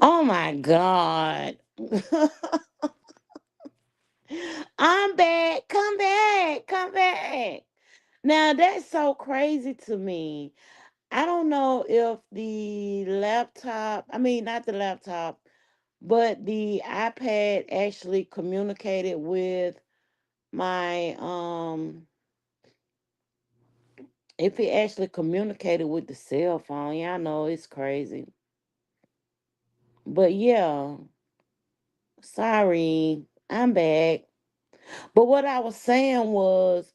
Oh my God. I'm back. Come back. Come back. Now that's so crazy to me. I don't know if the laptop, I mean, not the laptop, but the iPad actually communicated with my, if it actually communicated with the cell phone. Y'all know it's crazy. But yeah, sorry. I'm back. But what I was saying was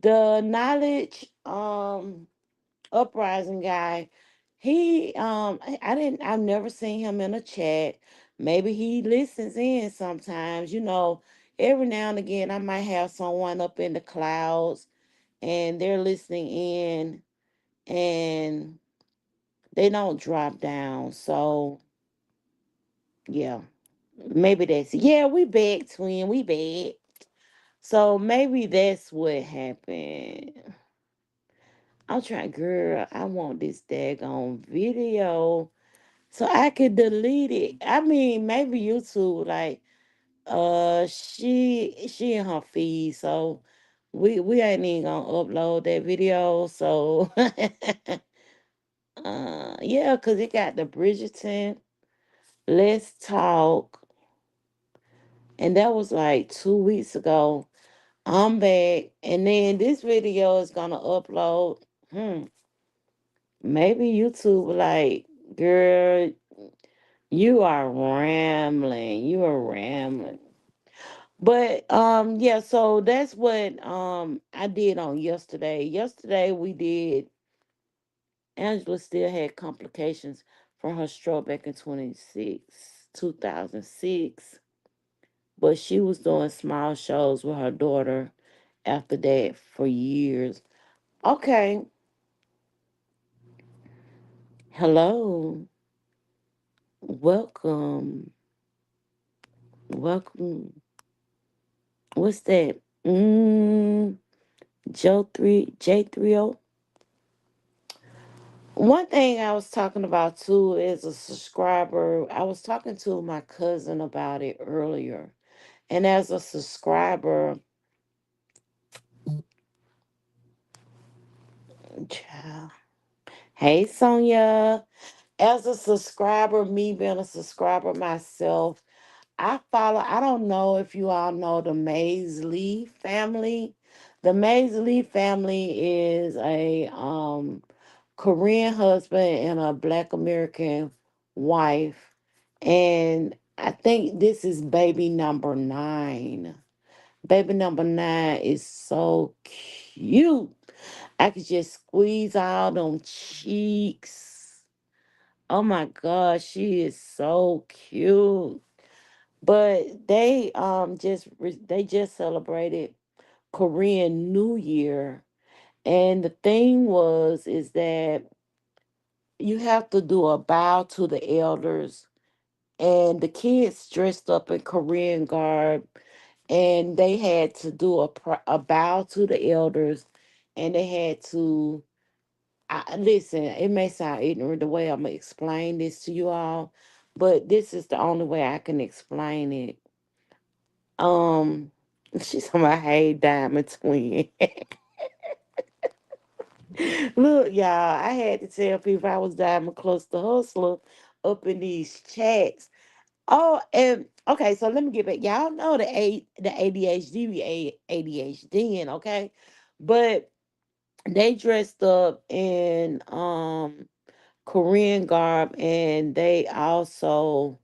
the knowledge uprising guy, I've never seen him in a chat. Maybe he listens in sometimes, every now and again I might have someone up in the clouds and they're listening in and they don't drop down. So yeah. Maybe that's yeah, we back twin, we back. So maybe that's what happened. I'm trying, girl, I want this daggone video so I could delete it. I mean, maybe YouTube, like, she in her feed, so we ain't even gonna upload that video. So, yeah, cause it got the Bridgerton. Let's talk, and that was like 2 weeks ago. I'm back, and then this video is gonna upload. Hmm, maybe YouTube, like, girl, you are rambling. You are rambling. But yeah, so that's what I did on yesterday. Yesterday we did Angela still had complications from her stroke back in 2006. But she was doing small shows with her daughter after that for years. Okay. Hello. Welcome. Welcome. What's that? Joe 3 J30. One thing I was talking about too is a subscriber. I was talking to my cousin about it earlier. And as a subscriber, child, hey Sonia. As a subscriber, me being a subscriber myself, I don't know if you all know the Mays Lee family. The Mays Lee family is a Korean husband and a Black American wife. And I think this is baby number 9. Baby number 9 is so cute. I could just squeeze all them cheeks. Oh my gosh, she is so cute. But they just celebrated Korean New Year. And the thing was is that you have to do a bow to the elders, and the kids dressed up in Korean garb, and they had to do a bow to the elders, and they had to listen. It may sound ignorant the way I'm gonna explain this to you all, but this is the only way I can explain it. Um, she's talking about, hey, Diamond Twin. Look, y'all, I had to tell people I was Diamond Cluster Hustler up in these chats. Oh, and okay, so let me get back. Y'all know the ADHD be ADHD, and okay, but they dressed up in Korean garb, and they also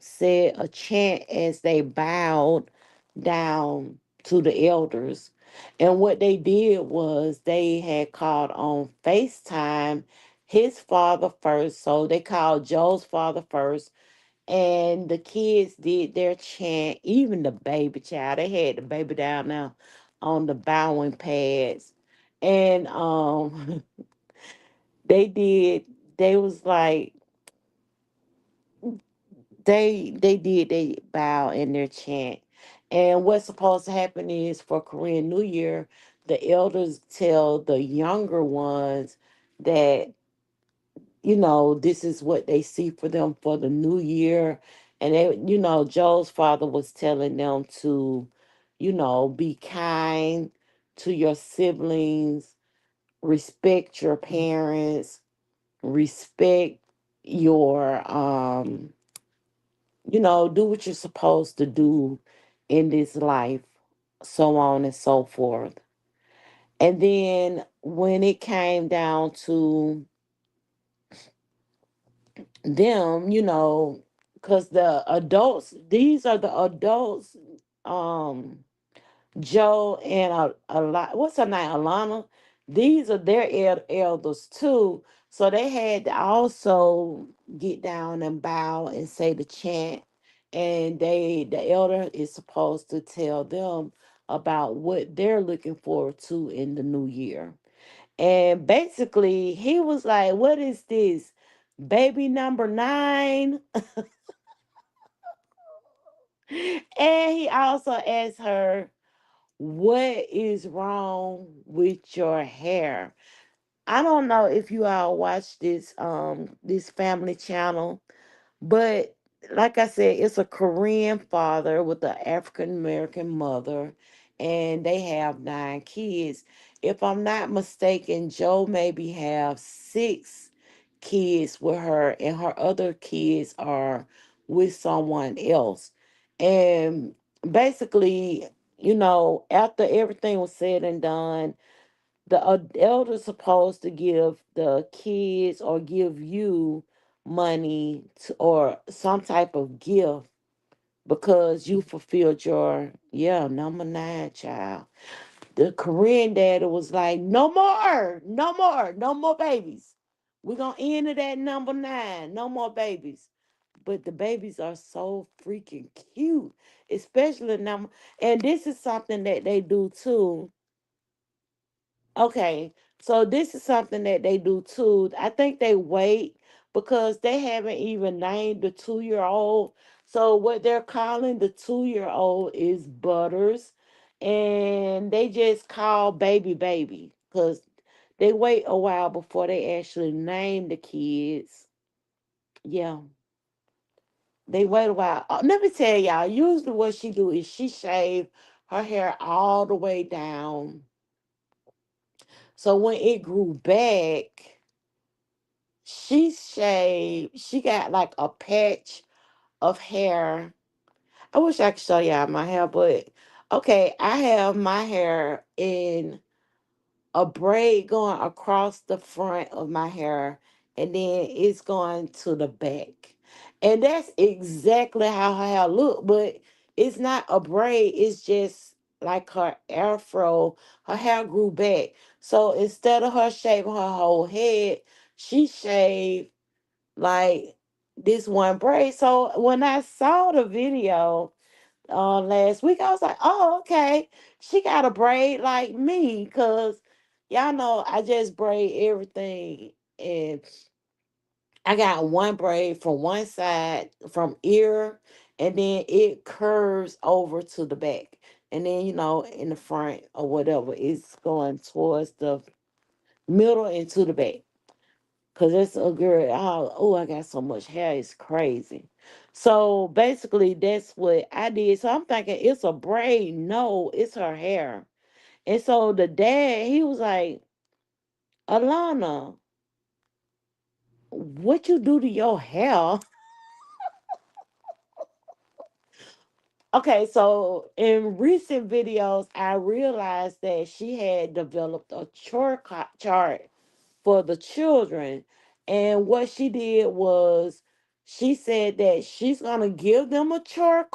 said a chant as they bowed down to the elders. And what they did was they had called on FaceTime his father first. So they called Joe's father first. And the kids did their chant, even the baby child. They had the baby down now on the bowing pads. And they did, they was like, they did they bow in their chant. And what's supposed to happen is for Korean New Year, the elders tell the younger ones that this is what they see for them for the new year. And Joe's father was telling them to, be kind to your siblings, respect your parents, respect your do what you're supposed to do in this life, so on and so forth. And then when it came down to them, because the adults, these are the adults, um, Joe and a lot, what's her name, Alana? These are their elders too. So they had to also get down and bow and say the chant. And the elder is supposed to tell them about what they're looking forward to in the new year. And basically, he was like, "What is this? Baby number nine?" And he also asked her, "What is wrong with your hair?" I don't know if you all watch this family channel, but like I said, it's a Korean father with an African American mother, and they have 9 kids. If I'm not mistaken, Joe maybe have 6 kids with her, and her other kids are with someone else. And basically, after everything was said and done, the elder's supposed to give the kids or give you money or some type of gift because you fulfilled your number 9 child. The Korean daddy was like, "No more, no more, no more babies. We're gonna end it at number 9. No more babies." But the babies are so freaking cute, especially number. And this is something that they do too. Okay, so this is something that they do too. I think they wait because they haven't even named the 2 year old. So what they're calling the 2 year old is Butters, and they just call baby because they wait a while before they actually name the kids. Yeah, they wait a while. Let me tell y'all. Usually, what she do is she shave her hair all the way down. So when it grew back, she got like a patch of hair. I wish I could show y'all my hair, but okay, I have my hair in a braid going across the front of my hair, and then it's going to the back. And that's exactly how her hair look, but it's not a braid, it's just like her afro. Her hair grew back. So instead of her shaving her whole head, she shaved like this one braid. So when I saw the video last week, I was like, "Oh, okay, she got a braid like me," because y'all know I just braid everything. And I got one braid from one side from ear, and then it curves over to the back. And then, in the front or whatever, it's going towards the middle and to the back. Cause it's a girl. Oh, I got so much hair. It's crazy. So basically, that's what I did. So I'm thinking it's a braid. No, it's her hair. And so the dad, he was like, "Alana, what you do to your hair?" Okay, so in recent videos, I realized that she had developed a chart for the children. And what she did was she said that she's gonna give them a chart,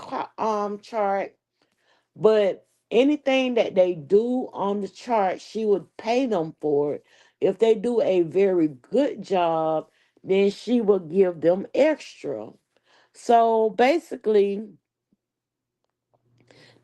but anything that they do on the chart, she would pay them for it. If they do a very good job, then she will give them extra. So basically,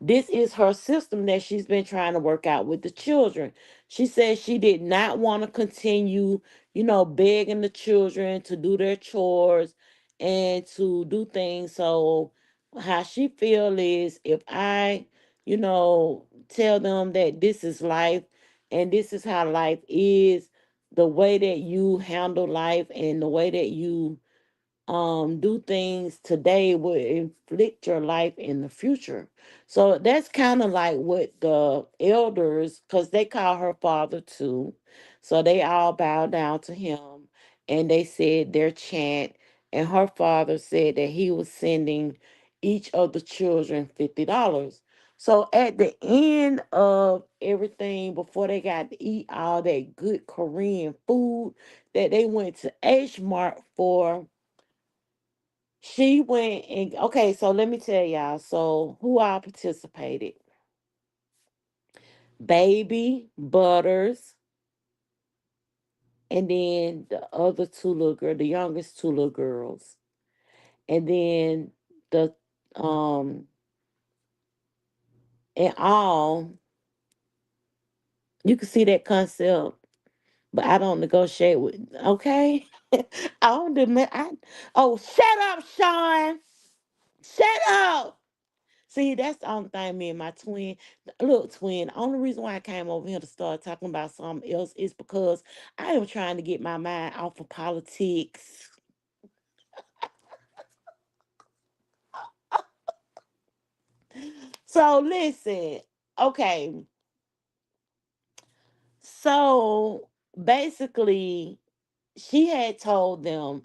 this is her system that she's been trying to work out with the children. She said she did not want to continue, begging the children to do their chores and to do things. So how she feel is if I, tell them that this is life and this is how life is, the way that you handle life and the way that you do things today will inflict your life in the future. So that's kind of like what the elders, because they call her father too. So they all bow down to him and they said their chant. And her father said that he was sending each of the children $50. So at the end of everything, before they got to eat all that good Korean food that they went to H Mart for, she went and okay, so let me tell y'all. So who all participated? Baby, Butters, and then the other two little girl, the youngest two little girls. And then the in all, you can see that concept, but I don't negotiate with okay. I don't demand I oh shut up, Sean. Shut up. See, that's the only thing me and my twin. Look, twin, the only reason why I came over here to start talking about something else is because I am trying to get my mind off of politics. So listen, okay. So basically, she had told them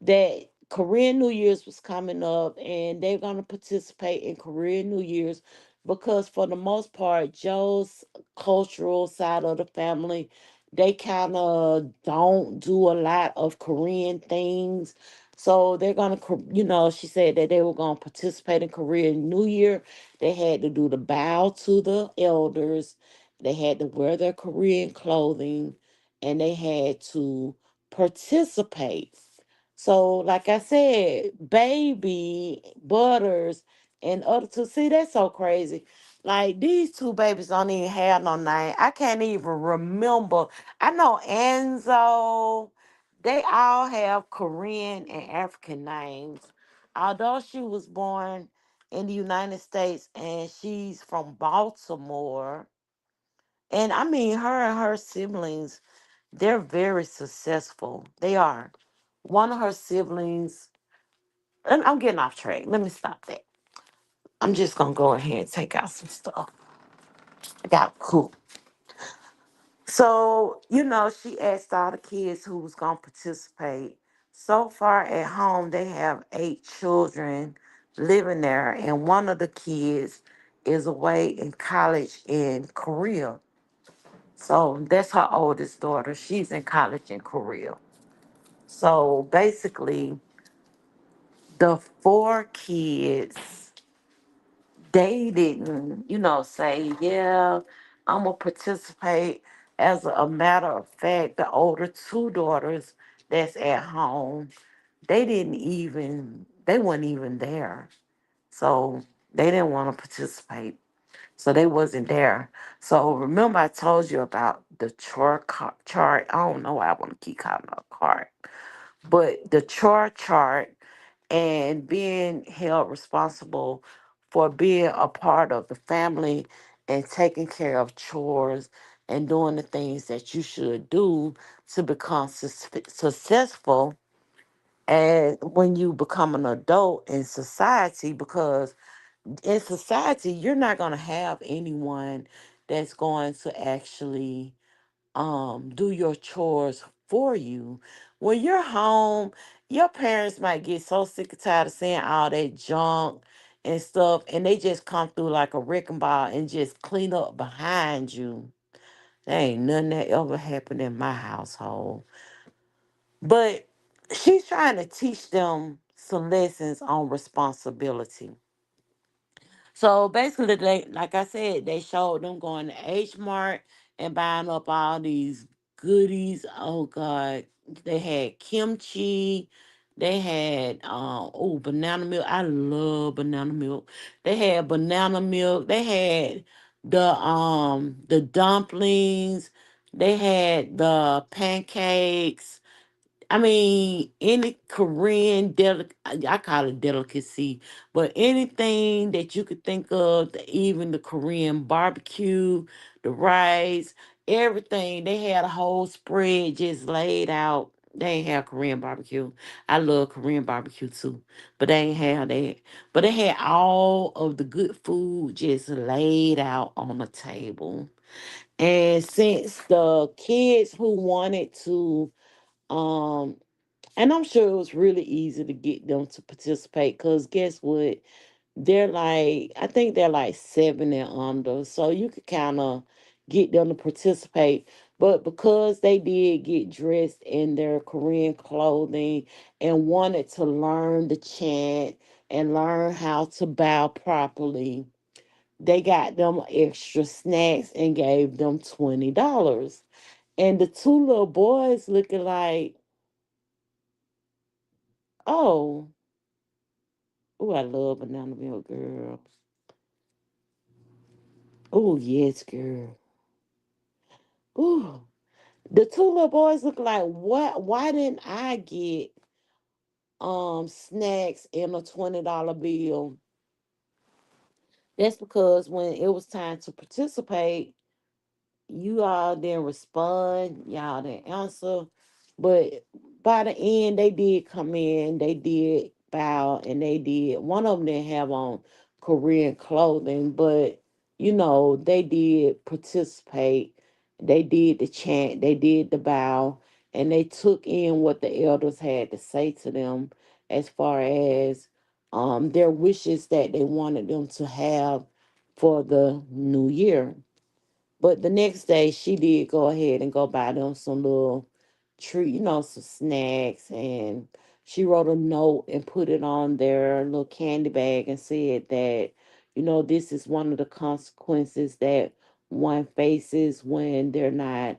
that Korean New Year's was coming up and they're going to participate in Korean New Year's because, for the most part, Joe's cultural side of the family, they kind of don't do a lot of Korean things. So they're going to, she said that they were going to participate in Korean New Year. They had to do the bow to the elders, they had to wear their Korean clothing, and they had to participate. So, like I said, baby, Butters, and other two. See, that's so crazy. Like these two babies don't even have no name. I can't even remember. I know Enzo. They all have Korean and African names. Although she was born in the United States and she's from Baltimore. And I mean, her and her siblings, they're very successful. They are. One of her siblings, and I'm getting off track. Let me stop that. I'm just gonna go ahead and take out some stuff. I got cool. So, she asked all the kids who was gonna participate. So far at home, they have 8 children living there, and one of the kids is away in college in Korea. So that's her oldest daughter. She's in college in Korea. So basically, the 4 kids, they didn't, say, yeah, I'm going to participate. As a matter of fact, the older 2 daughters that's at home, they weren't even there. So they didn't want to participate. So they wasn't there. So remember I told you about the chart. I don't know why I want to keep calling it a card. But the chart and being held responsible for being a part of the family and taking care of chores and doing the things that you should do to become successful and when you become an adult in society, because in society you're not going to have anyone that's going to actually do your chores for you. When you're home, your parents might get so sick and tired of seeing all that junk and stuff, and they just come through like a wrecking ball and just clean up behind you. There ain't nothing that ever happened in my household. But she's trying to teach them some lessons on responsibility. So basically, they, like I said, they showed them going to H Mart and buying up all these goodies. Oh God, they had kimchi. They had banana milk. I love banana milk. They had banana milk. They had the dumplings. They had the pancakes. I mean, any Korean I call it delicacy, but anything that you could think of, even the Korean barbecue, the rice, Everything. They had a whole spread just laid out. They ain't have Korean barbecue. I love Korean barbecue too. But they ain't have that. But they had all of the good food just laid out on the table. And since the kids who wanted to um and I'm sure it was really easy to get them to participate because guess what? They're like, I think they're like 7 and under. So you could kind of get them to participate. But because they did get dressed in their Korean clothing and wanted to learn the chant and learn how to bow properly, they got them extra snacks and gave them $20. And the two little boys looking like, oh, oh, I love banana milk girls. Oh, yes, girl. Ooh. The two little boys look like what? Why didn't I get snacks in a $20 bill? That's because when it was time to participate, you all didn't respond, y'all didn't answer. But by the end, they did come in, they did bow, and they did. One of them didn't have on Korean clothing, but they did participate. They did the chant, they did the bow, and they took in what the elders had to say to them as far as their wishes that they wanted them to have for the new year. But the next day, she did go ahead and go buy them some little treat, some snacks, and she wrote a note and put it on their little candy bag and said that, this is one of the consequences that one faces when they're not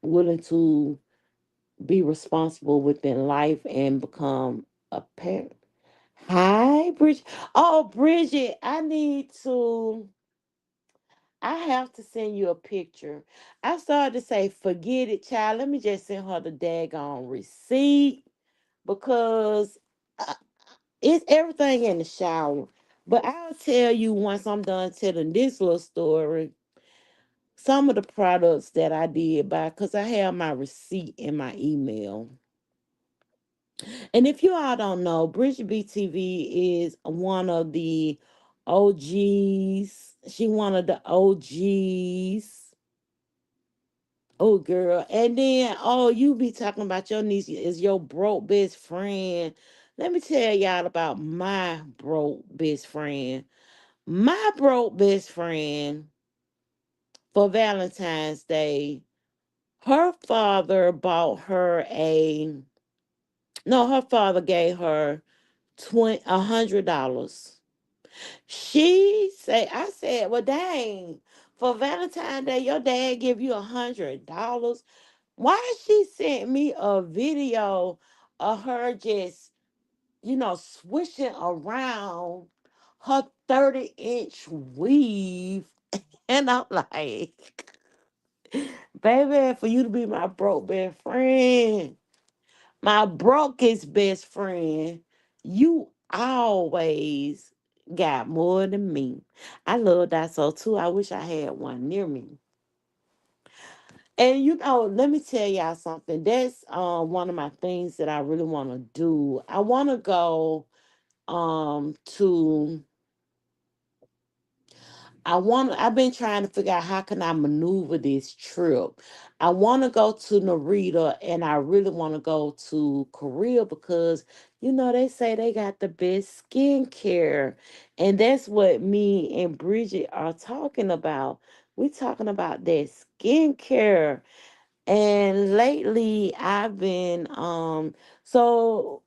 willing to be responsible within life and become a parent. Hi, Bridget. Oh, Bridget, I have to send you a picture. I started to say, forget it, child. Let me just send her the daggone receipt because uh, it's everything in the shower. But I'll tell you once I'm done telling this little story, some of the products that I did buy because I have my receipt in my email. And if you all don't know, Bridget BTV is one of the OGs. She one of the OGs. Oh, girl. And then, oh, you be talking about your niece is your broke best friend. Let me tell y'all about my broke best friend. My broke best friend for Valentine's Day, her father bought her no, her father gave her $100. I said, well, dang, for Valentine's Day, your dad give you $100. Why she sent me a video of her just, swishing around her 30-inch weave. And I'm like, baby, for you to be my broke best friend, my brokest best friend, you always got more than me. I love that so too. I wish I had one near me. And let me tell y'all something. That's one of my things that I really want to do. I want to go to I've been trying to figure out how can I maneuver this trip. I want to go to Narita and I really want to go to Korea because they say they got the best skincare. And that's what me and Bridget are talking about. We're talking about that skincare. And so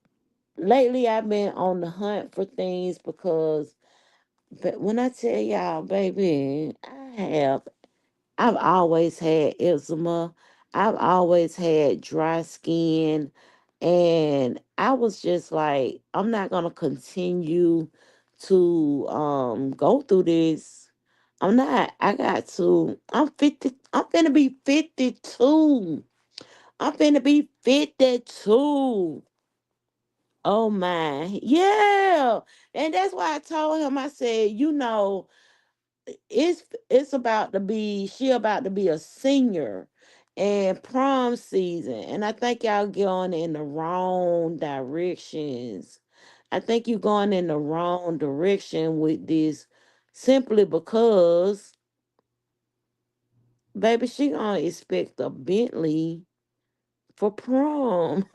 lately I've been on the hunt for things because but when I tell y'all, baby, I've always had eczema. I've always had dry skin. And I was just like, I'm not gonna continue to go through this. I'm not. I'm 50. I'm finna be 52. I'm finna be 52. Oh my. Yeah. And that's why I told him, I said, it's about to be she about to be a senior and prom season. And I think y'all going in the wrong directions. I think you going in the wrong direction with this simply because baby she gonna expect a Bentley for prom.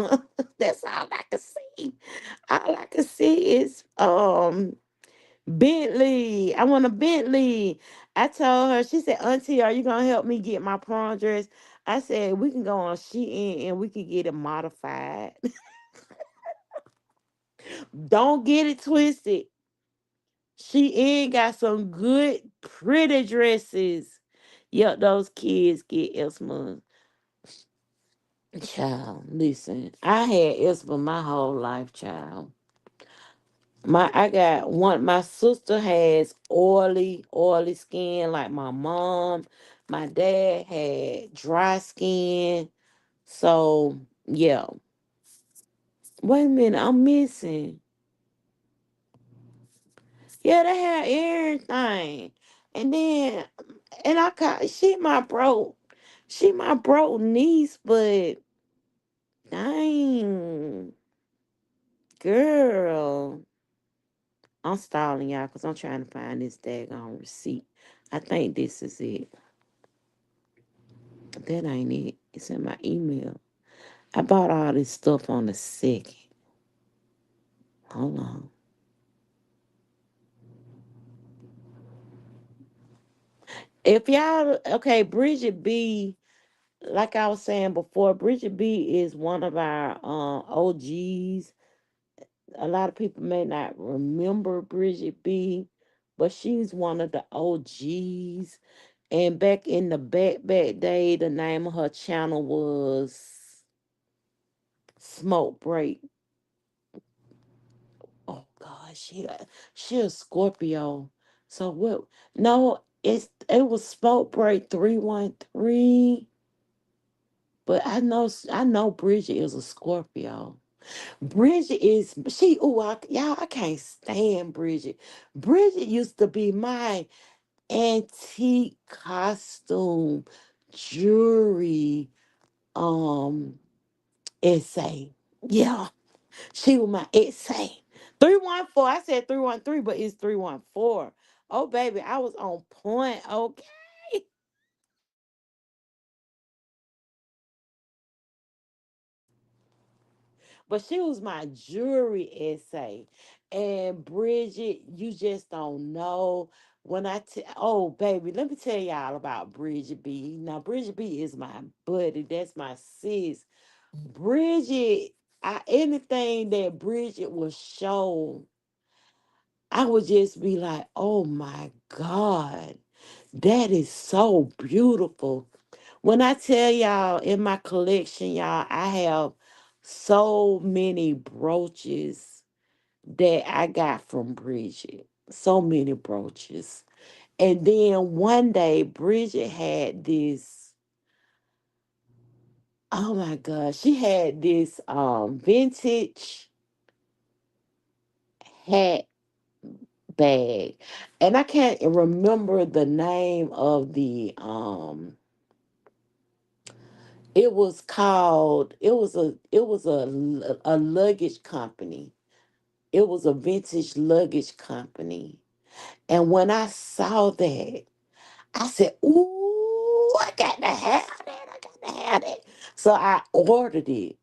That's all I can see. All I can see is Bentley. I want a Bentley. I told her, she said, Auntie, are you gonna help me get my prom dress? I said, we can go on Shein and we can get it modified. Don't get it twisted. Shein got some good, pretty dresses. Yep, those kids get Esma. Child, listen. I had Esma my whole life, child. I got one. My sister has oily skin like my mom. My dad had dry skin. So yeah. Wait a minute, I'm missing. Yeah, they had everything. And then and I got she my broke niece, but dang girl. I'm stalling y'all because I'm trying to find this daggone receipt. I think this is it. That ain't it. It's in my email. I bought all this stuff on the second. Hold on. If y'all okay, Bridget B, like I was saying before, Bridget B is one of our OGs. A lot of people may not remember Bridget B, but she's one of the OGs. And back in the back day, the name of her channel was Smoke Break. Oh God, she a Scorpio. So what? No, it was Smoke Break 313. But I know Bridget is a Scorpio. Bridget is she. Oh, y'all, I can't stand Bridget. Bridget used to be my antique costume jewelry essay. Yeah. She was my essay. 314. I said 313, but it's 314. Oh, baby, I was on point. Okay. But she was my jewelry essay. And Bridget, you just don't know. Oh, baby, let me tell y'all about Bridget B. Now, Bridget B is my buddy. That's my sis. Bridget, anything that Bridget was shown, I would just be like, oh my God, that is so beautiful. When I tell y'all in my collection, y'all, I have so many brooches that I got from Bridget. So many brooches. And then one day, Bridget had this, oh my God, she had this vintage hat bag. And I can't remember the name of the it was a luggage company. It was a vintage luggage company. And when I saw that, I said, ooh, I got to have that. I got to have that. So I ordered it.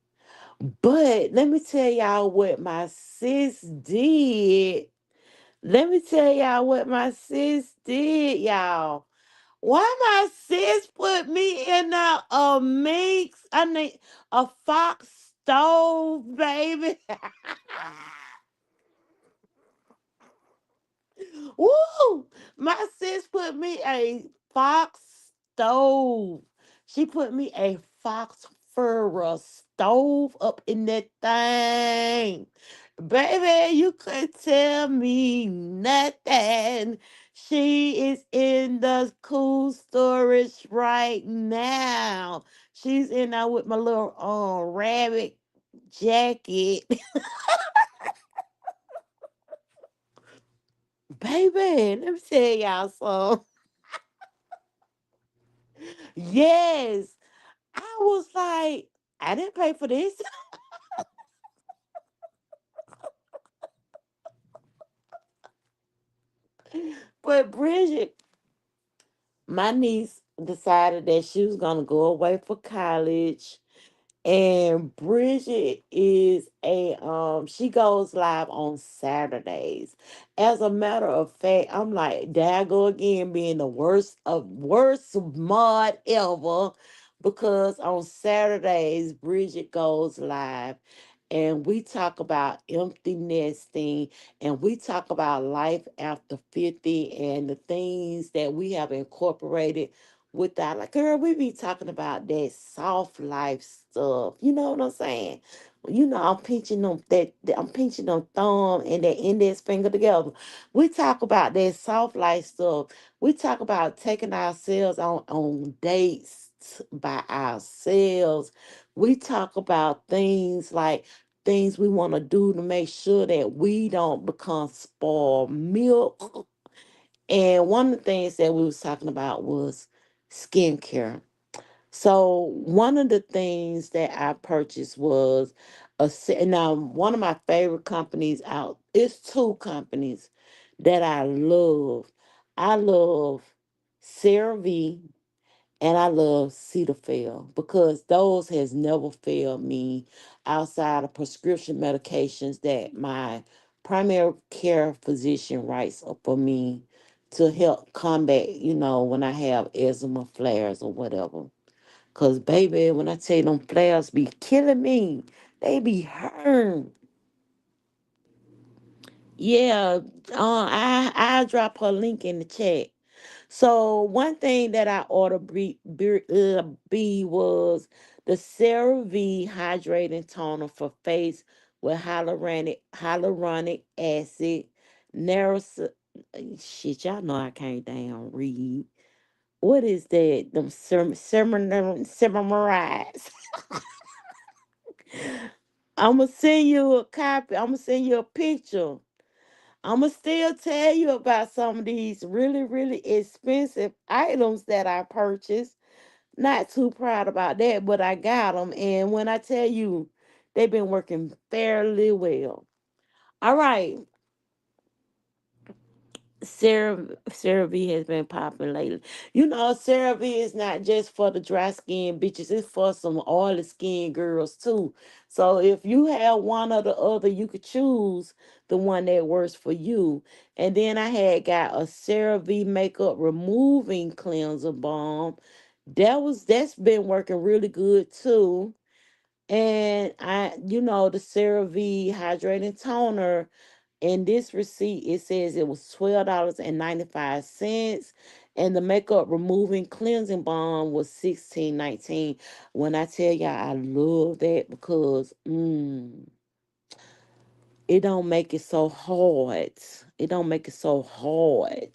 But let me tell y'all what my sis did. Let me tell y'all what my sis did, y'all. Why my sis put me in a mix? I need a Fox stove, baby. Woo! My sis put me a Fox stove. She put me a Fox Furra stove up in that thing. Baby, you could tell me nothing. She is in the cool storage right now. She's in there with my little rabbit jacket. Baby, let me tell y'all something. Yes. I was like, I didn't pay for this. But Bridget, my niece decided that she was gonna go away for college. And Bridget is a she goes live on Saturdays. As a matter of fact, I'm like, there I go again, being the worst mod ever. Because on Saturdays, Bridget goes live and we talk about empty nesting and we talk about life after 50 and the things that we have incorporated with that. Like, girl, we be talking about that soft life stuff. You know what I'm saying? You know, I'm pinching them thumb and that index finger together. We talk about that soft life stuff. We talk about taking ourselves on dates by ourselves. We talk about things like things we want to do to make sure that we don't become spoiled milk. And one of the things that we was talking about was skincare. So one of the things that I purchased was now one of my favorite companies out. It's two companies that I love. I love CeraVe and I love Cetaphil because those has never failed me outside of prescription medications that my primary care physician writes up for me to help combat, when I have eczema flares or whatever. Cause baby, when I tell you them flares be killing me, they be hurting. Yeah, I drop her link in the chat. So one thing that I ordered B was the CeraVe hydrating toner for face with hyaluronic acid. Narrow shit, y'all know I can't damn read. What is that? Them Ceramides. I'ma send you a copy. I'ma send you a picture. I'ma still tell you about some of these really, really expensive items that I purchased. Not too proud about that, but I got them. And when I tell you, they've been working fairly well. All right, CeraVe has been popping lately. CeraVe is not just for the dry skin bitches; it's for some oily skin girls too. So if you have one or the other, you could choose the one that works for you. And then I had got a CeraVe makeup removing cleanser balm. That's been working really good too. And the CeraVe hydrating toner. In this receipt, it says it was $12.95, and the makeup removing cleansing balm was 16.19. When I tell y'all, I love that because it don't make it so hard. It don't make it so hard.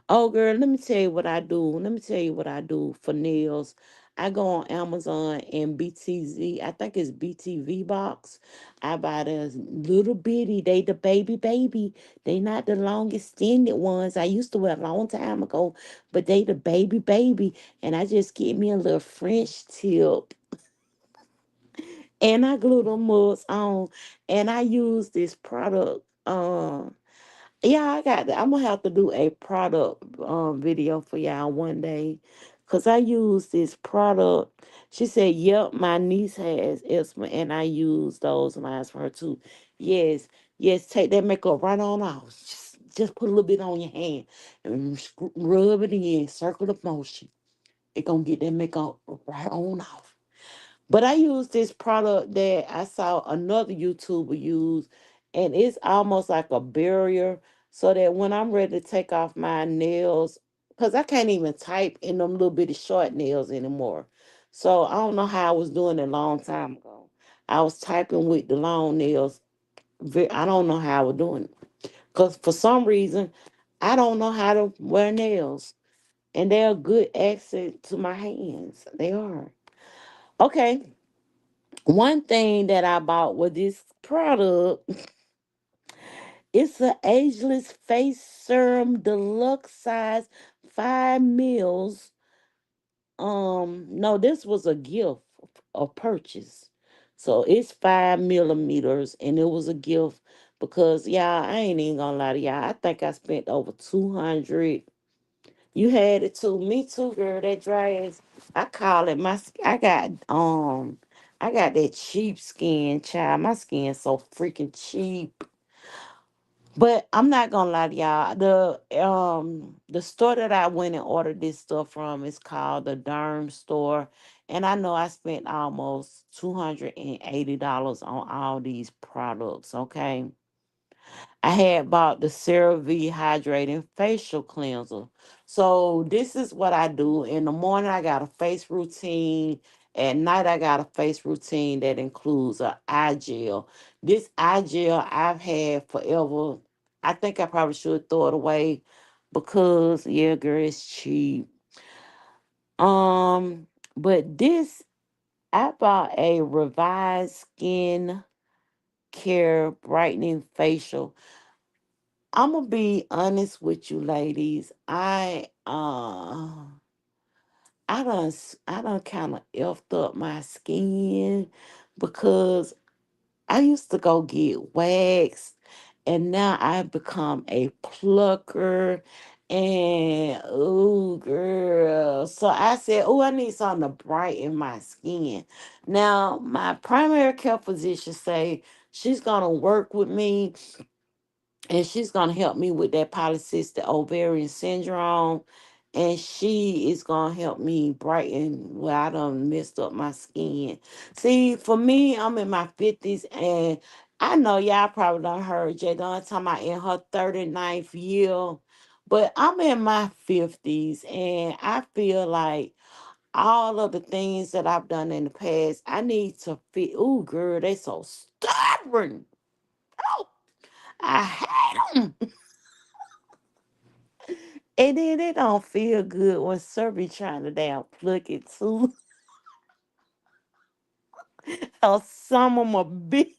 Oh, girl, let me tell you what I do. Let me tell you what I do for nails. I go on Amazon and BTZ, I think it's BTV box. I buy the little bitty, they the baby. They not the longest extended ones I used to wear a long time ago, but they the baby. And I just get me a little French tip and I glue them mugs on. And I use this product. Yeah, I got that. I'm gonna have to do a product video for y'all one day. Cause I use this product. She said, "Yep, my niece has eczema, and I use those lines for her too." Yes, yes. Take that makeup right on off. Just put a little bit on your hand and rub it in, circular motion. It gonna get that makeup right on off. But I use this product that I saw another YouTuber use, and it's almost like a barrier so that when I'm ready to take off my nails, because I can't even type in them little bitty short nails anymore. So I don't know how I was doing it a long time ago. I was typing with the long nails. I don't know how I was doing it. Because for some reason, I don't know how to wear nails. And they're a good accent to my hands. They are. Okay. One thing that I bought with this product It's a ageless face serum, deluxe size, 5 mils. No, this was a gift, a purchase. So it's 5 millimeters, and it was a gift because y'all, I ain't even gonna lie to y'all. I think I spent over 200. You had it too. Me too, girl. That dry ass. I call it my. I got that cheap skin, child. My skin so freaking cheap. But I'm not gonna lie to y'all. The store that I went and ordered this stuff from is called the Derm Store. And I know I spent almost $280 on all these products, okay? I had bought the CeraVe Hydrating Facial Cleanser. So this is what I do. In the morning, I got a face routine. At night, I got a face routine that includes a eye gel. This eye gel I've had forever. I think I probably should throw it away because yeah, girl, it's cheap. Um, but this I bought a revised skin care brightening facial. I'm gonna be honest with you, ladies. I done kind of effed up my skin because I used to go get waxed, and now I've become a plucker. And oh, girl. So I said, oh, I need something to brighten my skin. Now, my primary care physician say she's gonna work with me and she's gonna help me with that polycystic ovarian syndrome, and she is gonna help me brighten where I done messed up my skin. See, for me, I'm in my 50s, and I know y'all probably done heard Jadon talking about in her 39th year, but I'm in my 50s, and I feel like all of the things that I've done in the past, I need to fit. Ooh, girl, they so stubborn. Oh, I hate them. And then it don't feel good when Sir be trying to damn pluck it too. Or some of them are big.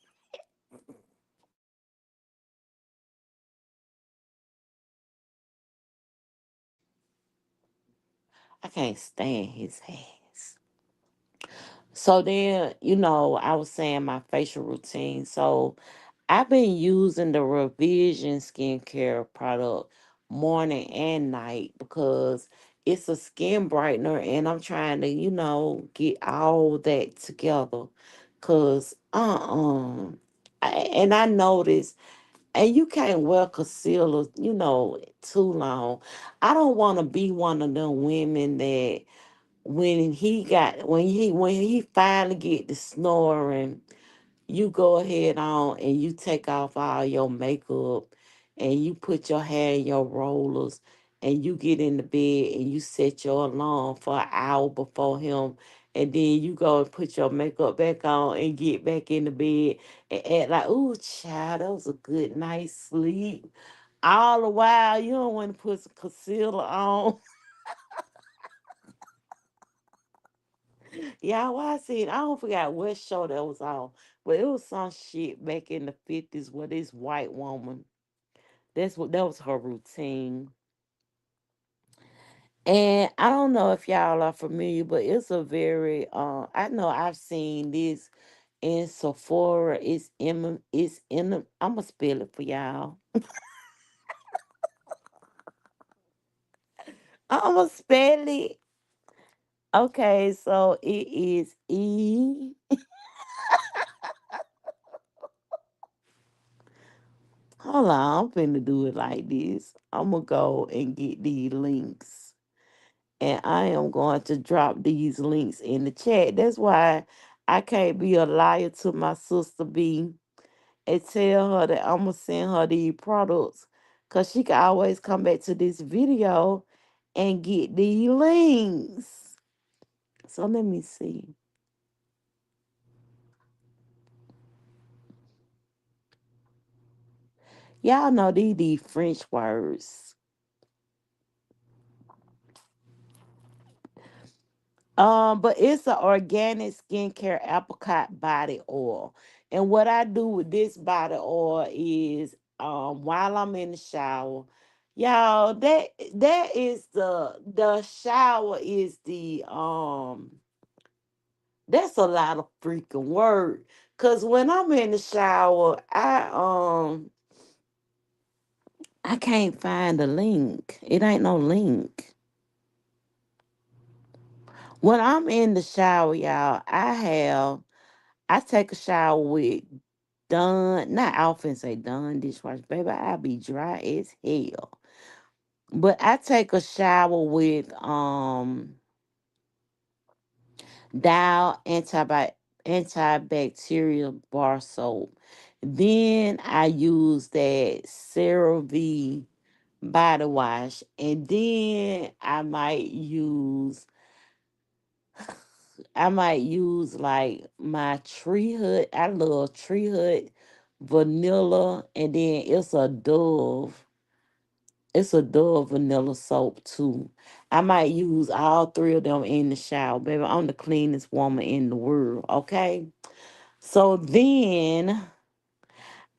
I can't stand his ass. So then, I was saying my facial routine. So I've been using the Revision skincare product morning and night because it's a skin brightener and I'm trying to, get all that together. Cause and I noticed, and you can't wear concealer, too long. I don't want to be one of them women that when he finally get the snoring, you go ahead on and you take off all your makeup and you put your hair in your rollers and you get in the bed and you set your alarm for an hour before him, and then you go and put your makeup back on and get back in the bed and act like, oh child, that was a good night's sleep. All the while you don't want to put some concealer on. Yeah, why I seen, I don't forget what show that was on, but it was some shit back in the 50s where this white woman, that was her routine. And I don't know if y'all are familiar, but it's a very I know I've seen this in Sephora. I'ma spell it for y'all. I'ma spell it. Okay, so it is hold on, I'm finna do it like this. I'm gonna go and get these links. And I am going to drop these links in the chat. That's why I can't be a liar to my sister B and tell her that I'm gonna send her these products. Cause she can always come back to this video and get these links. So let me see. Y'all know these French words. But it's an organic skincare apricot body oil. And what I do with this body oil is while I'm in the shower. Y'all, that is the shower is the that's a lot of freaking work. Cause when I'm in the shower, I can't find the link. It ain't no link. When I'm in the shower, y'all, I take a shower with Dawn, not I often say Dawn dishwasher, baby. I be dry as hell. But I take a shower with Dial antibacterial bar soap. Then I use that CeraVe body wash, and then I might use like my Tree Hut. I love Tree Hut vanilla, and then it's a Dove vanilla soap too. I might use all three of them in the shower, baby. I'm the cleanest woman in the world, okay? So then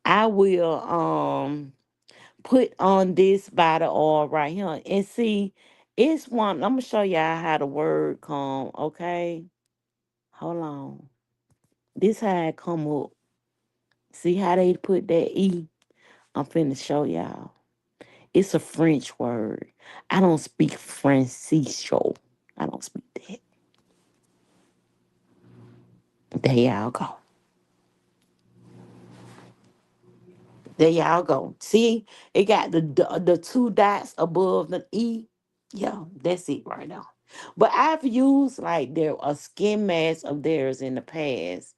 I will put on this body oil right here. And see, it's one. I'm gonna show y'all how the word come, okay? Hold on. This how it come up. See how they put that E? I'm finna show y'all. It's a French word. I don't speak Francisco. I don't speak that. There y'all go. There y'all go. See, it got the two dots above the E. Yeah, that's it right now. But I've used like there a skin mask of theirs in the past.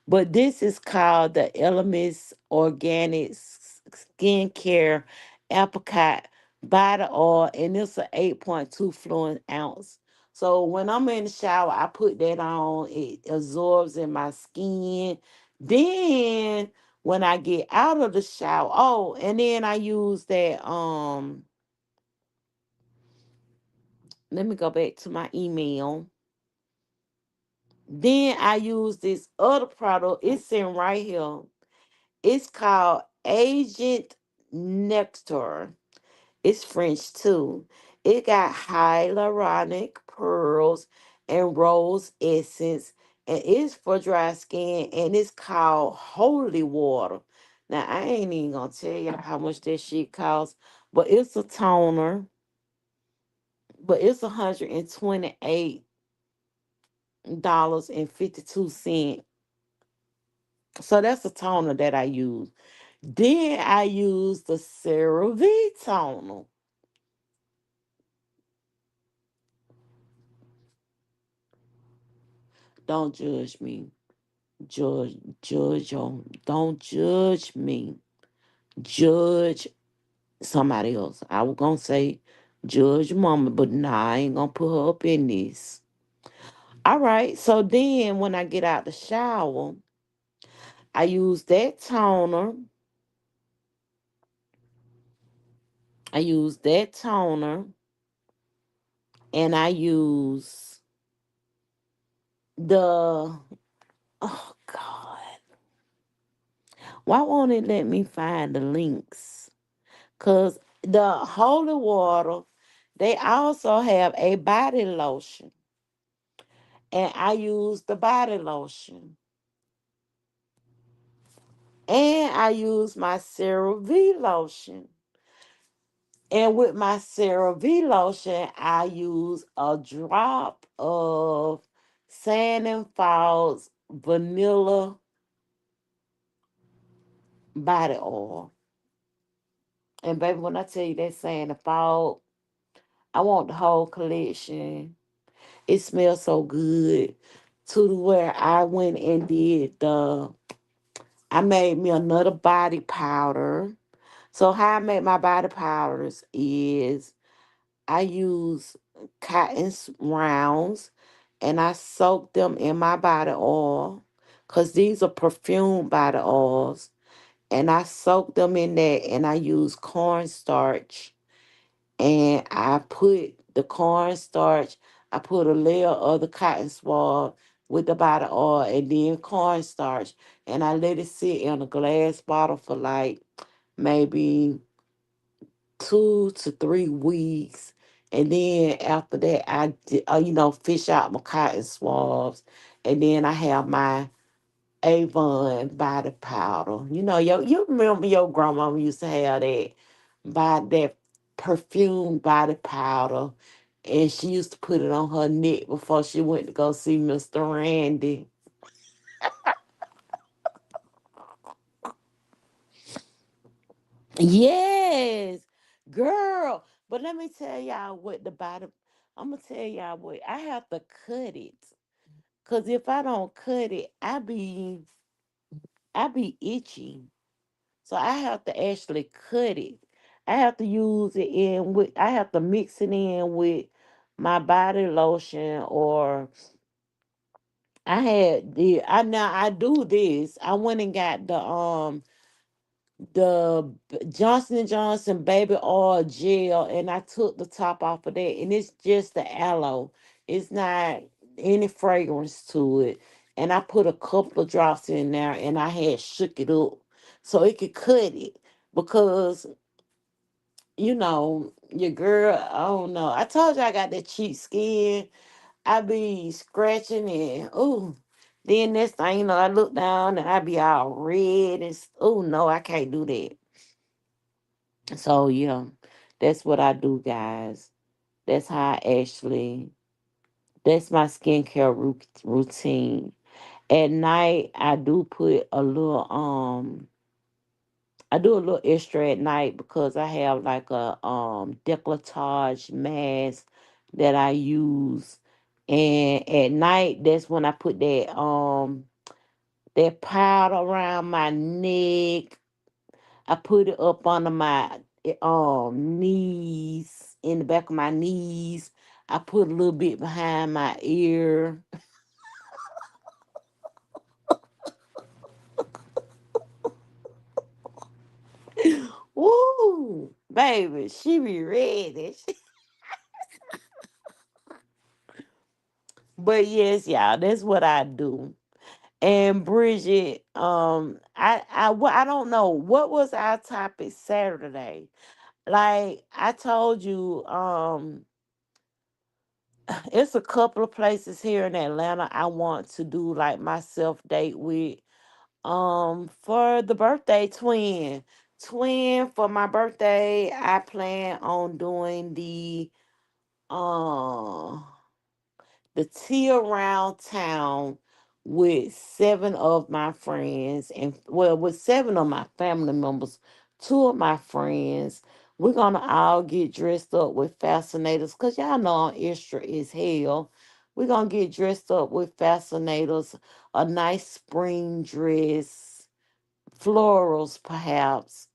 But this is called the Elemis Organic Skincare Apricot Body Oil, and it's an 8.2 fluid ounce. So when I'm in the shower, I put that on. It absorbs in my skin. Then when I get out of the shower, oh, and then I use that. Let me go back to my email. Then I use this other product. It's in right here. It's called Agent Nectar. It's French too. It got hyaluronic pearls and rose essence, and it's for dry skin, and it's called Holy Water. Now I ain't even gonna tell you how much that shit costs, but it's a toner, but it's $128.52. So that's a toner that I use. Then I use the CeraVe toner. Don't judge me. Don't judge me. Judge somebody else. I was gonna say judge mama, but nah, I ain't gonna put her up in this. All right. So then when I get out the shower, I use that toner. I use that toner, and I use the oh God. Why won't it let me find the links? Cause the holy water, they also have a body lotion. And I use the body lotion. And I use my CeraVe lotion. And with my CeraVe lotion, I use a drop of Sand and Falls vanilla body oil. And baby, when I tell you that Sand and Falls, I want the whole collection. It smells so good to the where I went and I made me another body powder. So how I make my body powders is I use rounds and I soak them in my body oil because these are perfume body oils. And I soak them in that and I use cornstarch and I put the cornstarch, I put a layer of the cotton swab with the body oil and then cornstarch, and I let it sit in a glass bottle for like maybe 2 to 3 weeks. And then after that, fish out my cotton swabs. And then I have my Avon body powder. You remember your grandmama used to have that perfume body powder. And she used to put it on her neck before she went to go see Mr. Randy. Yes, girl. But let me tell y'all what the body. I'm gonna tell y'all what I have to cut it. Cause if I don't cut it, I be itchy. So I have to actually cut it. I have to use it in with. I have to mix it in with my body lotion, or I now I do this. I went and got the Johnson and Johnson baby oil gel, and I took the top off of that, and it's just the aloe. It's not any fragrance to it. And I put a couple of drops in there, and I had shook it up so it could cut it, because your girl. I don't know. I told you I got that cheap skin. I be scratching and ooh. Then next thing you know, I look down and I be all red and oh no, I can't do that. So yeah, that's what I do, guys. That's how I actually. That's my skincare routine. At night, I do a little extra at night because I have like a decolletage mask that I use, and at night that's when I put that powder around my neck. I put it up under my knees, in the back of my knees. I put a little bit behind my ear. Woo, baby, she be ready. But yes, y'all, that's what I do. And Bridget, I don't know what was our topic Saturday. Like I told you, it's a couple of places here in Atlanta I want to do like my self date with. For the birthday for my birthday, I plan on doing um the tea around town with 7 of my friends, and well, with 7 of my family members, 2 of my friends. We're gonna all get dressed up with fascinators, cause y'all know I'm extra as hell. We're gonna get dressed up with fascinators, a nice spring dress, florals perhaps,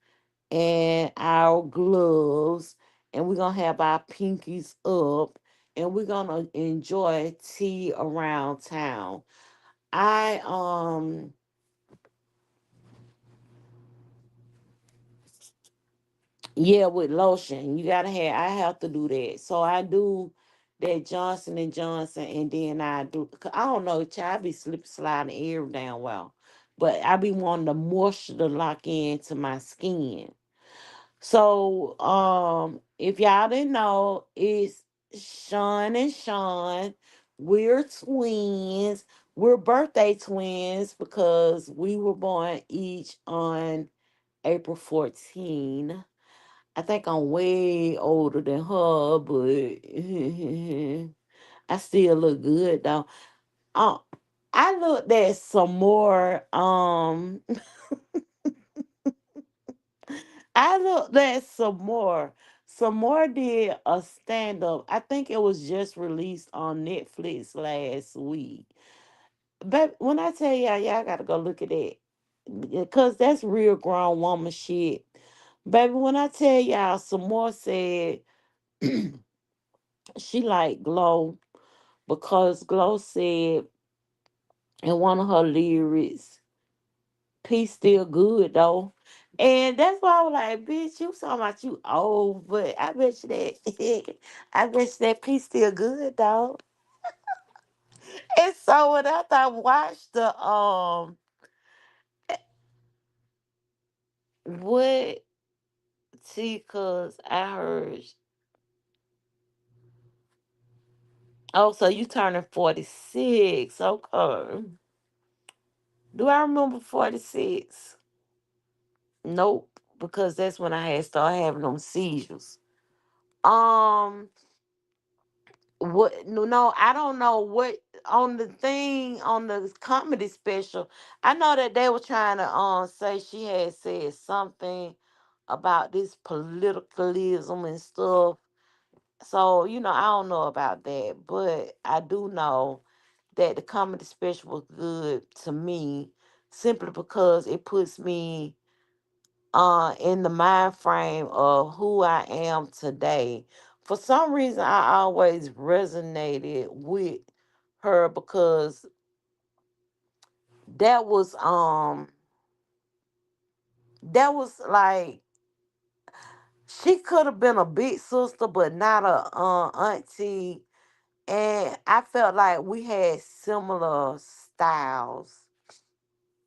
and our gloves, and we're gonna have our pinkies up, and we're gonna enjoy tea around town. I Yeah, with lotion. You gotta have I have to do that. So I do that Johnson and Johnson, and then I do 'cause I don't know, child, I be slip sliding air down well. But I be wanting the moisture to lock into my skin. So, if y'all didn't know, it's Sean and Sean. We're twins. We're birthday twins because we were born each on April 14. I think I'm way older than her, but I still look good though. Uh, I looked at some more. I looked at some more. Some more did a stand up. I think it was just released on Netflix last week. But when I tell y'all gotta go look at that. Because that's real grown woman shit. Baby, when I tell y'all some more said she like Glow, because Glow said in one of her lyrics, Peace still good though. And that's why I was like, bitch, you talking about you old, but I bet you that I bet you that piece still good though. And so when after I watched the what? See, cause I heard. Oh, so you turning 46? Okay. Do I remember 46? Nope, because that's when I had started having them seizures. Um, what? No, no, I don't know what on the thing on the comedy special. I know that they were trying to say she had said something about this politicalism and stuff. So I don't know about that, but I do know that the comedy special was good to me simply because it puts me in the mind frame of who I am today. For some reason I always resonated with her because that was like she could have been a big sister but not a auntie, and I felt like we had similar styles.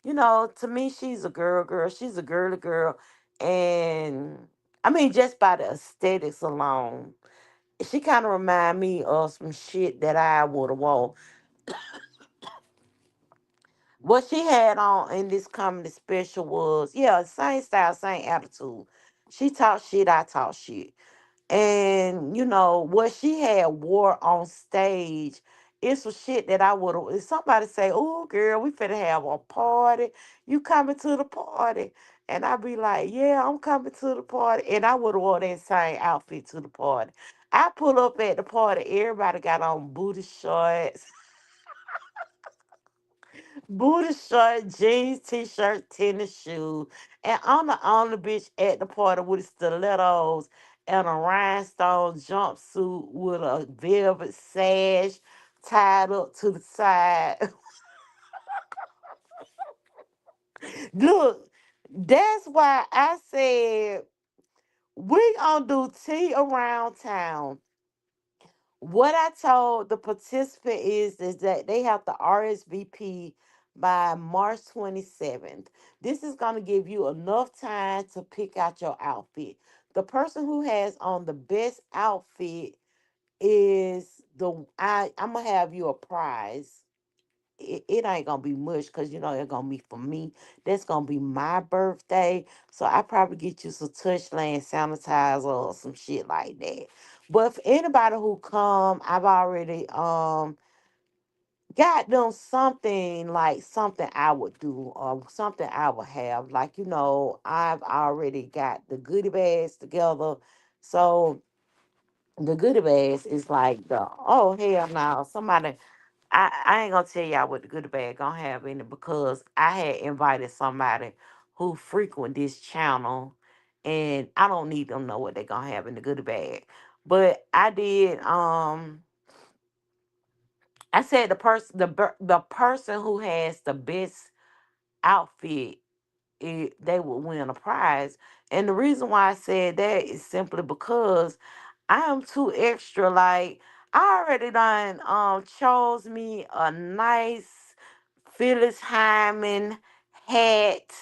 To me, she's a girl. She's a girly girl. And I mean, just by the aesthetics alone, she kind of remind me of some shit that I would have worn. What she had on in this comedy special was, yeah, same style, same attitude. She talked shit, I talk shit. And what she had wore on stage, it's some shit that I would have. If somebody say, "Oh, girl, we finna have a party. You coming to the party?" And I be like, "Yeah, I'm coming to the party." And I would have wore that same outfit to the party. I pull up at the party. Everybody got on booty shorts, booty short, jeans, t-shirt, tennis shoes, and I'm the only bitch at the party with stilettos and a rhinestone jumpsuit with a velvet sash tied up to the side. Look, that's why I said we gonna do tea around town. What I told the participant is that they have to RSVP by March 27th. This is going to give you enough time to pick out your outfit. The person who has on the best outfit is I'm gonna have you a prize. It ain't gonna be much because it's gonna be for me. That's gonna be my birthday. So I probably get you some Touchland sanitizer or some shit like that. But for anybody who come, I've already got them something like something I would do or something I would have. Like, I've already got the goodie bags together. So the goodie bags is like oh hell no, somebody I ain't gonna tell y'all what the goodie bag gonna have in it because I had invited somebody who frequent this channel, and I don't need them know what they gonna have in the goodie bag. But I did. I said the person who has the best outfit, they will win a prize. And the reason why I said that is simply because I am too extra. Like I already done chose me a nice Phyllis Hyman hat.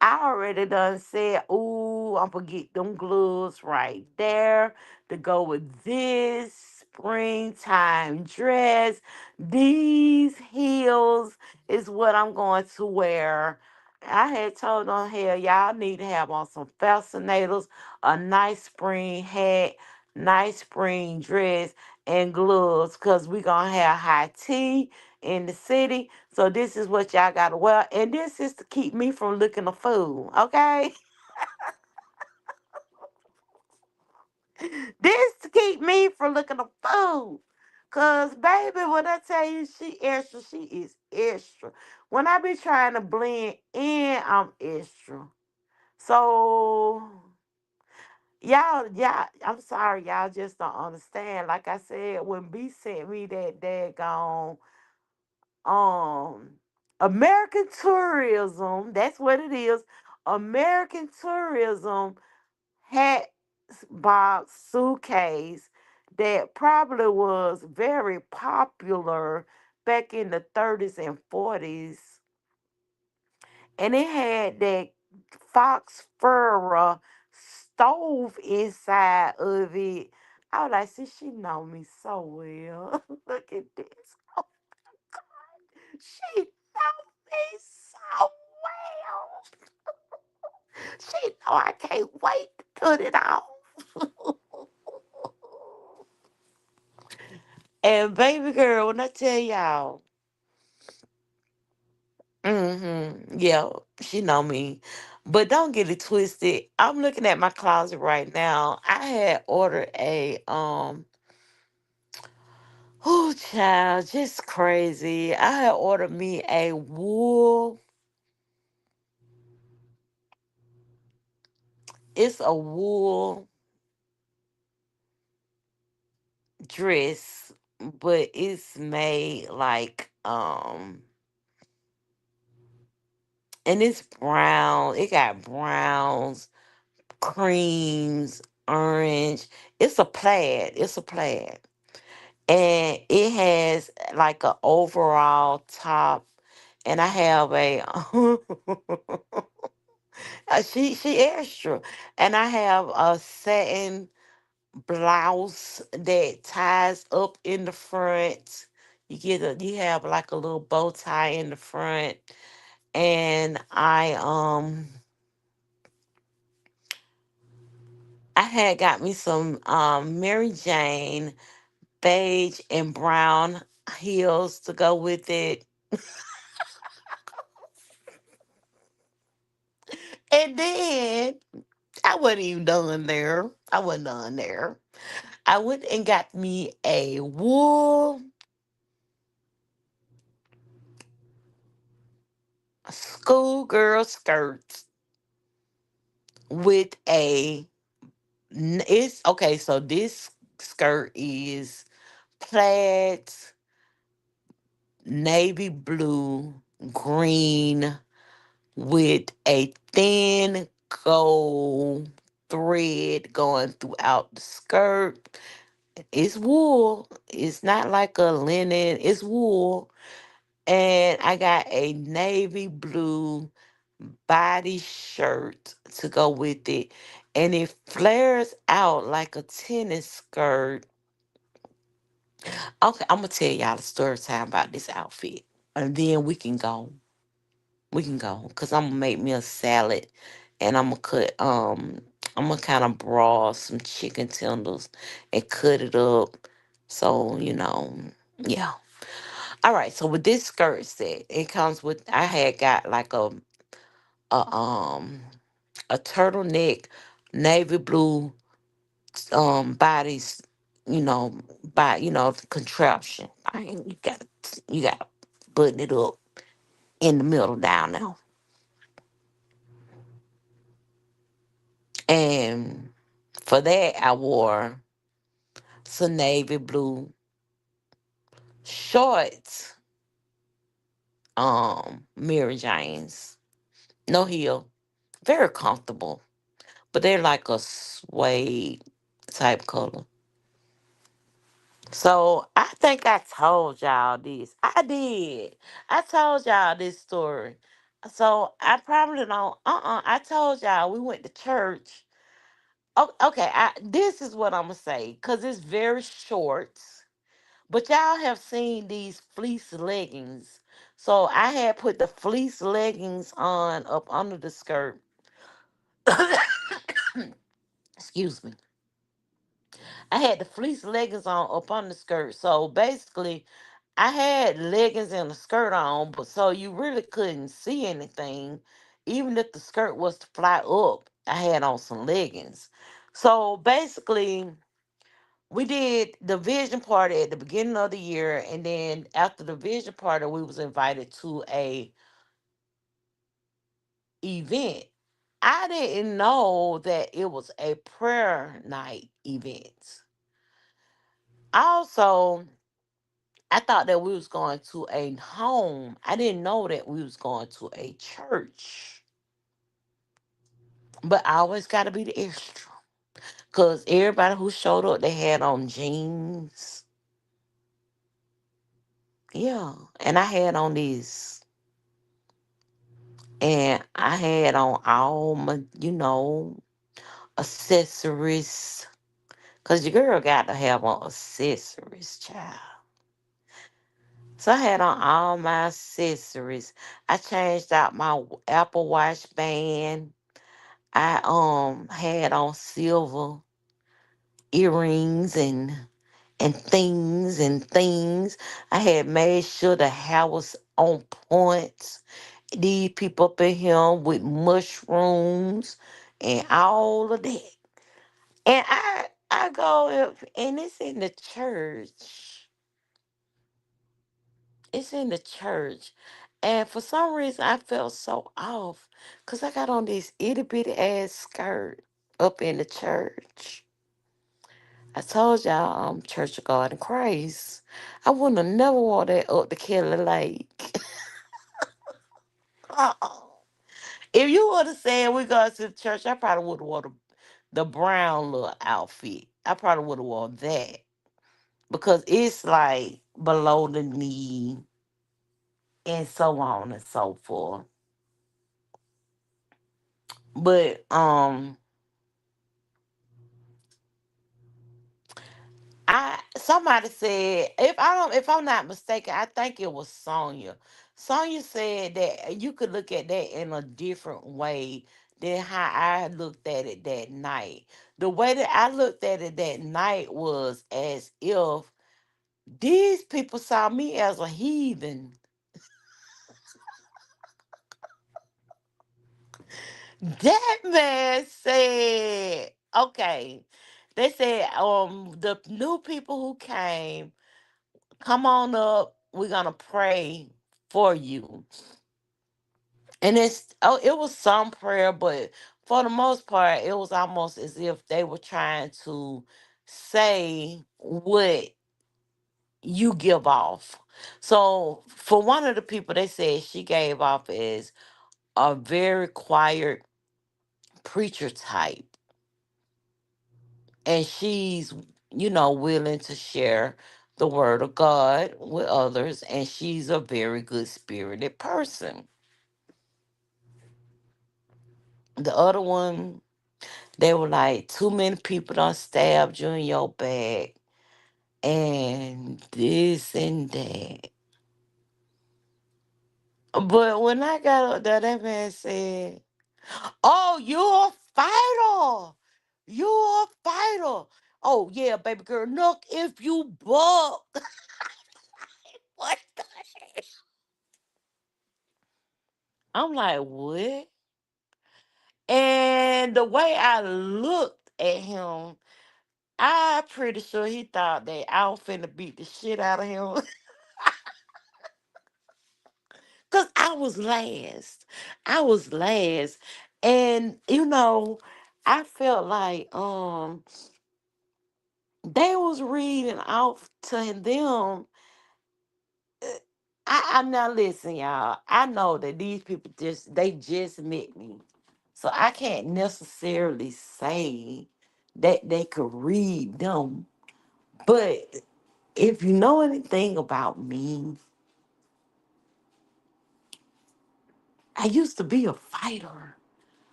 I already done said, ooh, I'm gonna get them gloves right there to go with this springtime dress. These heels is what I'm going to wear. I had told them, hell, y'all need to have on some fascinators, a nice spring hat, nice spring dress, and gloves, because we gonna have high tea in the city. So this is what y'all gotta wear. And this is to keep me from looking a fool. Okay? This to keep me from looking a fool. Cause baby, when I tell you she extra, she is extra. When I be trying to blend in, I'm extra. So y'all, I'm sorry, y'all just don't understand. Like I said, when B sent me that daggone um American tourism, that's what it is. American tourism hat box suitcase that probably was very popular back in the 30s and 40s. And it had that fox fur stove inside of it. I was like, see, she know me so well. Look at this. Oh, she know me so well. She know I can't wait to put it on. And baby girl, when I tell y'all, yeah, she know me. But don't get it twisted. I'm looking at my closet right now. I had ordered a oh child, just crazy. I had ordered me a wool. It's a wool dress, but it's made like and it's brown. It got browns, creams, orange. It's a plaid. It's a plaid. And it has like a overall top. And I have a she extra. And I have a satin blouse that ties up in the front. You have like a little bow tie in the front. And I had got me some Mary Jane beige and brown heels to go with it. And then I wasn't even done there. I wasn't done there. I went and got me a wool schoolgirl skirt with it's okay, so this skirt is plaid, navy blue, green with a thin gold thread going throughout the skirt. It's wool. It's not like a linen. It's wool. And I got a navy blue body shirt to go with it. And it flares out like a tennis skirt. Okay, I'm gonna tell y'all the story time about this outfit. And then we can go. We can go. Cause I'm gonna make me a salad and I'm gonna kind of broil some chicken tenders and cut it up. So, yeah. All right, so with this skirt set, it comes with I had got like a a turtleneck navy blue bodies, you know, contraption. You got to button it up in the middle down now. And for that I wore some navy blue shorts, Mary Janes. No heel. Very comfortable. But they're like a suede type color. So I think I told y'all this. I did. I told y'all this story. So I probably don't. I told y'all we went to church. Okay. This is what I'm gonna say because it's very short. But y'all have seen these fleece leggings. So I had put the fleece leggings on up under the skirt. Excuse me. I had the fleece leggings on up on the skirt. So basically, I had leggings and a skirt on, but so you really couldn't see anything. Even if the skirt was to fly up, I had on some leggings. So basically, we did the vision party at the beginning of the year, and then after the vision party, we was invited to a event. I didn't know that it was a prayer night event. Also, I thought that we was going to a home. I didn't know that we was going to a church. But I always got to be the extra. Because everybody who showed up, they had on jeans. Yeah. And I had on these. And I had on all my, accessories. Cause your girl got to have on accessories, child. So I had on all my accessories. I changed out my Apple Watch band. I had on silver earrings and things. I had made sure the hair was on point. These people up in here with mushrooms and all of that. And I go and it's in the church. It's in the church. And for some reason I felt so off. Cause I got on this itty bitty ass skirt up in the church. I told y'all I'm Church of God in Christ. I wouldn't have never wore that up to Kelly Lake. Uh-uh. If you would have said we go to the church, I probably would have worn the brown little outfit. I probably would have worn that. Because it's like below the knee and so on and so forth. But I somebody said if I'm not mistaken, I think it was Sonya. Sonya said that you could look at that in a different way than how I looked at it that night. The way that I looked at it that night was as if these people saw me as a heathen. That man said, okay. They said, the new people who came, come on up. We're gonna pray for you. And it was some prayer, but for the most part, it was almost as if they were trying to say what you give off. So for one of the people, they said she gave off as a very quiet preacher type, and she's willing to share the word of God with others, and she's a very good spirited person. The other one, they were like, too many people done stabbed you in your back and this and that. But when I got up there, that man said, oh, you're a fighter. You're a fighter. Oh yeah, baby girl, look if you buck. What the heck? I'm like, what? And the way I looked at him, I pretty sure he thought that I was finna beat the shit out of him. Cause I was last. I was last. And I felt like they was reading off to them. I'm not listening, y'all. I know that these people just met me. So I can't necessarily say that they could read them. But if you know anything about me, I used to be a fighter.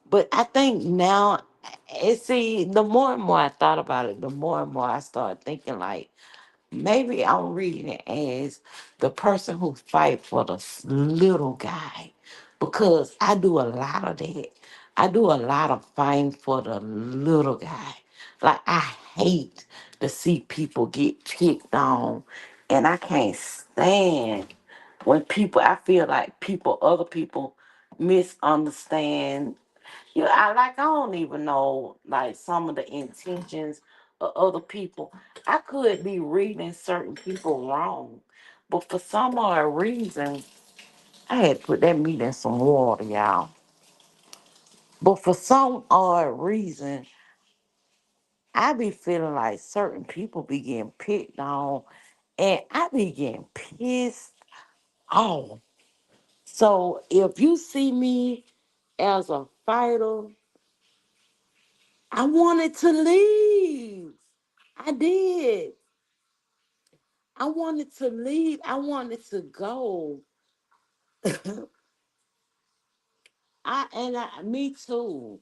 But I think now, see, the more and more I thought about it, the more and more I started thinking like, maybe I'm reading it as the person who fight for the little guy, because I do a lot of that. I do a lot of fighting for the little guy. Like I hate to see people get picked on, and I can't stand when people. I feel like other people misunderstand. I don't even know like some of the intentions of other people. I could be reading certain people wrong, but for some odd reason, I had to put that meat in some water, y'all. But for some odd reason, I be feeling like certain people be getting picked on, and I be getting pissed off. So if you see me as a fighter, I wanted to leave. I did. I wanted to leave. I wanted to go. Me too.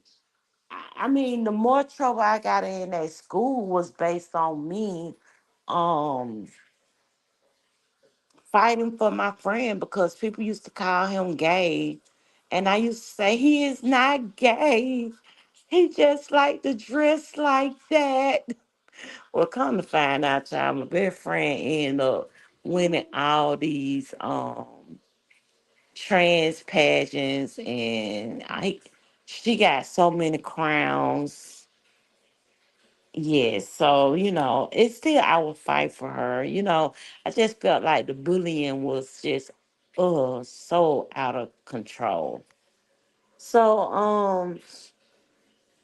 I mean, the more trouble I got in at school was based on me um fighting for my friend because people used to call him gay. And I used to say, he is not gay. He just like to dress like that. Well, come to find out, child, my best friend ended up winning all these trans pageants, and she got so many crowns. Yes, so it's still I would fight for her. I just felt like the bullying was just so out of control. So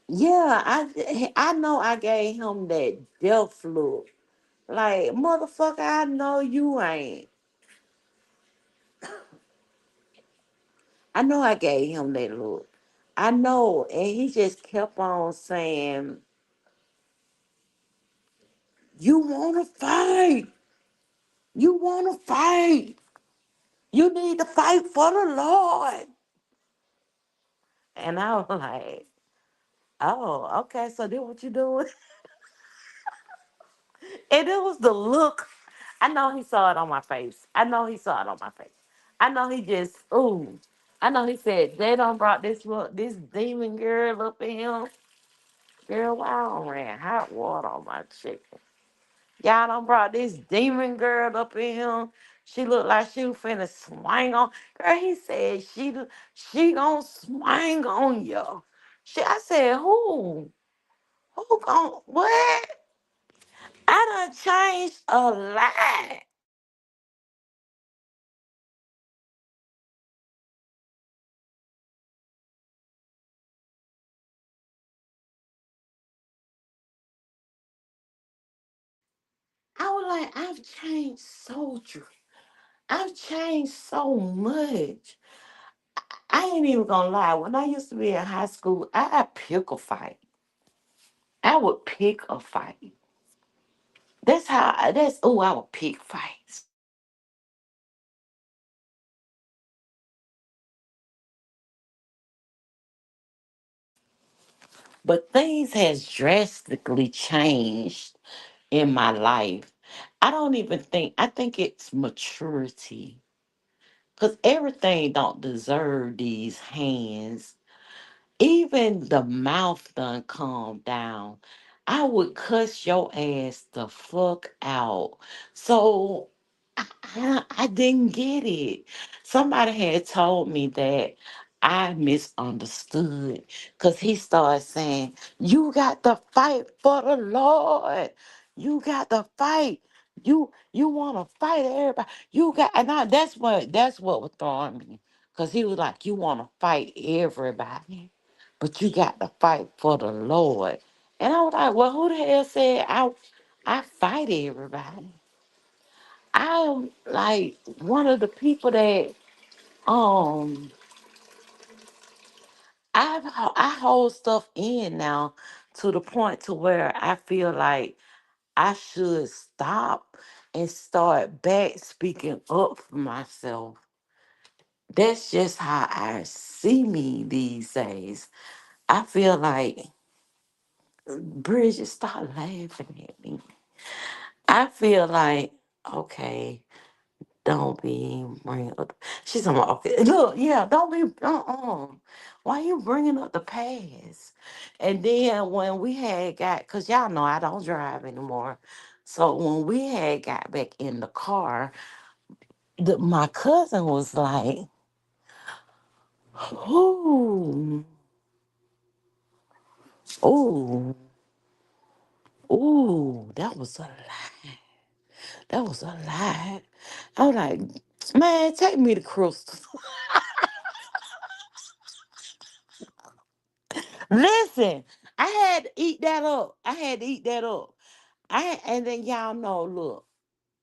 yeah, I know I gave him that death look. Like, motherfucker, I know you ain't. I know I gave him that look. I know, and he just kept on saying, "You wanna fight? You wanna fight? You need to fight for the Lord." And I was like, "Oh, okay. So this what you doing?" And it was the look. I know he saw it on my face. I know he saw it on my face. I know he just ooh. I know he said they done brought this demon girl up in him. Girl, why I don't ran hot water on my chicken? Y'all done brought this demon girl up in him. She looked like she was finna swing on. Girl, he said she gonna swing on you. I said, who? Who gon' what? I done changed a lot. I was like, I've changed so much. I ain't even gonna lie. When I used to be in high school, I pick a fight. I would pick a fight. I would pick fights. But things has drastically changed in my life. I think it's maturity. Cause everything don't deserve these hands. Even the mouth done calm down. I would cuss your ass the fuck out. So I didn't get it. Somebody had told me that I misunderstood because he started saying, "You got to fight for the Lord. You got to fight. You want to fight everybody. You got," and that's what was throwing me. Because he was like, "You want to fight everybody, but you got to fight for the Lord." And I was like, "Well, who the hell said I fight everybody?" I'm like one of the people that um I hold stuff in now to the point to where I feel like I should stop and start back speaking up for myself. That's just how I see me these days. I feel like Bridget, stop laughing at me. I feel like okay. Don't be bringing up. She's talking about, okay, look, yeah, don't be, Why you bringing up the past? And then when we had got, because y'all know I don't drive anymore. So when we had got back in the car, my cousin was like, ooh, ooh, ooh, that was a lie. That was a lie. I was like, man, take me to Crystal. Listen, I had to eat that up. I had to eat that up. And then y'all know, look,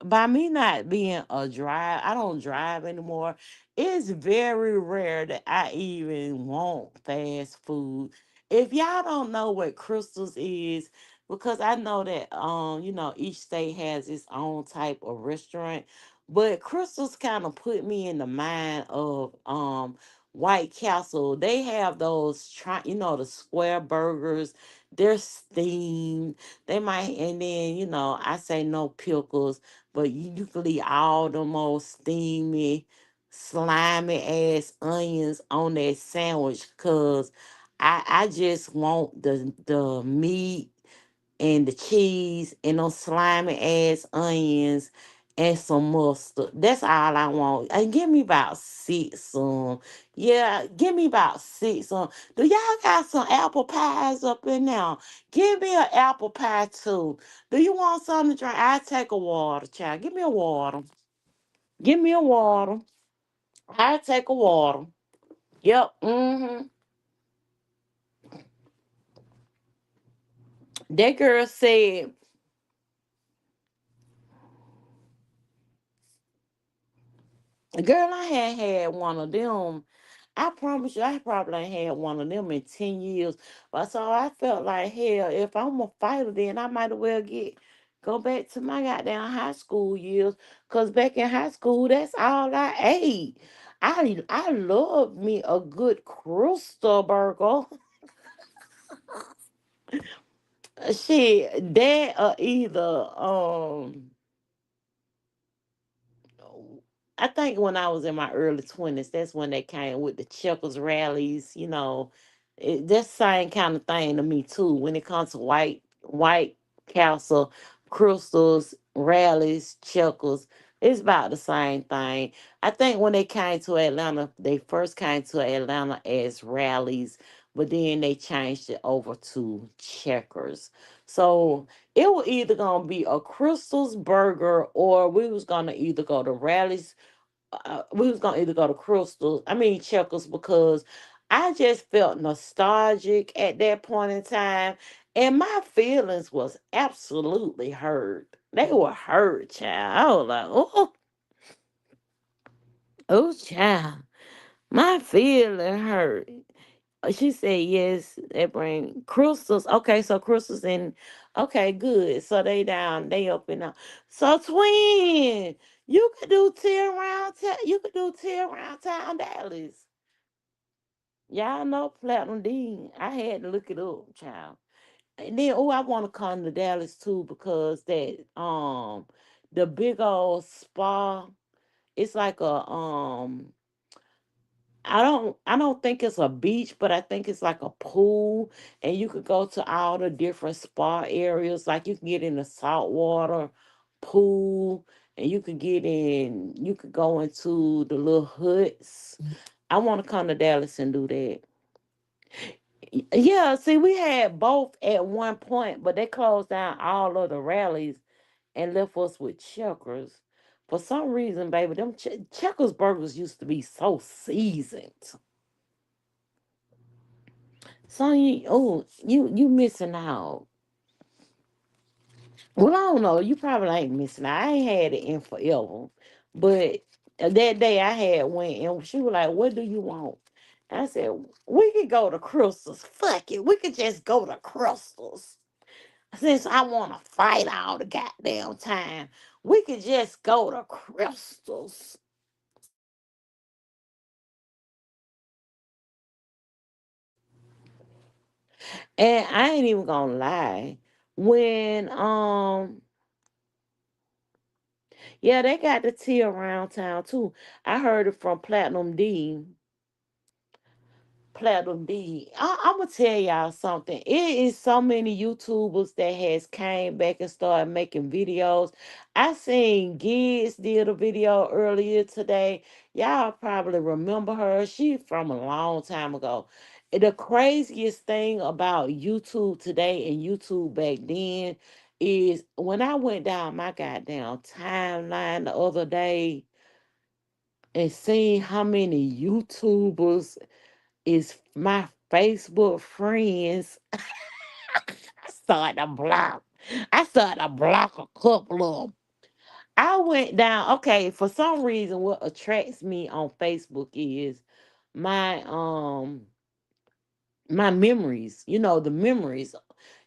by me not being a drive, I don't drive anymore. It's very rare that I even want fast food. If y'all don't know what Crystals is, because I know that each state has its own type of restaurant, but Crystals kind of put me in the mind of White Castle, they have those the square burgers. They're steamed. They might, and then I say no pickles, but you can leave all the most steamy, slimy ass onions on that sandwich. Cause I just want the meat and the cheese and those slimy ass onions and some mustard. That's all I want. And give me about six. Yeah, give me about six. Do y'all got some apple pies up in now? Give me an apple pie too. Do you want something to drink? I take a water, child. Give me a water. Give me a water. I take a water. Yep. That girl said, "Girl, I had one of them. I promise you, I probably ain't had one of them in 10 years. But so I felt like, hell, if I'm a fighter, then I might as well go back to my goddamn high school years. Because back in high school, that's all I ate. I love me a good crystal burger. Shit, that or either I think when I was in my early 20s, that's when they came with the checkers rallies. That's the same kind of thing to me too. When it comes to White Castle, crystals, rallies, checkers, it's about the same thing. I think when they came to Atlanta, they first came to Atlanta as rallies, but then they changed it over to checkers. So it was either gonna be a Crystal's burger or we was gonna either go to Rallies. We was gonna either go to Crystal's. I mean Checkers because I just felt nostalgic at that point in time, and my feelings was absolutely hurt. They were hurt, child. I was like, oh, oh, child, my feeling hurt. She said yes, they bring crystals. Okay, so crystals in okay, good. So they up and out. So twin, you could do tear around town Dallas. Y'all know Platinum D. I had to look it up, child. And then I want to come to Dallas too because that the big old spa, it's like a I don't think it's a beach, but I think it's like a pool, and you could go to all the different spa areas. Like you can get in the saltwater pool, and you could go into the little huts. I want to come to Dallas and do that. Yeah, see, we had both at one point, but they closed down all of the rallies and left us with Checkers. For some reason, baby, them Checkers burgers used to be so seasoned. So you missing out. Well, I don't know. You probably ain't missing out. I ain't had it in forever, but that day I had went and she was like, "What do you want?" I said, "We could go to Crystals. Fuck it, we could just go to Crystals. Since I want to fight all the goddamn time, we could just go to Crystals." And I ain't even gonna lie. When yeah, they got the tea around town too. I heard it from Platinum D. Platinum D. I'm gonna tell y'all something. It is so many YouTubers that has came back and started making videos. I seen Giz did a video earlier today. Y'all probably remember her. She from a long time ago. The craziest thing about YouTube today and YouTube back then is when I went down my goddamn timeline the other day and seen how many YouTubers is my Facebook friends. started to block. I started to block a couple of them. I went down. Okay, for some reason, what attracts me on Facebook is my my memories. The memories.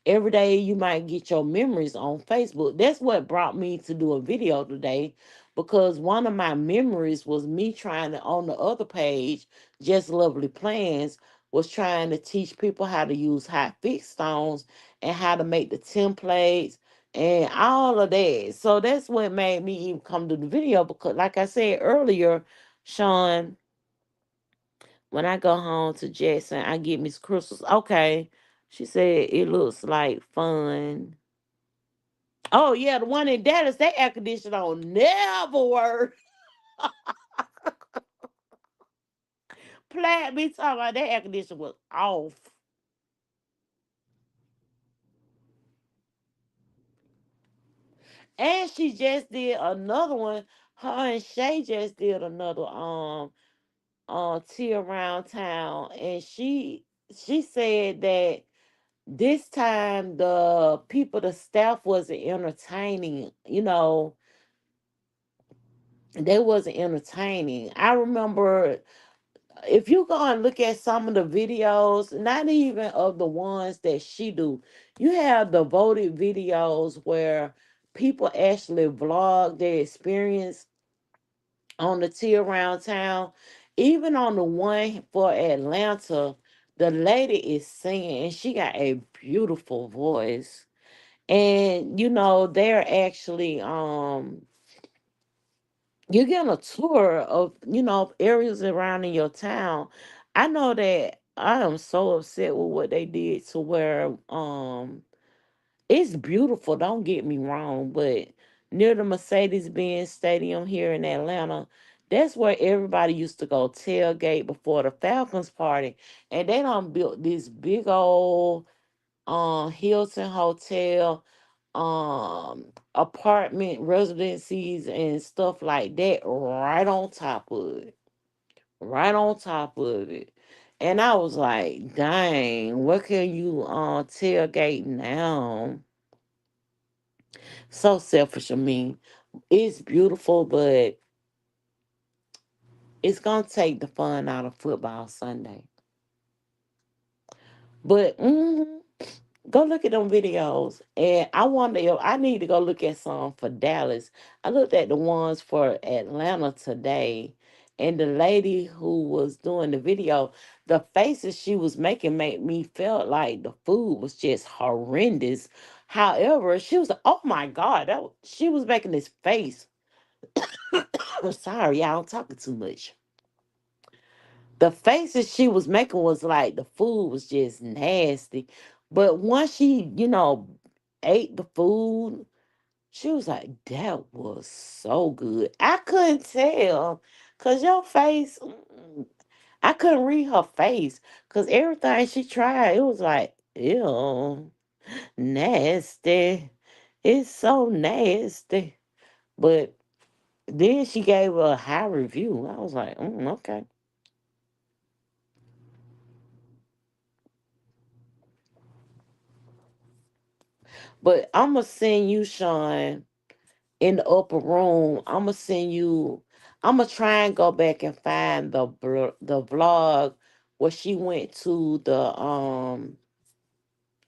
Every day you might get your memories on Facebook. That's what brought me to do a video today because one of my memories was me trying to, on the other page, Just Lovely Plans, was trying to teach people how to use hot fix stones and how to make the templates and all of that. So that's what made me even come to the video because, like I said earlier, Sean, when I go home to Jackson, I get Miss Crystal's. Okay. She said it looks like fun. Oh, yeah, the one in Dallas, they air conditioning on never work. Plat me talking about that air conditioner was off. And she just did another one. Her and Shay just did another tea around town. And she said that this time the people, the staff wasn't entertaining, they wasn't entertaining. I remember, if you go and look at some of the videos, not even of the ones that she do, you have the voted videos where people actually vlog their experience on the tea around town. Even on the one for Atlanta, the lady is singing and she got a beautiful voice. And they're actually you're getting a tour of areas around in your town. I know that I am so upset with what they did to where it's beautiful, don't get me wrong, but near the Mercedes-Benz Stadium here in Atlanta, that's where everybody used to go tailgate before the Falcons party. And they done built this big old Hilton Hotel, apartment residencies and stuff like that right on top of it. Right on top of it. And I was like, dang, what can you tailgate now? So selfish of me. It's beautiful, but it's gonna take the fun out of football Sunday. But go look at them videos. And I wonder if I need to go look at some for Dallas. I looked at the ones for Atlanta today. And the lady who was doing the video, the faces she was making made me felt like the food was just horrendous. However, she was, oh my God, she was making this face. I'm sorry, y'all, I'm talking too much. The faces she was making was like the food was just nasty. But once she, ate the food, she was like, that was so good. I couldn't tell. Cause your face, I couldn't read her face. Cause everything she tried, it was like, ew, nasty. It's so nasty. But then she gave a high review. I was like, okay. But I'm gonna send you, Sean, in the upper room. I'm gonna send you. I'm gonna try and go back and find the vlog where she went to the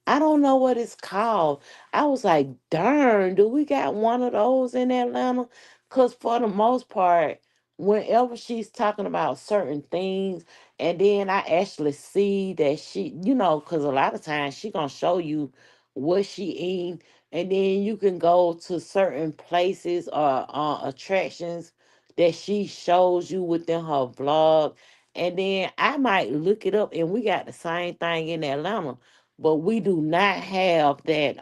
I don't know what it's called. I was like, darn, do we got one of those in Atlanta? Because for the most part, whenever she's talking about certain things, and then I actually see that she, because a lot of times she going to show you what she eat, and then you can go to certain places or attractions that she shows you within her vlog. And then I might look it up, and we got the same thing in Atlanta, but we do not have that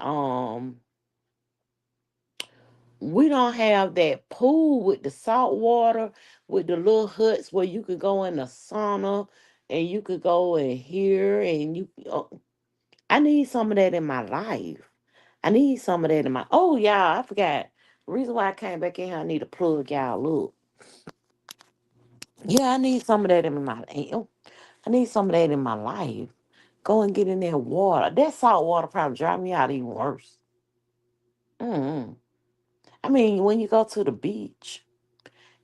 we don't have that pool with the salt water, with the little huts where you could go in the sauna and you could go in here and I need some of that in my life. I need some of that in my, oh yeah, I forgot the reason why I came back in here. I need to plug y'all. Look, yeah, I need some of that in my, I need some of that in my life. Go and get in that water. That salt water probably drive me out even worse. mm I mean, when you go to the beach,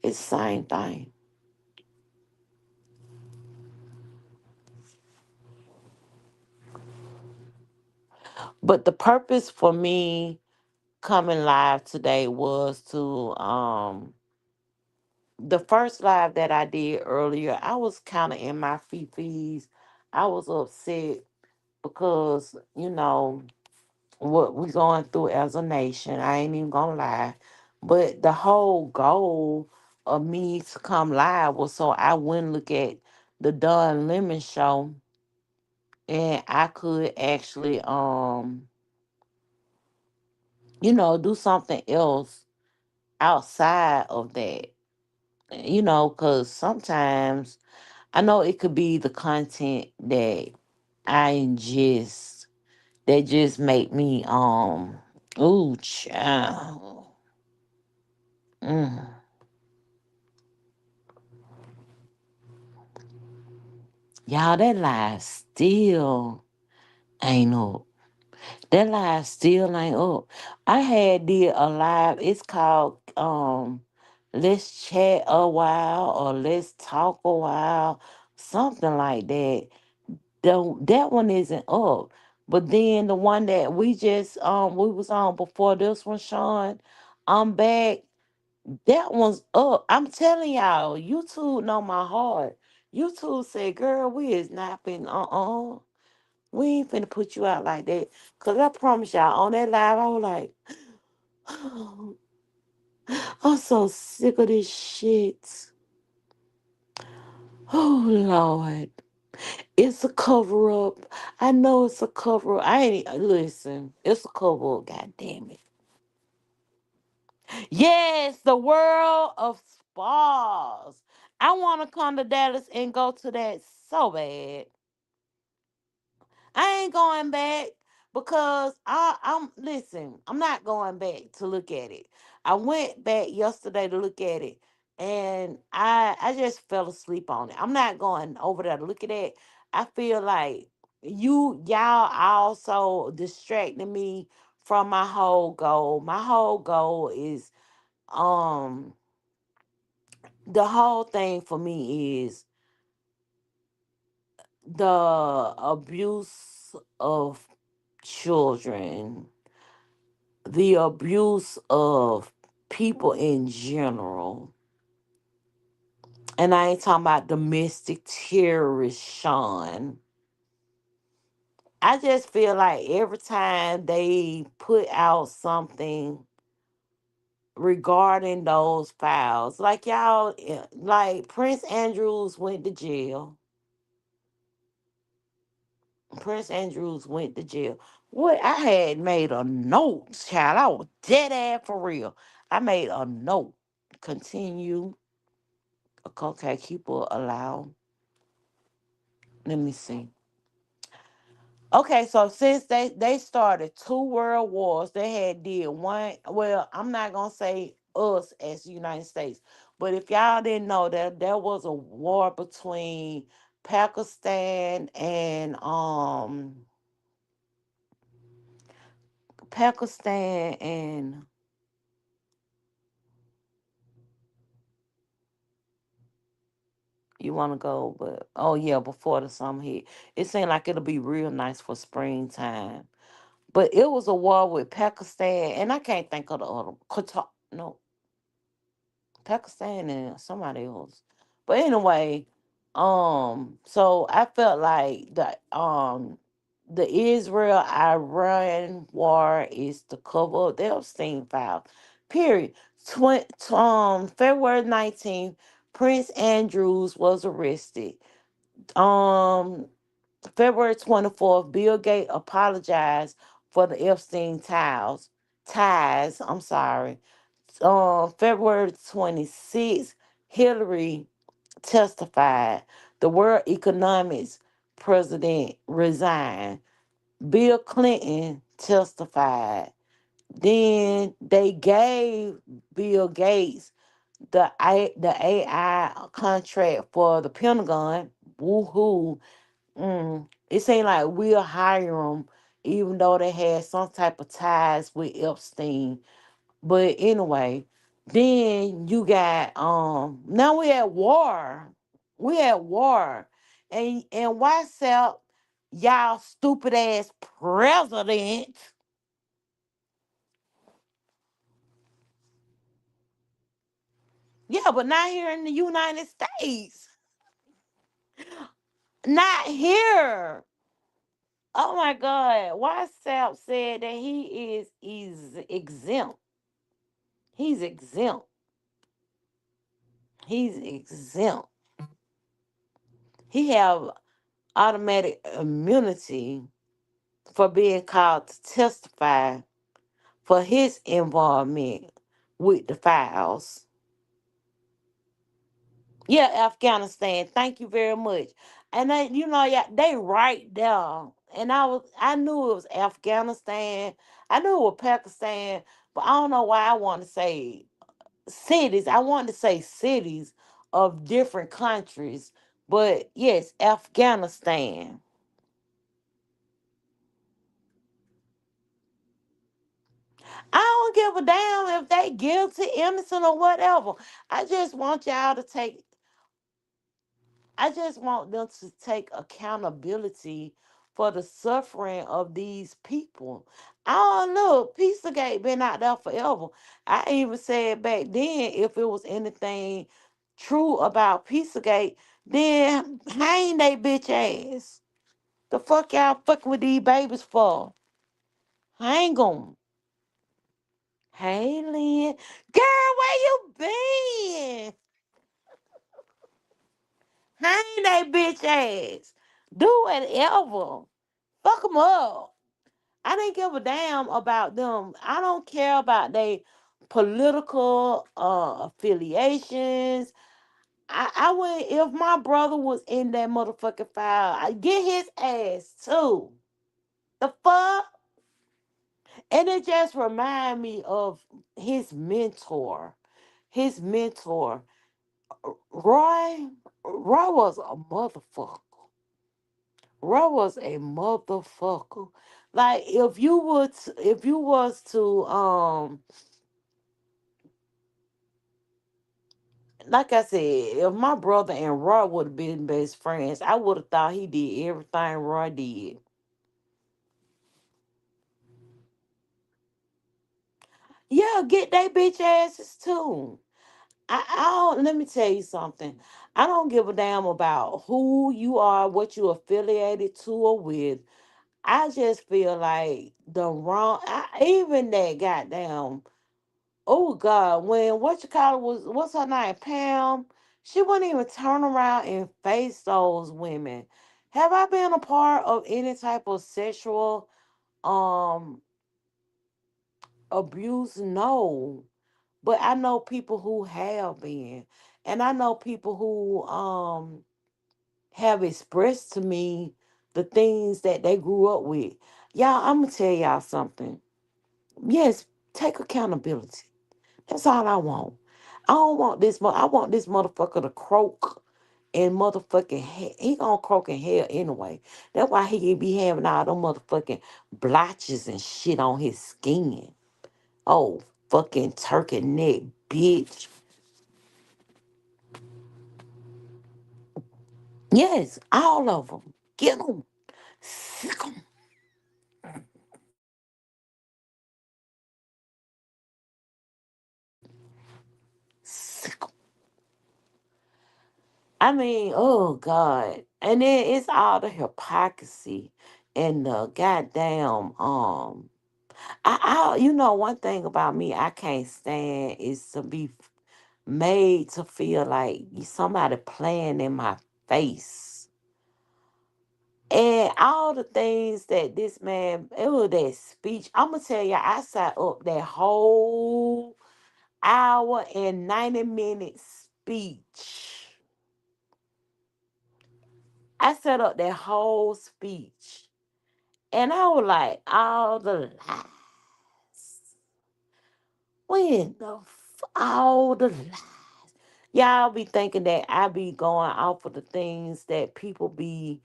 it's the same thing. But the purpose for me coming live today was to the first live that I did earlier, I was kind of in my fees. I was upset because, what we going through as a nation. I ain't even gonna lie. But the whole goal of me to come live was so I wouldn't look at the Don Lemon show and I could actually do something else outside of that. Cause sometimes I know it could be the content that I ingest that just make me ooh child. Mm. Y'all, that live still ain't up. That live still ain't up. I had did a live, it's called Let's Chat a While or Let's Talk a While, something like that. That one isn't up. But then the one that we was on before this one, Sean, I'm back. That one's up. I'm telling y'all, YouTube know my heart. YouTube said, girl, we is not finna, we ain't finna put you out like that. Cause I promise y'all, on that live, I was like, I'm so sick of this shit. Oh Lord. It's a cover up. I know it's a cover up. I ain't listen. It's a cover up, god damn it. Yes, the world of spas. I wanna come to Dallas and go to that so bad. I ain't going back because I'm listen, I'm not going back to look at it. I went back yesterday to look at it and I just fell asleep on it. I'm not going over there to look at it. I feel like y'all also distracting me from my whole goal. My whole goal is um the whole thing for me is the abuse of children, the abuse of people in general. And I ain't talking about domestic terrorists, Sean. I just feel like every time they put out something regarding those files, like y'all, like Prince Andrews went to jail. Prince Andrews went to jail. What I had made a note, child. I was dead ass for real. I made a note. Continue. Okay, keeper allow. Let me see. Okay, so since they started two world wars, they had did one. Well, I'm not gonna say us as the United States, but if y'all didn't know that there was a war between Pakistan and Pakistan and you want to go, but oh yeah, before the summer hit, it seemed like it'll be real nice for springtime. But it was a war with Pakistan, and I can't think of the other Qatar. No, Pakistan and somebody else. But anyway, so I felt like the Israel Iran war is the cover of the Epstein file. Period. February 19th, Prince Andrews was arrested. Um, February 24th, Bill Gates apologized for the Epstein ties. I'm sorry. February 26th, Hillary testified. The World Economics president resigned. Bill Clinton testified. Then they gave Bill Gates the AI contract for the Pentagon. Woohoo! It seemed like we'll hire them, even though they had some type of ties with Epstein. But anyway, then you got now we at war. We at war. And why sell y'all stupid ass president Yeah, but not here in the United States. Not here. Oh my God. WhatsApp said that is exempt. He's exempt. He's exempt. He have automatic immunity for being called to testify for his involvement with the files. Yeah, Afghanistan. Thank you very much. And they, yeah, they right there. And I knew it was Afghanistan. I knew it was Pakistan, but I don't know why I want to say cities. I wanted to say cities of different countries. But yes, Afghanistan. I don't give a damn if they guilty, innocent, or whatever. I just want y'all to take I just want them to take accountability for the suffering of these people. I don't know. Pizzagate been out there forever. I even said back then, if it was anything true about Pizzagate, then hang they bitch ass. The fuck y'all fucking with these babies for? Hang 'em. Hey, Lynn. Girl, where you been? Hang they bitch ass. Do whatever. Fuck them up. I didn't give a damn about them. I don't care about their political affiliations. I would if my brother was in that motherfucking file, I get his ass too. The fuck? And it just remind me of his mentor. His mentor, Roy. Roy was a motherfucker. Roy was a motherfucker. Like if you was to like I said, if my brother and Roy would have been best friends, I would have thought he did everything Roy did. Yeah, get they bitch asses too. I don't let me tell you something. I don't give a damn about who you are, what you affiliated to or with. I just feel like the wrong even that goddamn oh God, when what you call it was what's her name? Pam, she wouldn't even turn around and face those women. Have I been a part of any type of sexual um abuse? No. But I know people who have been. And I know people who have expressed to me the things that they grew up with. Y'all, I'm gonna tell y'all something. Yes, take accountability. That's all I want. I don't want this. I want this motherfucker to croak and motherfucking hell. He gonna croak in hell anyway. That's why he be having all them motherfucking blotches and shit on his skin. Oh, fucking turkey neck, bitch. Yes, all of them. Get them. Sick them. Sick 'em. I mean, oh God. And then it's all the hypocrisy and the goddamn one thing about me I can't stand is to be made to feel like somebody playing in my face. And all the things that this man, it was that speech. I'm gonna tell you, I sat up that whole hour and 90-minute speech. I set up that whole speech. And I was like, all the lies. When all the lies. Y'all be thinking that I be going off of the things that people be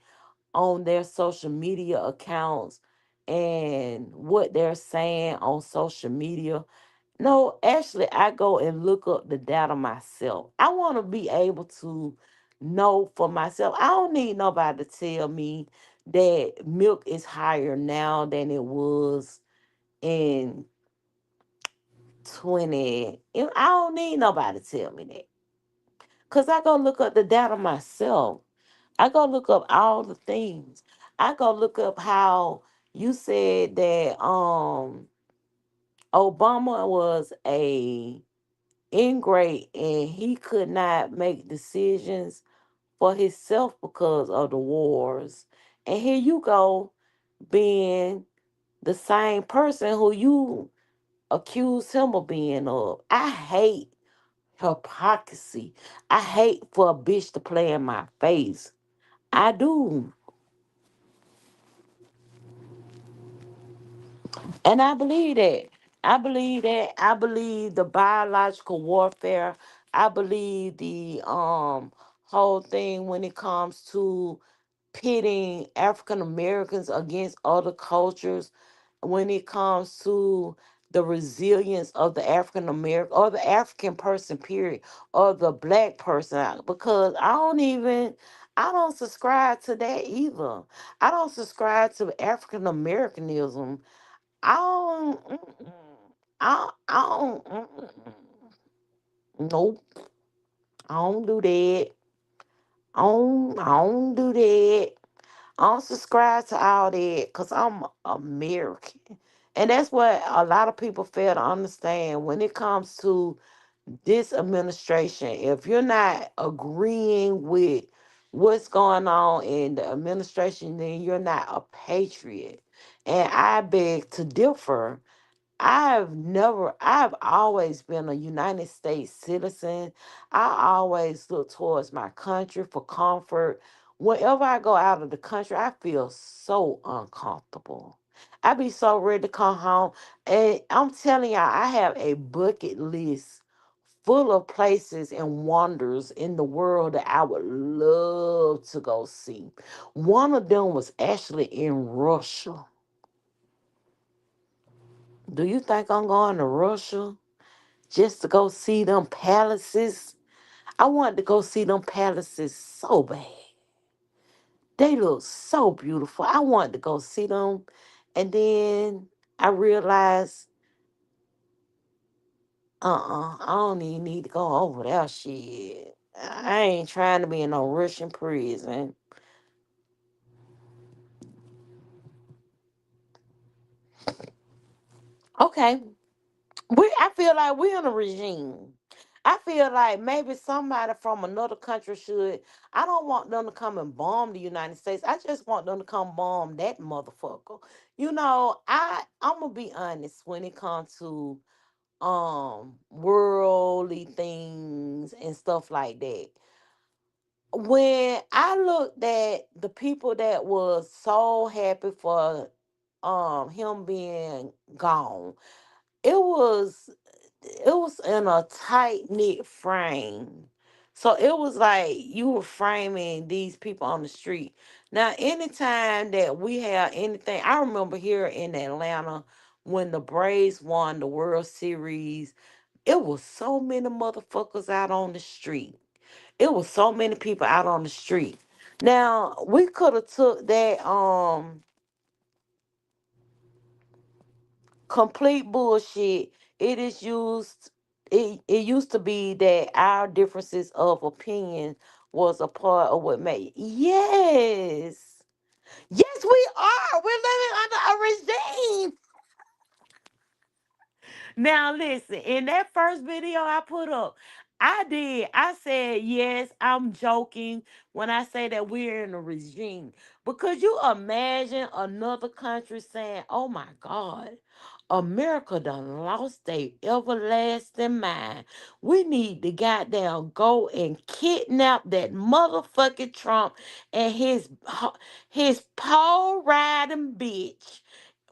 on their social media accounts and what they're saying on social media. No, actually, I go and look up the data myself. I want to be able to know for myself. I don't need nobody to tell me that milk is higher now than it was in 20. I don't need nobody to tell me that. Cause I go look up the data myself. I go look up all the things. I go look up how you said that Obama was a ingrate and he could not make decisions for himself because of the wars. And here you go being the same person who you accuse him of being of. I hate hypocrisy. I hate for a bitch to play in my face. I do. And I believe that. I believe that. I believe the biological warfare. I believe the whole thing when it comes to pitting African Americans against other cultures, when it comes to the resilience of the African American or the African person, period, or the black person, because I don't subscribe to that either. I don't subscribe to African Americanism. I don't, mm-mm. I don't, mm-mm. Nope, I don't do that. I don't do that. I don't subscribe to all that because I'm American. And that's what a lot of people fail to understand when it comes to this administration. If you're not agreeing with what's going on in the administration, then you're not a patriot. And I beg to differ. I've always been a United States citizen. I always look towards my country for comfort. Whenever I go out of the country, I feel so uncomfortable. I be so ready to come home. And I'm telling y'all, I have a bucket list full of places and wonders in the world that I would love to go see. One of them was actually in Russia. Do you think I'm going to Russia just to go see them palaces? I wanted to go see them palaces so bad. They look so beautiful. I wanted to go see them. And then I realized, I don't even need to go over that shit. I ain't trying to be in no Russian prison. Okay. I feel like we're in a regime. I feel like maybe somebody from another country should. I don't want them to come and bomb the United States. I just want them to come bomb that motherfucker. I'm gonna be honest when it comes to worldly things and stuff like that. When I looked at the people that was so happy for him being gone, it was it was in a tight knit frame. So it was like you were framing these people on the street. Now, anytime that we have anything, I remember here in Atlanta when the Braves won the World Series, it was so many motherfuckers out on the street. It was so many people out on the street. Now, we could have took that complete bullshit. It is used. It used to be that our differences of opinion was a part of what made. Yes, yes, we are. We're living under a regime. Now listen, in that first video I put up, I did. I said, yes, I'm joking when I say that we're in a regime. But could you imagine another country saying, oh my God, America done lost their everlasting mind. We need to goddamn go and kidnap that motherfucking Trump and his pole riding bitch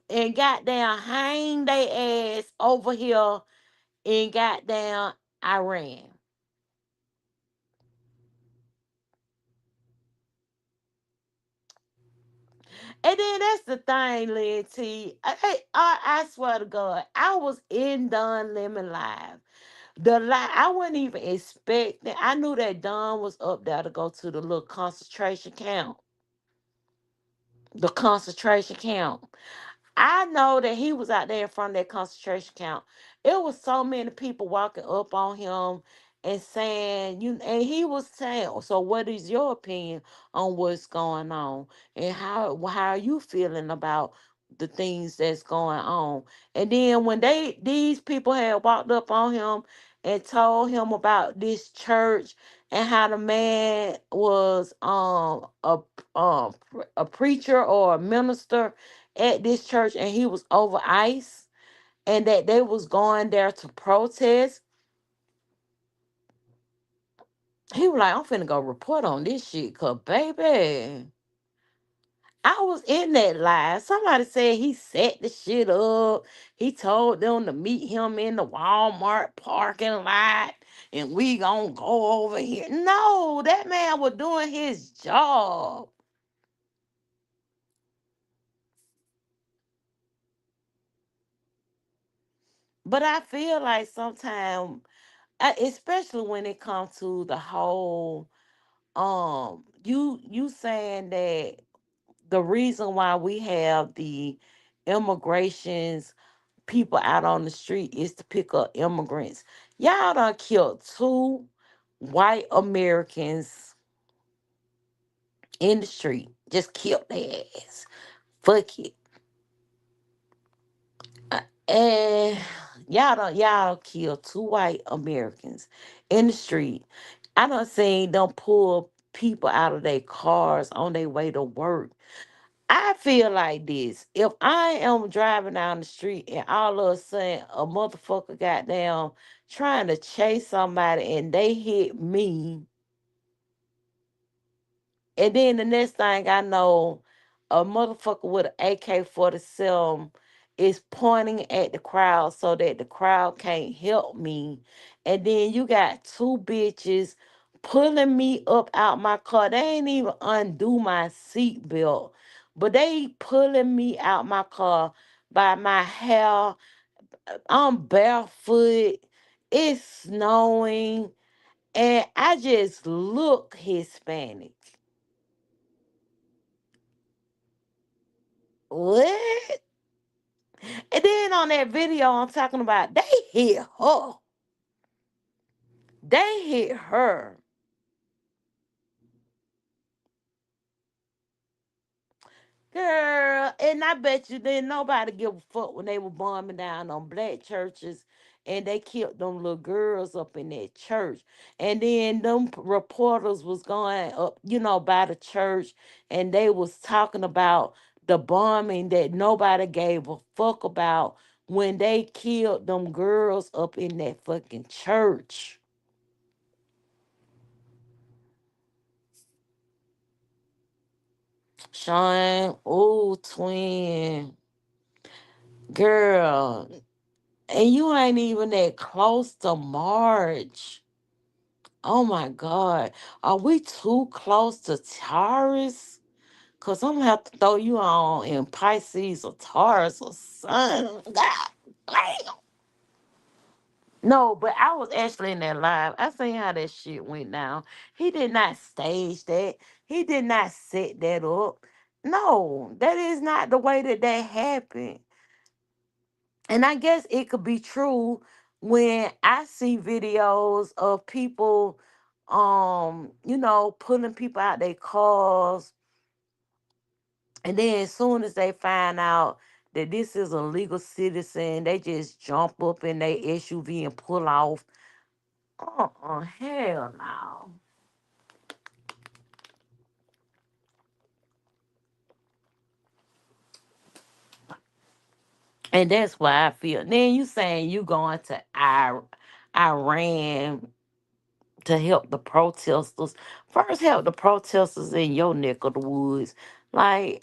and goddamn hang they ass over here in goddamn Iran. And then that's the thing, Lynn T. I swear to God, I was in Don Lemon Live. I wouldn't even expect that. I knew that Don was up there to go to the little concentration camp. The concentration camp. I know that he was out there in front of that concentration camp. It was so many people walking up on him and saying you and he was saying, so what is your opinion on what's going on, and how are you feeling about the things that's going on? And then when these people had walked up on him and told him about this church and how the man was a preacher or a minister at this church, and he was over ice, and that they was going there to protest. He was like, I'm finna go report on this shit, cause baby, I was in that live. Somebody said he set the shit up. He told them to meet him in the Walmart parking lot and we gonna go over here. No, that man was doing his job. But I feel like sometimes, especially when it comes to the whole, you saying that the reason why we have the immigrations people out on the street is to pick up immigrants. Y'all done killed two white Americans in the street. Just killed their ass. Fuck it. And y'all killed two white Americans in the street. I done seen them pull people out of their cars on their way to work. I feel like this. If I am driving down the street and all of a sudden a motherfucker got down trying to chase somebody and they hit me, and then the next thing I know, a motherfucker with an AK-47 is pointing at the crowd so that the crowd can't help me. And then you got two bitches pulling me up out my car. They ain't even undo my seatbelt, but they pulling me out my car by my hair. I'm barefoot. It's snowing. And I just look Hispanic. What? And then on that video I'm talking about, they hit her. They hit her. Girl, and I bet you didn't nobody give a fuck when they were bombing down on black churches and they killed them little girls up in that church. And then them reporters was going up, by the church and they was talking about the bombing that nobody gave a fuck about when they killed them girls up in that fucking church. Sean, oh twin, girl, and you ain't even that close to March. Oh my God, are we too close to Taurus? Cause I'm gonna have to throw you on in Pisces or Taurus or something. God damn. No, but I was actually in that live. I seen how that shit went down. He did not stage that. He did not set that up. No, that is not the way that happened. And I guess it could be true when I see videos of people, pulling people out their cars, and then as soon as they find out that this is a legal citizen, they just jump up in their SUV and pull off. Hell no. And that's why I feel. Then you saying you going to Iran to help the protesters. First, help the protesters in your neck of the woods. Like,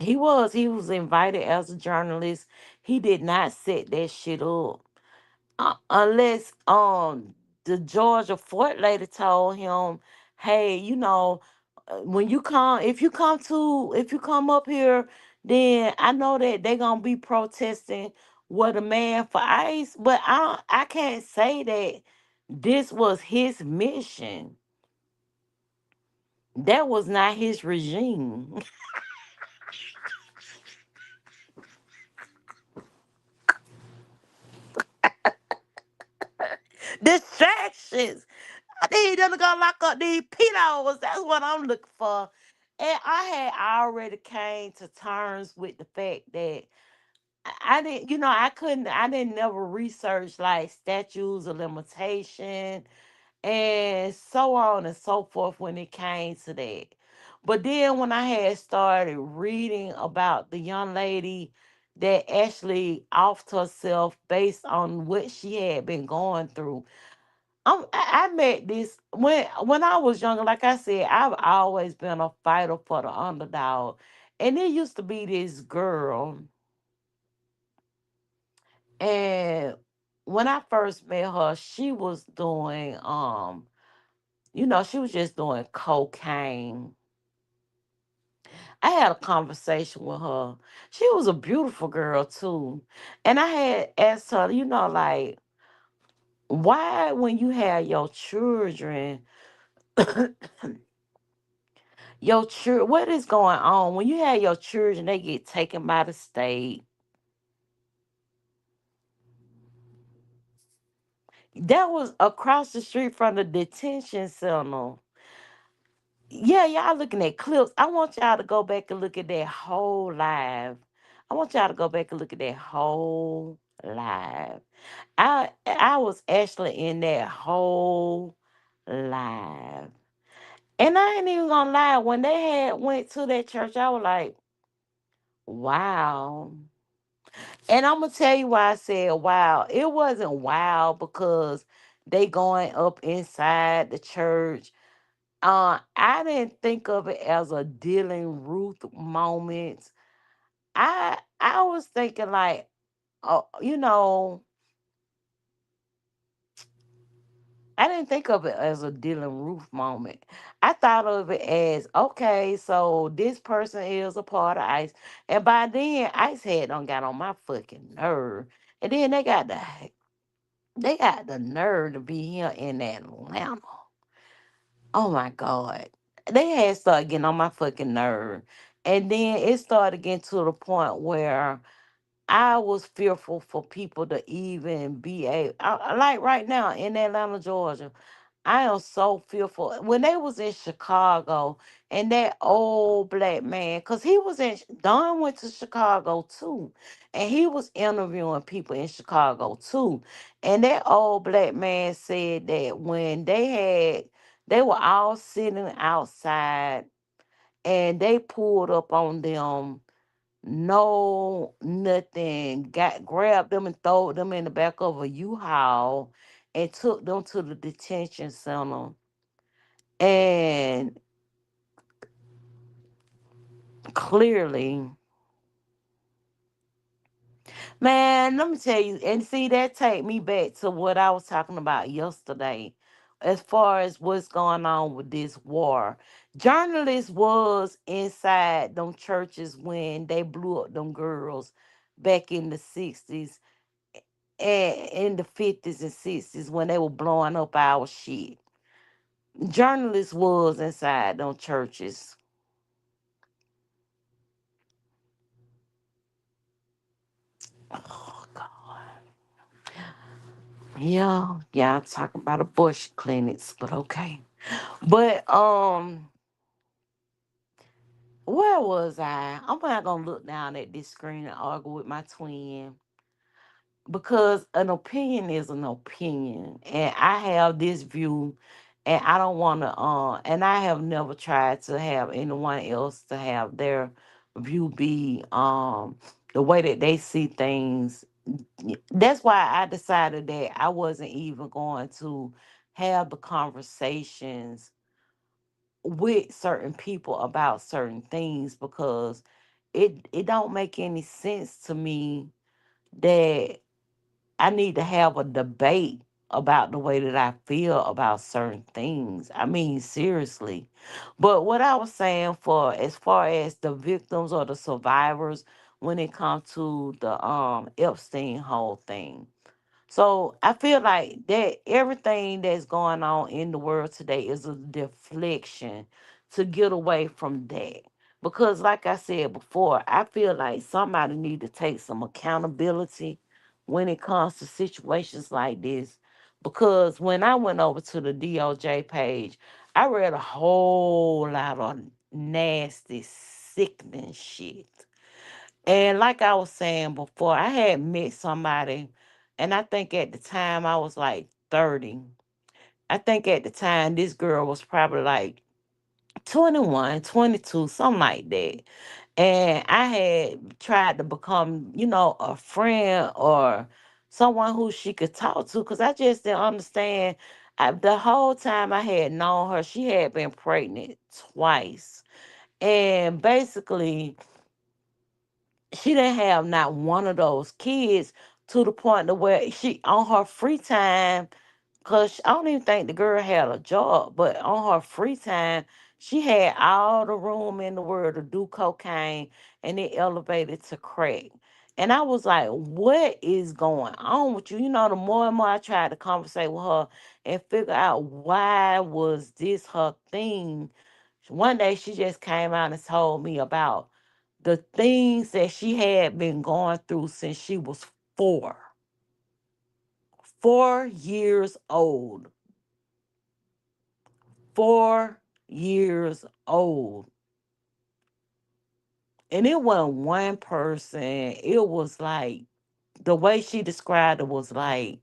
he was invited as a journalist. He did not set that shit up. Unless the Georgia Fort lady told him, hey, when you come, if you come up here, then I know that they gonna be protesting what a man for ICE, but I can't say that this was his mission. That was not his regime. instructions. I need them to go lock up these pedos. That's what I'm looking for. And I had already came to terms with the fact that I didn't, I didn't never research like statutes of limitation and so on and so forth when it came to that. But then when I had started reading about the young lady that actually offed herself based on what she had been going through, I met this when I was younger. Like I said, I've always been a fighter for the underdog, and there used to be this girl, and when I first met her, she was doing she was just doing cocaine. I had a conversation with her. She was a beautiful girl too. And I had asked her, like, why when you have your children, what is going on? When you have your children, they get taken by the state. That was across the street from the detention center. Yeah, y'all looking at clips. I want y'all to go back and look at that whole live. I want y'all to go back and look at that whole live. I was actually in that whole live. And I ain't even gonna lie, when they had went to that church, I was like, wow. And I'm gonna tell you why I said wow. It wasn't wow because they going up inside the church. I didn't think of it as a Dylan Ruth moment. I was thinking like, I didn't think of it as a Dylan Ruth moment. I thought of it as okay, so this person is a part of ICE, and by then ICE had done got on my fucking nerve, and then they got the nerve to be here in Atlanta. Oh my God. They had started getting on my fucking nerve. And then it started getting to the point where I was fearful for people to even be like right now in Atlanta, Georgia. I am so fearful. When they was in Chicago and that old black man, because he was Don went to Chicago too. And he was interviewing people in Chicago too. And that old black man said that when they were all sitting outside and they pulled up on them, no, nothing. Got grabbed them and threw them in the back of a U-Haul and took them to the detention center. And clearly, man, let me tell you, and see that take me back to what I was talking about yesterday, as far as what's going on with this war. Journalists was inside them churches when they blew up them girls back in the 60s and in the 50s and 60s when they were blowing up our shit. Journalists was inside them churches. Oh God. Yeah, I'm talking about abortion clinics, but okay. But where was I? I'm not gonna look down at this screen and argue with my twin because an opinion is an opinion, and I have this view, and I don't want to. And I have never tried to have anyone else to have their view be the way that they see things. That's why I decided that I wasn't even going to have the conversations with certain people about certain things because it don't make any sense to me that I need to have a debate about the way that I feel about certain things. I mean, seriously. But what I was saying for as far as the victims or the survivors when it comes to the Epstein whole thing. So I feel like that everything that's going on in the world today is a deflection to get away from that. Because like I said before, I feel like somebody need to take some accountability when it comes to situations like this. Because when I went over to the DOJ page, I read a whole lot of nasty, sickening shit. And like I was saying before, I had met somebody, and I think at the time I was like 30. I think at the time this girl was probably like 21, 22, something like that. And I had tried to become, a friend or someone who she could talk to because I just didn't understand. The whole time I had known her, she had been pregnant twice. And basically, she didn't have not one of those kids to the point to where she, on her free time, because I don't even think the girl had a job, but on her free time, she had all the room in the world to do cocaine and it elevated to crack. And I was like, what is going on with you? The more and more I tried to conversate with her and figure out why was this her thing. One day she just came out and told me about the things that she had been going through since she was 4 years old. 4 years old. And it wasn't one person. It was like the way she described it was like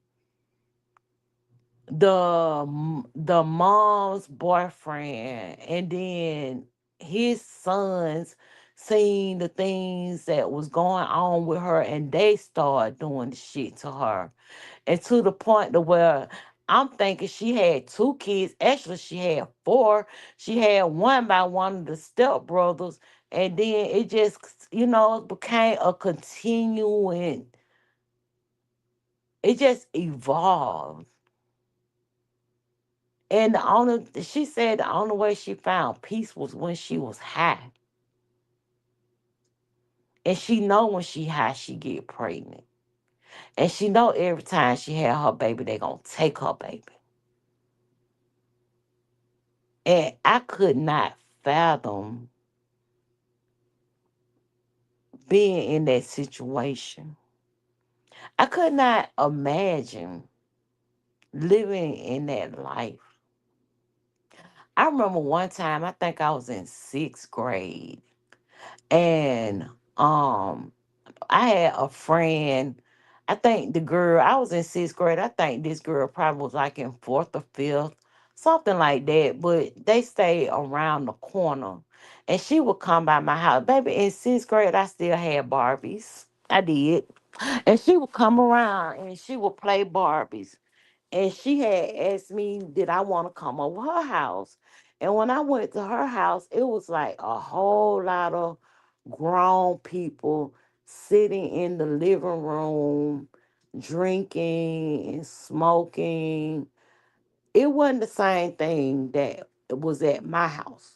the mom's boyfriend and then his sons seen the things that was going on with her and they started doing the shit to her. And to the point to where I'm thinking she had two kids. Actually, she had four. She had one by one of the stepbrothers. And then it just, became a continuing, it just evolved. And she said the only way she found peace was when she was high. And she know when she high, she get pregnant. And she know every time she had her baby, they gonna take her baby. And I could not fathom being in that situation. I could not imagine living in that life. I remember one time, I think I was in sixth grade, and um I had a friend. I think the girl, I was in sixth grade. I think this girl probably was like in fourth or fifth, something like that. But they stayed around the corner. And she would come by my house. Baby, in sixth grade, I still had Barbies. I did. And she would come around and she would play Barbies. And she had asked me, did I want to come over her house? And when I went to her house, it was like a whole lot of grown people sitting in the living room, drinking and smoking. It wasn't the same thing that was at my house.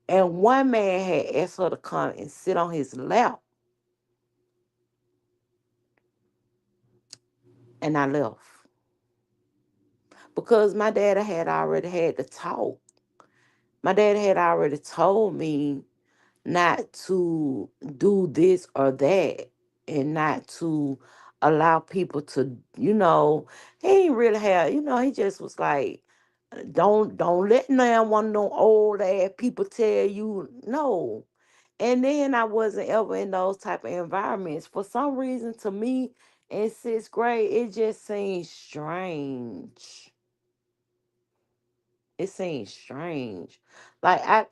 And one man had asked her to come and sit on his lap, and I left because my dad had already had the talk. My dad had already told me not to do this or that and not to allow people to, he ain't really have, he just was like, don't let now one of them old ass people tell you no. And then I wasn't ever in those type of environments. For some reason, to me, in sixth grade, it just seemed strange. It seemed strange. Like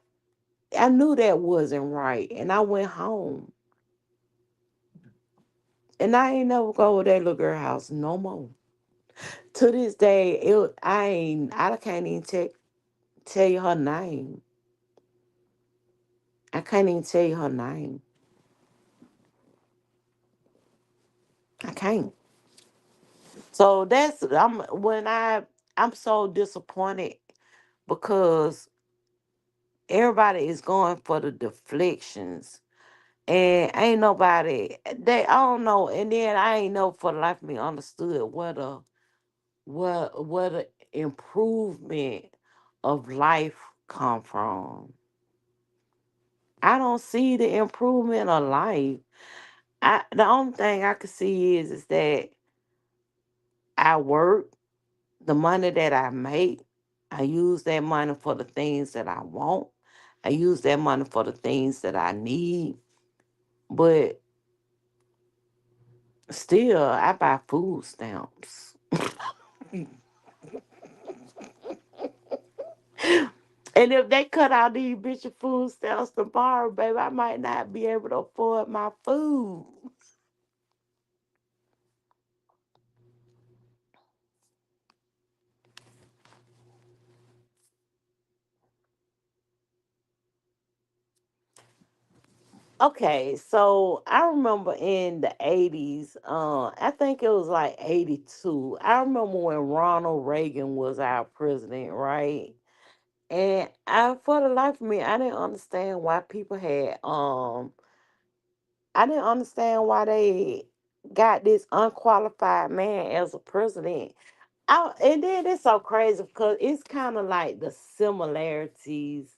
I knew that wasn't right, and I went home. And I ain't never go to that little girl house no more. To this day, I can't even tell you her name. I can't even tell you her name. I can't. So I'm so disappointed because everybody is going for the deflections. And ain't nobody I don't know. And then I ain't know for the life of me understood where the improvement of life come from. I don't see the improvement of life. The only thing I can see is that I work, the money that I make, I use that money for the things that I want. I use that money for the things that I need. But still, I buy food stamps. And if they cut out these bitch food stamps tomorrow, baby, I might not be able to afford my food. Okay, so I remember in the 80s, I think it was like 82. I remember when Ronald Reagan was our president, right? And I, for the life of me, I didn't understand why people had, I didn't understand why they got this unqualified man as a president. And then it's so crazy because it's kind of like the similarities.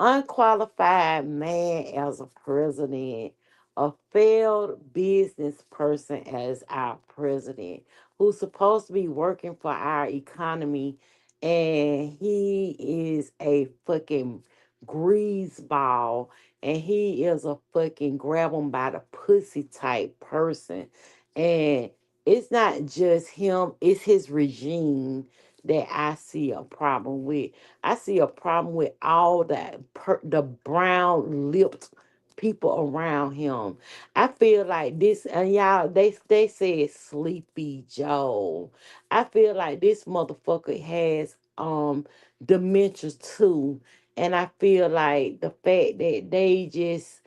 Unqualified man as a president, a failed business person as our president, who's supposed to be working for our economy, and he is a fucking greaseball, and he is a fucking grab him by the pussy type person. And it's not just him, it's his regime that I see a problem with. I see a problem with all the brown lipped people around him. I feel like this, and y'all, they said Sleepy Joe. I feel like this motherfucker has dementia too, and I feel like the fact that they just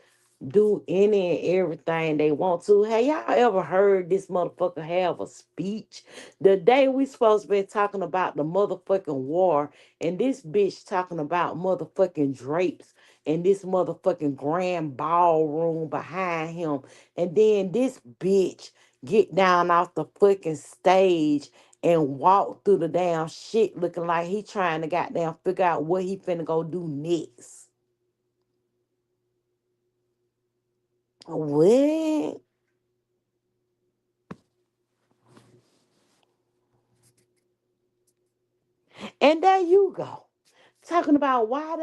do any and everything they want to. Have y'all ever heard this motherfucker have a speech? The day we supposed to be talking about the motherfucking war, and this bitch talking about motherfucking drapes and this motherfucking grand ballroom behind him. And then this bitch get down off the fucking stage and walk through the damn shit looking like he trying to goddamn figure out what he finna go do next. What? And there you go. Talking about why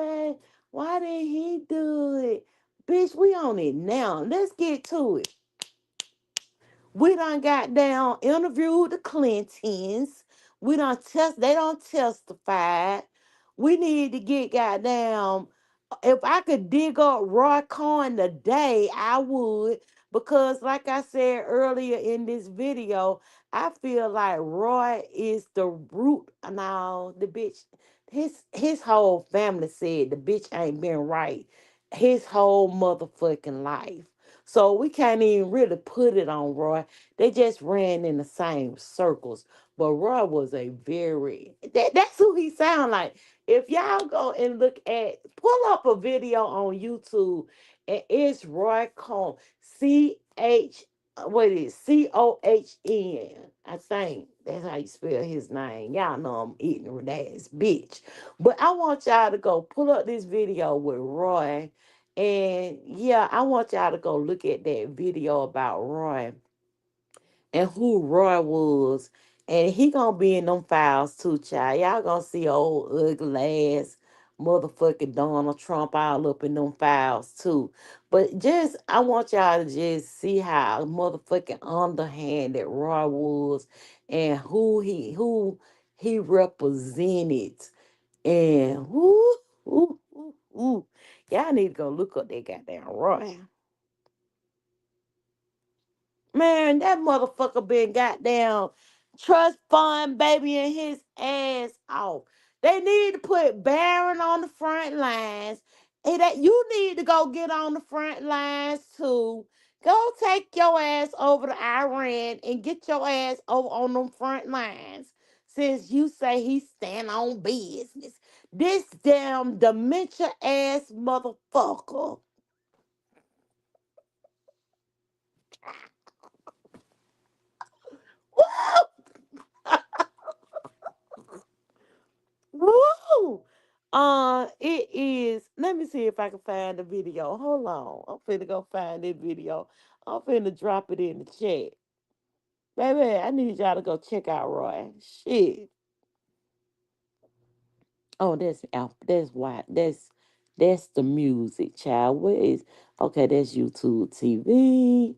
did he do it? Bitch, we on it now. Let's get to it. We done got down, interviewed the Clintons. We done they don't testify. We need to get goddamn. If I could dig up Roy Cohn today, I would. Because like I said earlier in this video, I feel like Roy is the root. Now the bitch, his whole family said the bitch ain't been right his whole motherfucking life. So we can't even really put it on Roy. They just ran in the same circles. But Roy was a that's who he sound like. If y'all go and look at pull up a video on YouTube, and it's Roy Cohn. What is Cohn? I think that's how you spell his name. Y'all know I'm ignorant ass bitch. But I want y'all to go pull up this video with Roy, and yeah, I want y'all to go look at that video about Roy and who Roy was. And he gonna be in them files too, child. Y'all gonna see old ugly ass motherfucking Donald Trump all up in them files too. But just I want y'all to just see how motherfucking underhanded Roy was and who he represented. And who. Y'all need to go look up that goddamn Roy. Man, that motherfucker been goddamn trust fund babying his ass off. They need to put Barron on the front lines. And that you need to go get on the front lines too. Go take your ass over to Iran and get your ass over on them front lines. Since you say he stand on business. This damn dementia ass motherfucker. Woo! It is. Let me see if I can find the video. Hold on. I'm finna go find this video. I'm finna drop it in the chat. Baby, I need y'all to go check out Roy. Shit. Oh, that's why. That's the music, child. Where is okay, that's YouTube TV.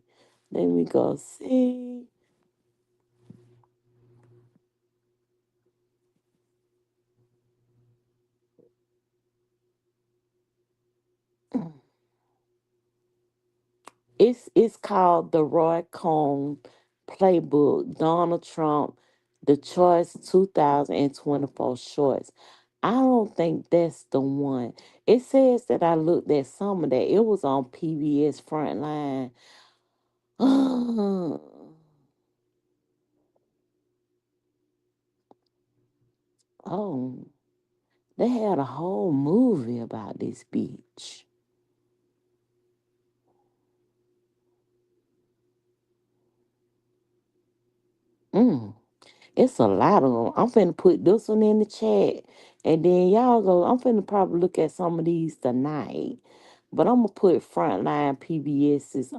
Let me go see. It's called the Roy Cohn Playbook, Donald Trump, The Choice 2024 Shorts. I don't think that's the one. It says that I looked at some of that. It was on PBS Frontline. Oh, they had a whole movie about this beach. Mm. It's a lot of them. I'm finna put this one in the chat, and then y'all go. I'm finna probably look at some of these tonight, but I'm gonna put Frontline PBS's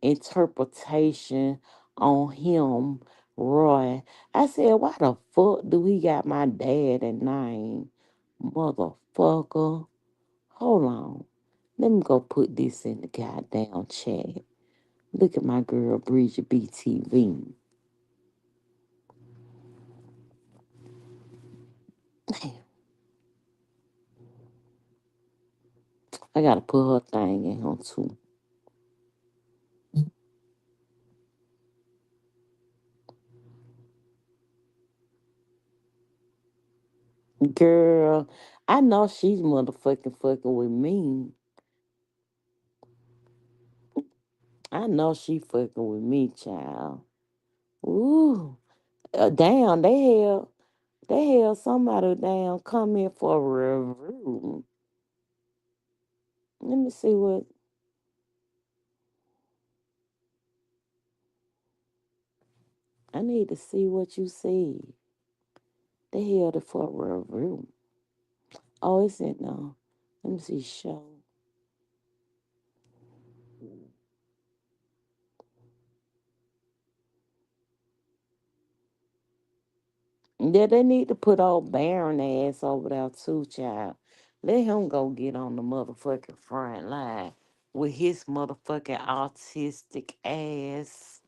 interpretation on him, Roy. I said, why the fuck do he got my dad and name, motherfucker? Hold on, let me go put this in the goddamn chat. Look at my girl Bridget BTV. I gotta put her thing in here too. Girl, I know she's motherfucking fucking with me. I know she fucking with me, child. Ooh, damn, they held somebody damn come in for a review. Let me see what I need to see what you see. They held it for a review. Oh, it's in no. Let me see show. Yeah, they need to put old Baron ass over there too, child. Let him go get on the motherfucking front line with his motherfucking autistic ass.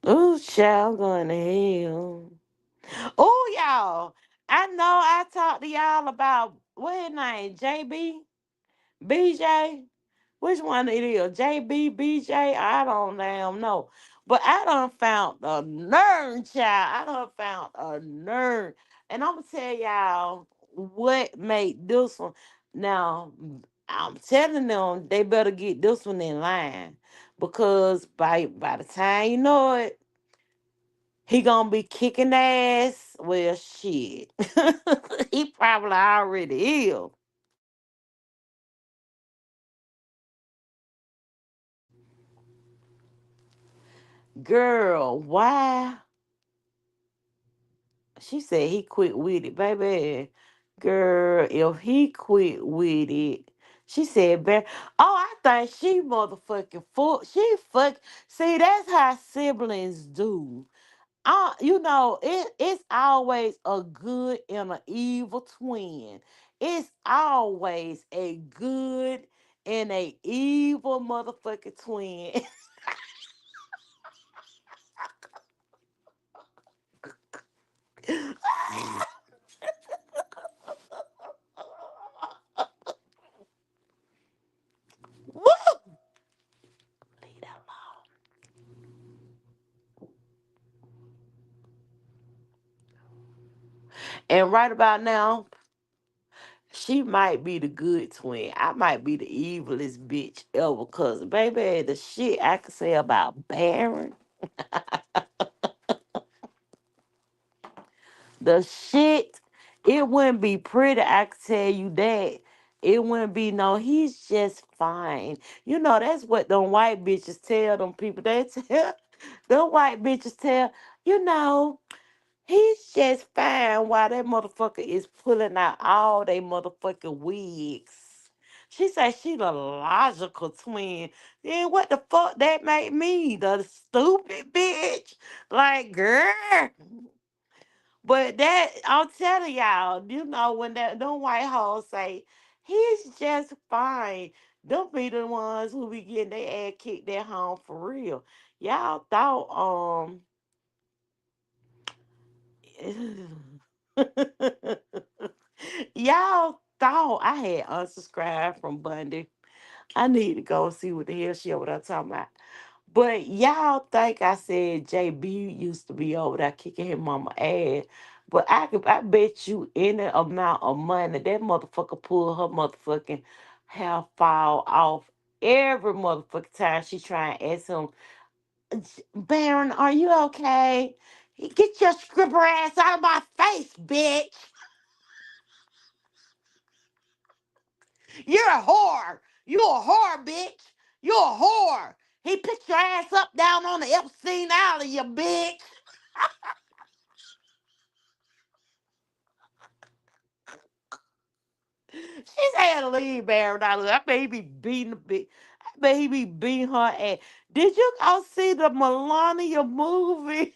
Oh, child going to hell. Oh, y'all. I know I talked to y'all about what his name, JB? BJ? Which one it is? JB, BJ? I don't damn know. But I done found a nerd, child. I done found a nerd. And I'm going to tell y'all what made this one. Now, I'm telling them they better get this one in line. Because by the time you know it, he gonna be kicking ass. Well, shit. He probably already is. Girl, why? She said he quit with it, baby. Girl, if he quit with it, she said, oh, I think she motherfucking full. She fuck. See, that's how siblings do. It's always a good and an evil twin. It's always a good and a evil motherfucking twin. Woo! Leave that And right about now, she might be the good twin. I might be the evilest bitch ever. Cause baby, the shit I could say about Baron, the shit, it wouldn't be pretty. I could tell you that. It wouldn't be no. He's just fine. That's what them white bitches tell them people. They tell them white bitches tell. You know He's just fine while that motherfucker is pulling out all they motherfucking wigs. She said she the logical twin. Then what the fuck that make me? The stupid bitch? Like, girl. But that I'm telling y'all, when them white hoes say he's just fine, them be the ones who be getting their ass kicked at home for real. Y'all thought y'all thought I had unsubscribed from Bundy. I need to go see what the hell she over there talking about. But y'all think I said JB used to be over there kicking his mama ass. But I bet you any amount of money that motherfucker pull her motherfucking hair fall off every motherfucking time she try and ask him, Baron, are you okay? Get your scribber ass out of my face, bitch. You're a whore. You're a whore, bitch. You're a whore. He picked your ass up down on the Epstein Island, you bitch. She said to leave Baron. I bet he be beating the bitch. I bet he be beating her ass. Did you go see the Melania movie?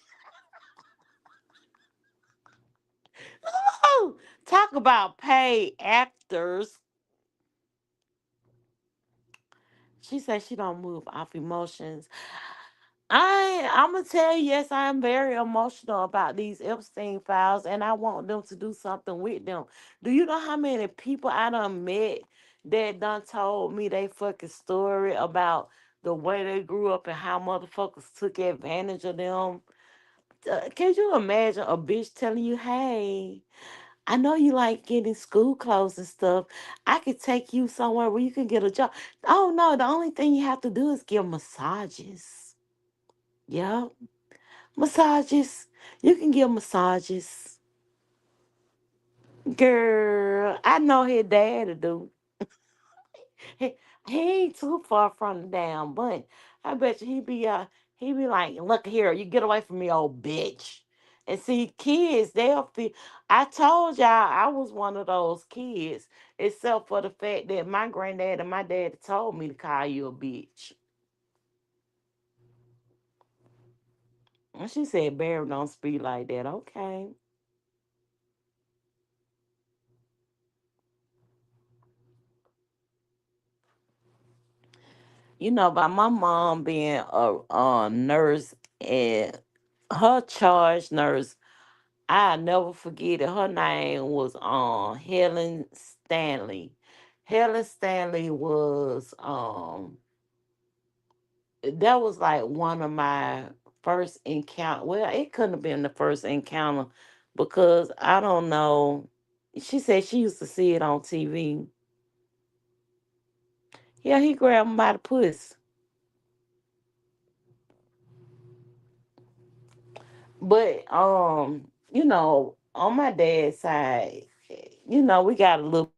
Ooh, talk about paid actors. She said she don't move off emotions. I'm gonna tell you, yes, I am very emotional about these Epstein files, and I want them to do something with them. Do you know how many people I done met that done told me they fucking story about the way they grew up and how motherfuckers took advantage of them? Can you imagine a bitch telling you, "Hey, I know you like getting school clothes and stuff. I could take you somewhere where you can get a job." Oh no, the only thing you have to do is give massages. Yeah, massages. You can give massages. Girl, I know his daddy do. He, he ain't too far from the damn bunch. I bet you he be like, look here, you get away from me, old bitch. And see, kids, they'll feel I told y'all I was one of those kids, except for the fact that my granddad and my dad told me to call you a bitch. And she said, Barry don't speak like that. Okay. By my mom being a nurse and her charge nurse, I never forget it. Her name was Helen Stanley. Helen Stanley was that was like one of my first encounter. Well, it couldn't have been the first encounter because I don't know. She said she used to see it on TV. Yeah, he grabbed him by the puss. But on my dad's side, we got a little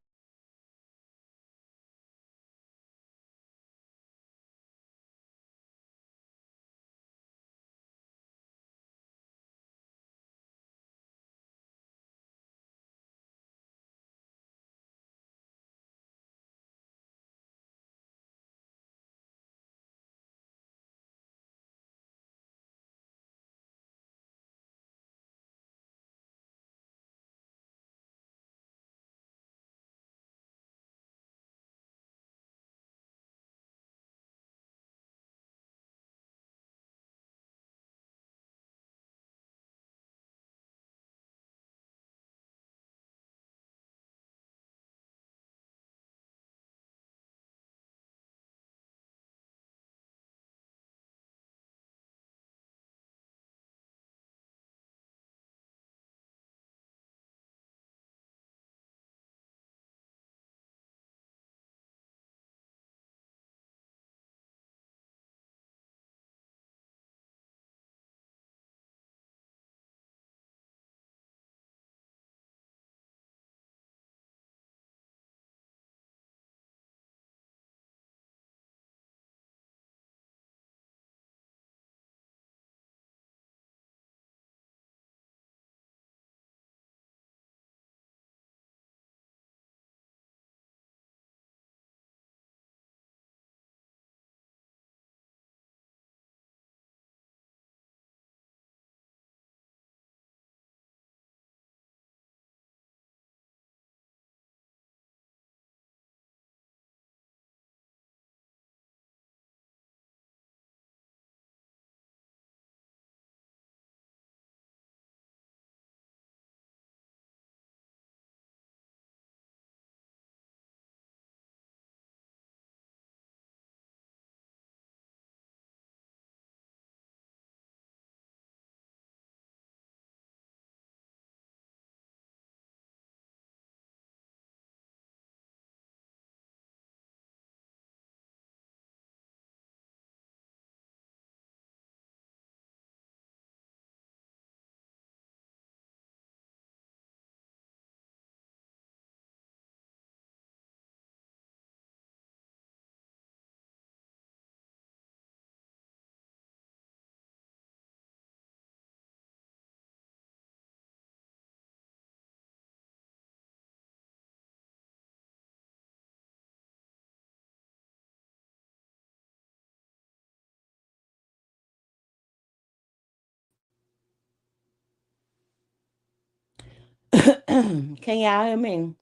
Can y'all hear me?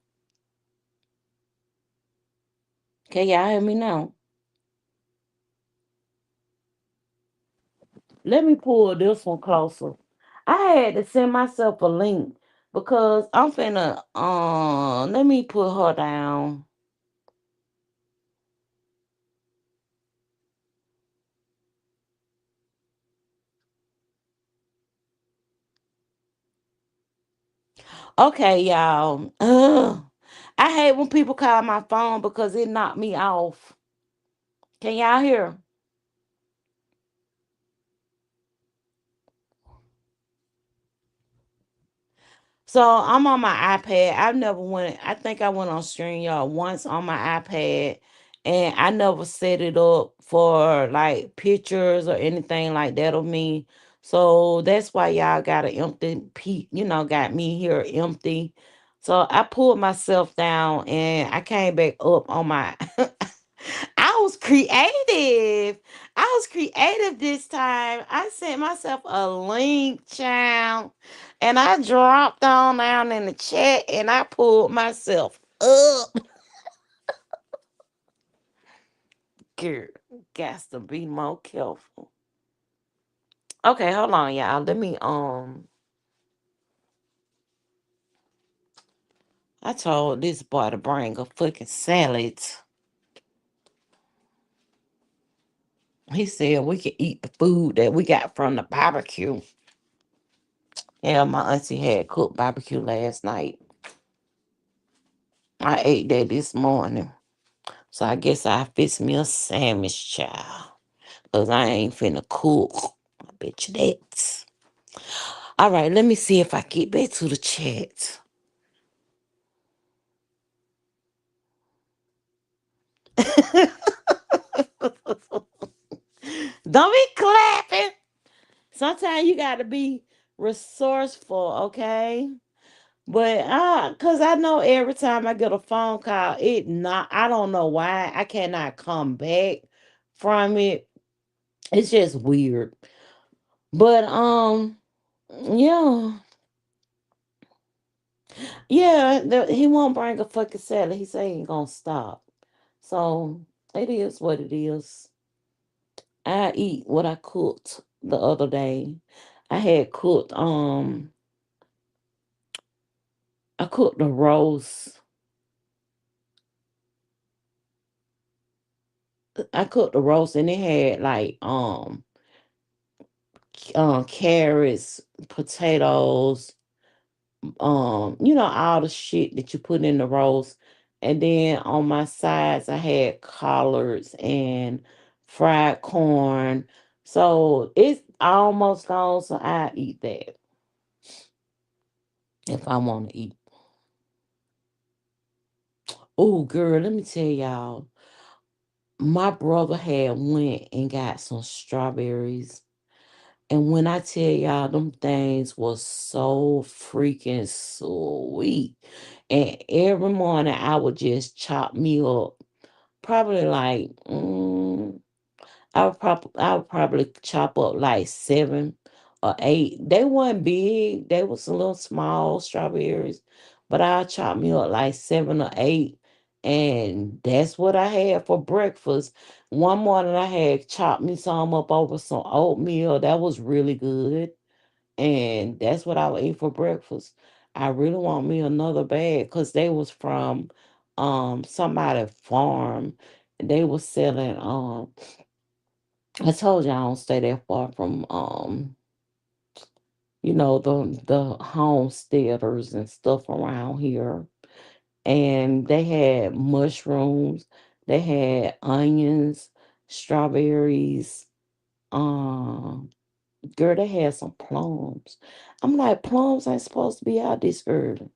Can y'all hear me now? Let me pull this one closer. I had to send myself a link because I'm finna let me put her down. Okay, y'all. I hate when people call my phone because it knocked me off. Can y'all hear? So I'm on my iPad. I've never went. I think I went on StreamYard once on my iPad, and I never set it up for like pictures or anything like that of me. So that's why y'all got an empty got me here empty. So I pulled myself down and I came back up on my. I was creative. I was creative this time. I sent myself a link, child. And I dropped on down in the chat and I pulled myself up. Girl, got to be more careful. Okay, hold on, y'all. Let me I told this boy to bring a fucking salad. He said we can eat the food that we got from the barbecue. Yeah, my auntie had cooked barbecue last night. I ate that this morning. So I guess I fix me a sandwich, child. Cause I ain't finna cook. I bet you that. All right, let me see if I get back to the chat. Don't be clapping. Sometimes you gotta be resourceful, okay? But cause I know every time I get a phone call, I don't know why I cannot come back from it. It's just weird. But yeah. Yeah, he won't bring a fucking salad. He say he ain't gonna stop. So it is what it is. I eat what I cooked the other day. I had cooked I cooked the roast. I cooked the roast and it had like carrots, potatoes, all the shit that you put in the roast. And then on my sides I had collards and fried corn. So it's almost gone, so I eat that if I want to eat. Oh girl, let me tell y'all. My brother had went and got some strawberries. And when I tell y'all them things was so freaking sweet. And every morning I would just chop me up. Probably like I would probably chop up like 7 or 8. They weren't big. They was a little small strawberries. But I chop me up like 7 or 8. And that's what I had for breakfast. One morning I had chopped me some up over some oatmeal. That was really good. And that's what I would eat for breakfast. I really want me another bag because they was from somebody farm. They was selling I told you I don't stay that far from the homesteaders and stuff around here. And they had mushrooms, they had onions, strawberries, um, girl, they had some plums. I'm like, plums ain't supposed to be out this early.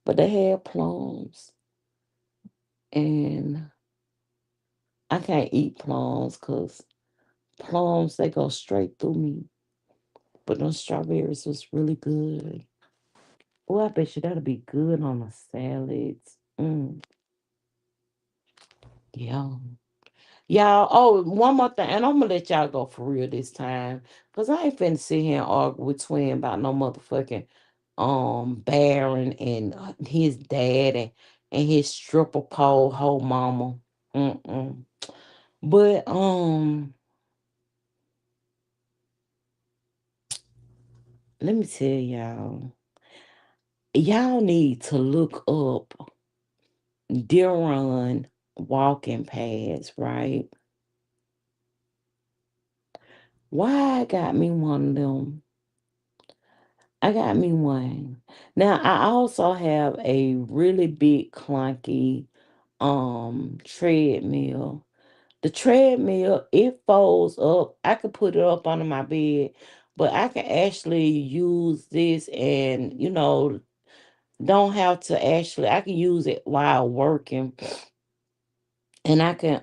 But they had plums. And I can't eat plums because plums they go straight through me. But those strawberries was really good. Oh, I bet you that'll be good on the salads. Yeah. Y'all, oh, one more thing, and I'm gonna let y'all go for real this time. Cause I ain't finna sit here and argue with twin about no motherfucking Baron and his dad and his stripper pole whole mama. Mm-mm. But let me tell y'all, y'all need to look up Deer Run walking paths, right? Why I got me one of them? I got me one. Now I also have a really big clunky treadmill. The treadmill, it folds up. I could put it up under my bed, but I can actually use this and don't have to actually I can use it while working, and I can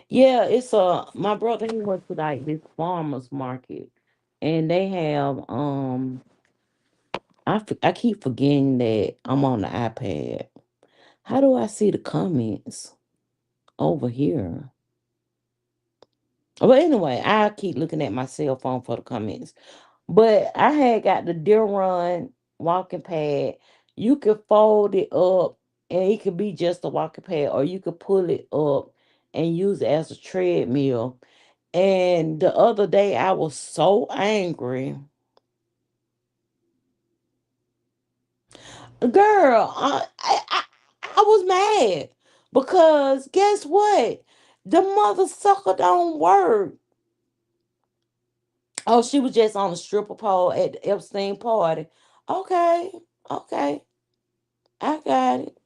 yeah, it's my brother, he went to like this farmers market, and they have I keep forgetting that I'm on the iPad. How do I see the comments over here? But anyway, I keep looking at my cell phone for the comments. But I had got the Deer Run walking pad. You could fold it up and it could be just a walking pad, or you could pull it up and use it as a treadmill. And the other day I was so angry. Girl, I was mad because guess what? The mother sucker don't work. Oh, she was just on the stripper pole at the Epstein party. Okay, okay, I got it.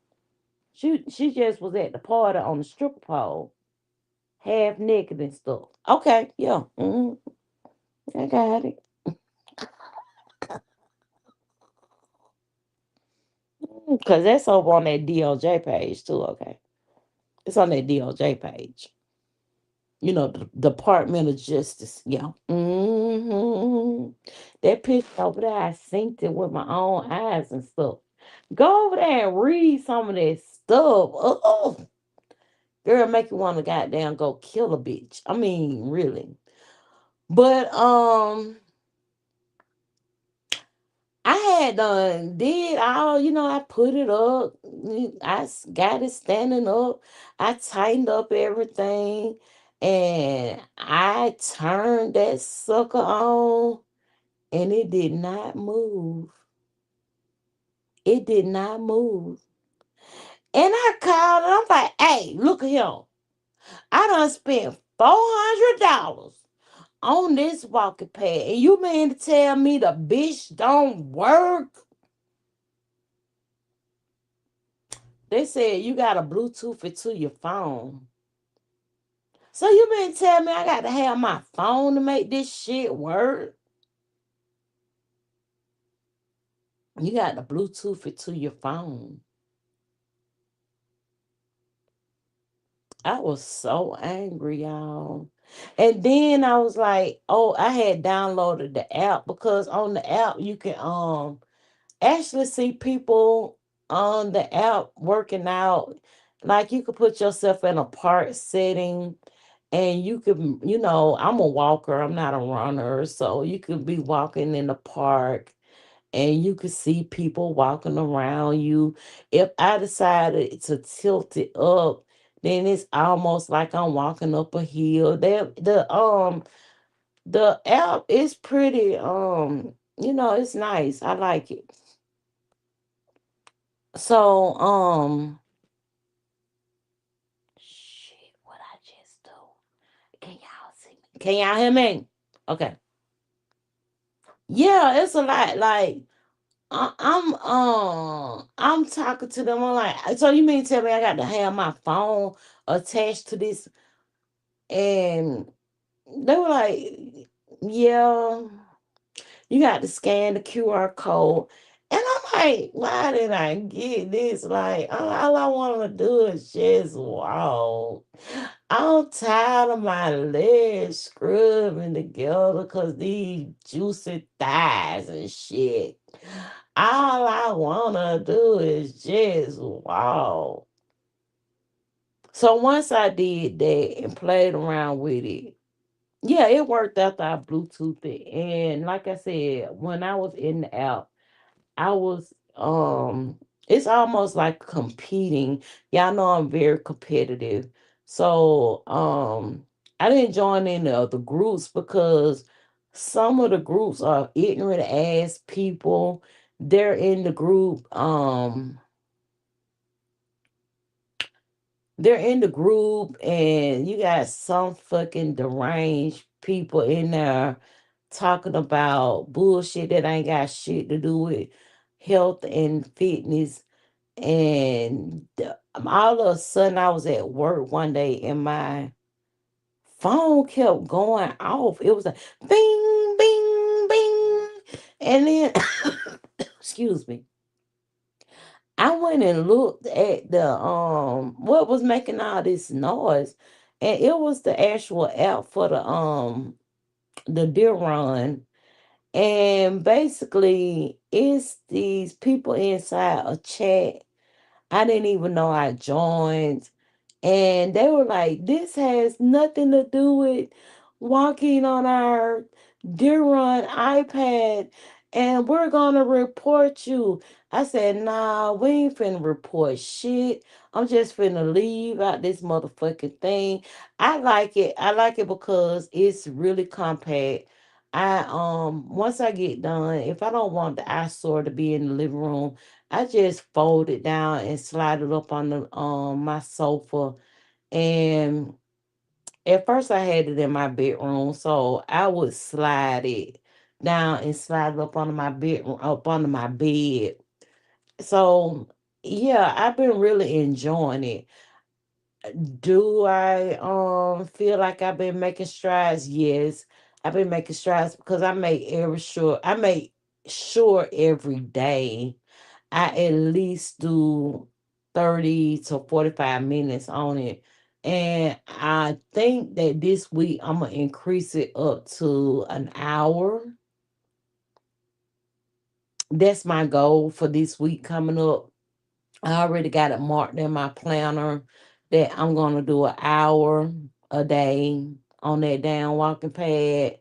She just was at the party on the stripper pole, half naked and stuff. Okay, yeah, I got it. Cause that's over on that DOJ page too. Okay, it's on that DOJ page. The Department of Justice. Yeah. That picture over there, I synced it with my own eyes and stuff. Go over there and read some of that stuff. Oh, girl, make you want to goddamn go kill a bitch. I mean, really. But I had did all, I put it up. Got it standing up. I tightened up everything. And I turned that sucker on and it did not move. It did not move. And I called and I'm like, hey, look at him. I done spent $400 on this walking pad. And you mean to tell me the bitch don't work? They said you got to Bluetooth it to your phone. So you mean to tell me I got to have my phone to make this shit work? You got to Bluetooth it to your phone. I was so angry, y'all. And then I was like, oh, I had downloaded the app because on the app you can actually see people on the app working out. Like you could put yourself in a park setting and you could, I'm a walker, I'm not a runner. So you could be walking in the park and you could see people walking around you. If I decided to tilt it up, then it's almost like I'm walking up a hill. The app is pretty it's nice. I like it. So shit, what I just do? Can y'all see me? Can y'all hear me? Okay. Yeah, it's a lot. Like I'm talking to them. I'm like, so you mean tell me I got to have my phone attached to this? And they were like, yeah, you got to scan the QR code. And I'm like, why did I get this? Like, all I want to do is just walk. I'm tired of my legs scrubbing together because these juicy thighs and shit. All I want to do is just walk. So once I did that and played around with it, Yeah, it worked after I Bluetooth it. And like I said, when I was in the app, I was it's almost like competing. Y'all know I'm very competitive. So I didn't join any of the groups because some of the groups are ignorant ass people. They're in the group, and you got some fucking deranged people in there talking about bullshit that ain't got shit to do with health and fitness. And all of a sudden, I was at work one day and my phone kept going off. It was like bing, bing, bing. And then, excuse me, I went and looked at the what was making all this noise, and it was the actual app for the deer run. And basically, it's these people inside a chat I didn't even know I joined. And they were like, this has nothing to do with walking on our deer run iPad, and we're gonna report you. I said, nah, we ain't finna report shit. I'm just finna leave out this motherfucking thing. I like it. I like it because it's really compact. I once I get done, if I don't want the eyesore to be in the living room, I just fold it down and slide it up on the my sofa. And at first I had it in my bedroom, so I would slide it down and slide it up onto my bedroom, up onto my bed. So yeah, I've been really enjoying it. Do I feel like I've been making strides? Yes. I've been making strides because I make sure every day I at least do 30 to 45 minutes on it. And I think that this week I'm going to increase it up to an hour. That's my goal for this week coming up. I already got it marked in my planner that I'm going to do an hour a day on that down walking pad.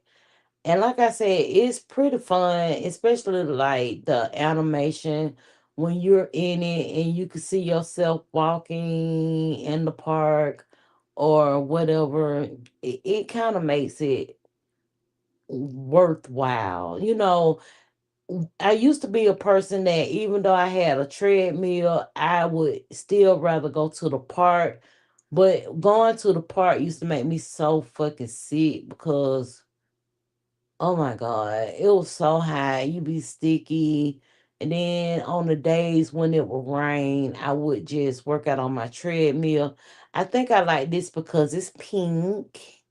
And like I said, it's pretty fun, especially like the animation when you're in it and you can see yourself walking in the park or whatever. It kind of makes it worthwhile. I used to be a person that even though I had a treadmill, I would still rather go to the park. But going to the park used to make me so fucking sick because oh my God, it was so high. You be sticky. And then on the days when it would rain, I would just work out on my treadmill. I think I like this because it's pink.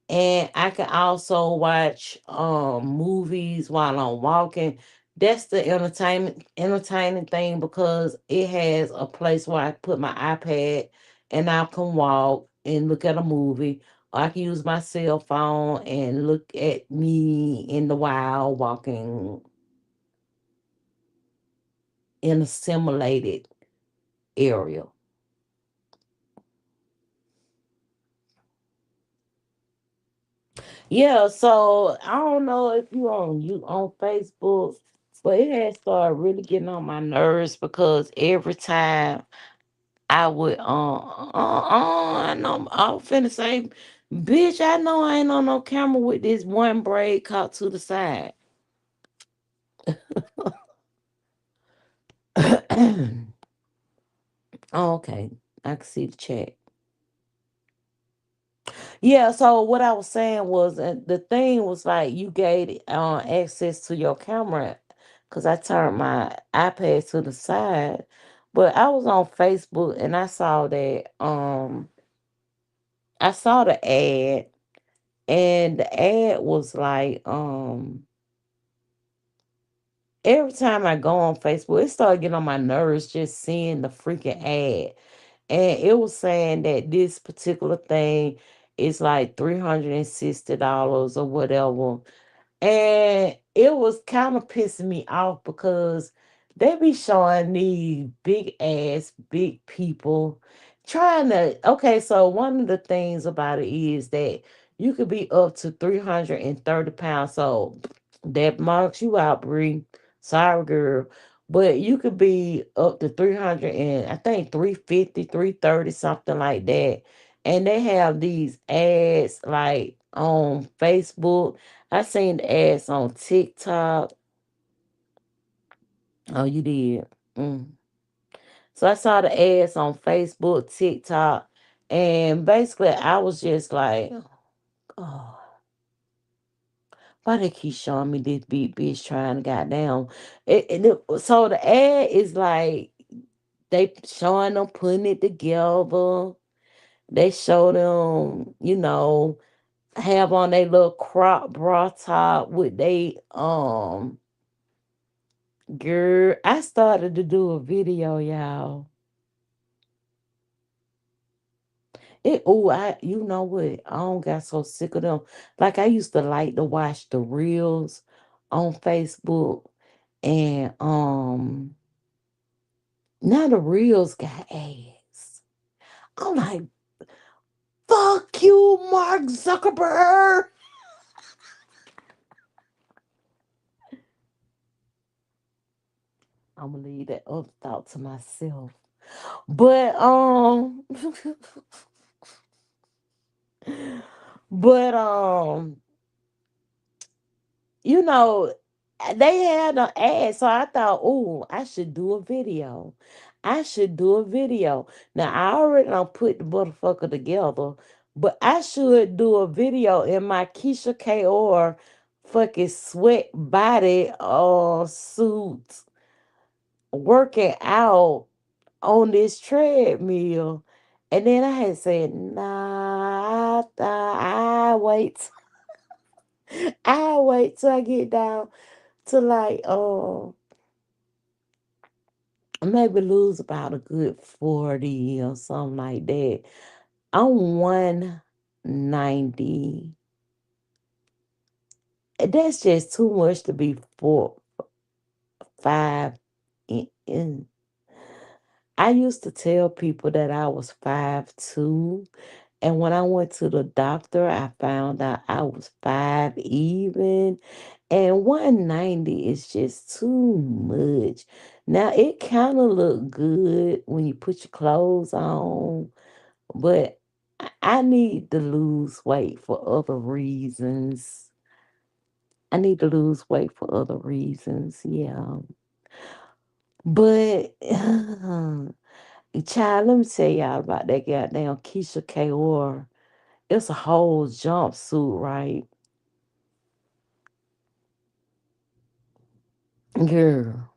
And I can also watch movies while I'm walking. That's the entertaining thing because it has a place where I put my iPad and I can walk and look at a movie. Or I can use my cell phone and look at me in the wild walking in a simulated area. Yeah, so I don't know if you on Facebook, but it has started really getting on my nerves because every time I would I know I was finna say, bitch, I know I ain't on no camera with this one braid caught to the side. Oh, okay, I can see the chat. Yeah, so what I was saying was the thing was like you gave access to your camera because I turned my iPad to the side. But I was on Facebook and I saw the ad, and the ad was like every time I go on Facebook, it started getting on my nerves just seeing the freaking ad. And it was saying that this particular thing is like $360 or whatever. And it was kind of pissing me off because they be showing these big ass, big people trying to. Okay, so one of the things about it is that You could be up to 330 pounds. So that marks you out, Bree. Sorry, girl. But you could be up to 300 and I think 350, 330, something like that. And they have these ads like on Facebook. I seen the ads on TikTok. Oh, you did. Mm. So I saw the ads on Facebook, TikTok, and basically I was just like, oh, why they keep showing me this big bitch trying to goddamn. So the ad is like they showing them putting it together. They show them, have on their little crop bra top with they girl. I started to do a video, y'all. You know what? I don't got so sick of them. Like I used to like to watch the reels on Facebook, and now the reels got ads. I'm like, fuck you, Mark Zuckerberg. I'm gonna leave that up thought to myself. But but you know, they had an ad, so I thought, oh, I should do a video. I should do a video. Now I already done put the motherfucker together, but I should do a video in my Keisha Kaur fucking sweat body suit working out on this treadmill. And then I had said, nah, I wait. I wait till I get down to like maybe lose about a good 40 or something like that. I'm 190. That's just too much to be 5 in. I used to tell people that I was 5'2", and when I went to the doctor, I found out I was 5 even. And 190 is just too much. Now it kind of look good when you put your clothes on, but I need to lose weight for other reasons. I need to lose weight for other reasons, yeah. But child, let me tell y'all about that goddamn Keisha Kaur. It's a whole jumpsuit, right? Girl.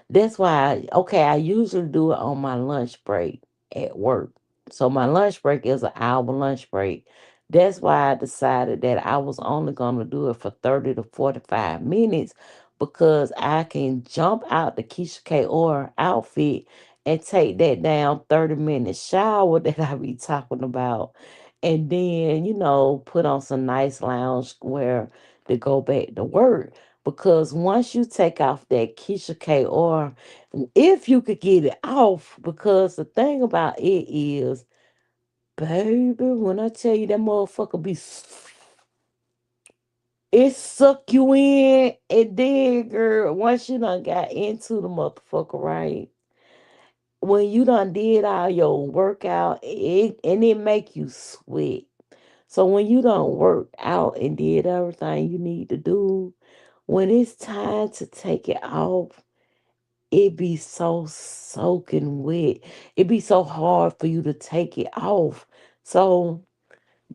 That's why, okay, I usually do it on my lunch break at work. So my lunch break is an hour lunch break. That's why I decided that I was only going to do it for 30 to 45 minutes because I can jump out the Keisha K or outfit and take that down 30-minute shower that I be talking about. And then, put on some nice lounge wear to go back to work. Because once you take off that Keisha K or if you could get it off, because the thing about it is, baby, when I tell you that motherfucker it suck you in, and then girl, once you done got into the motherfucker, right? When you done did all your workout, it make you sweat. So when you done work out and did everything you need to do, when it's time to take it off, it be so soaking wet. It be so hard for you to take it off. So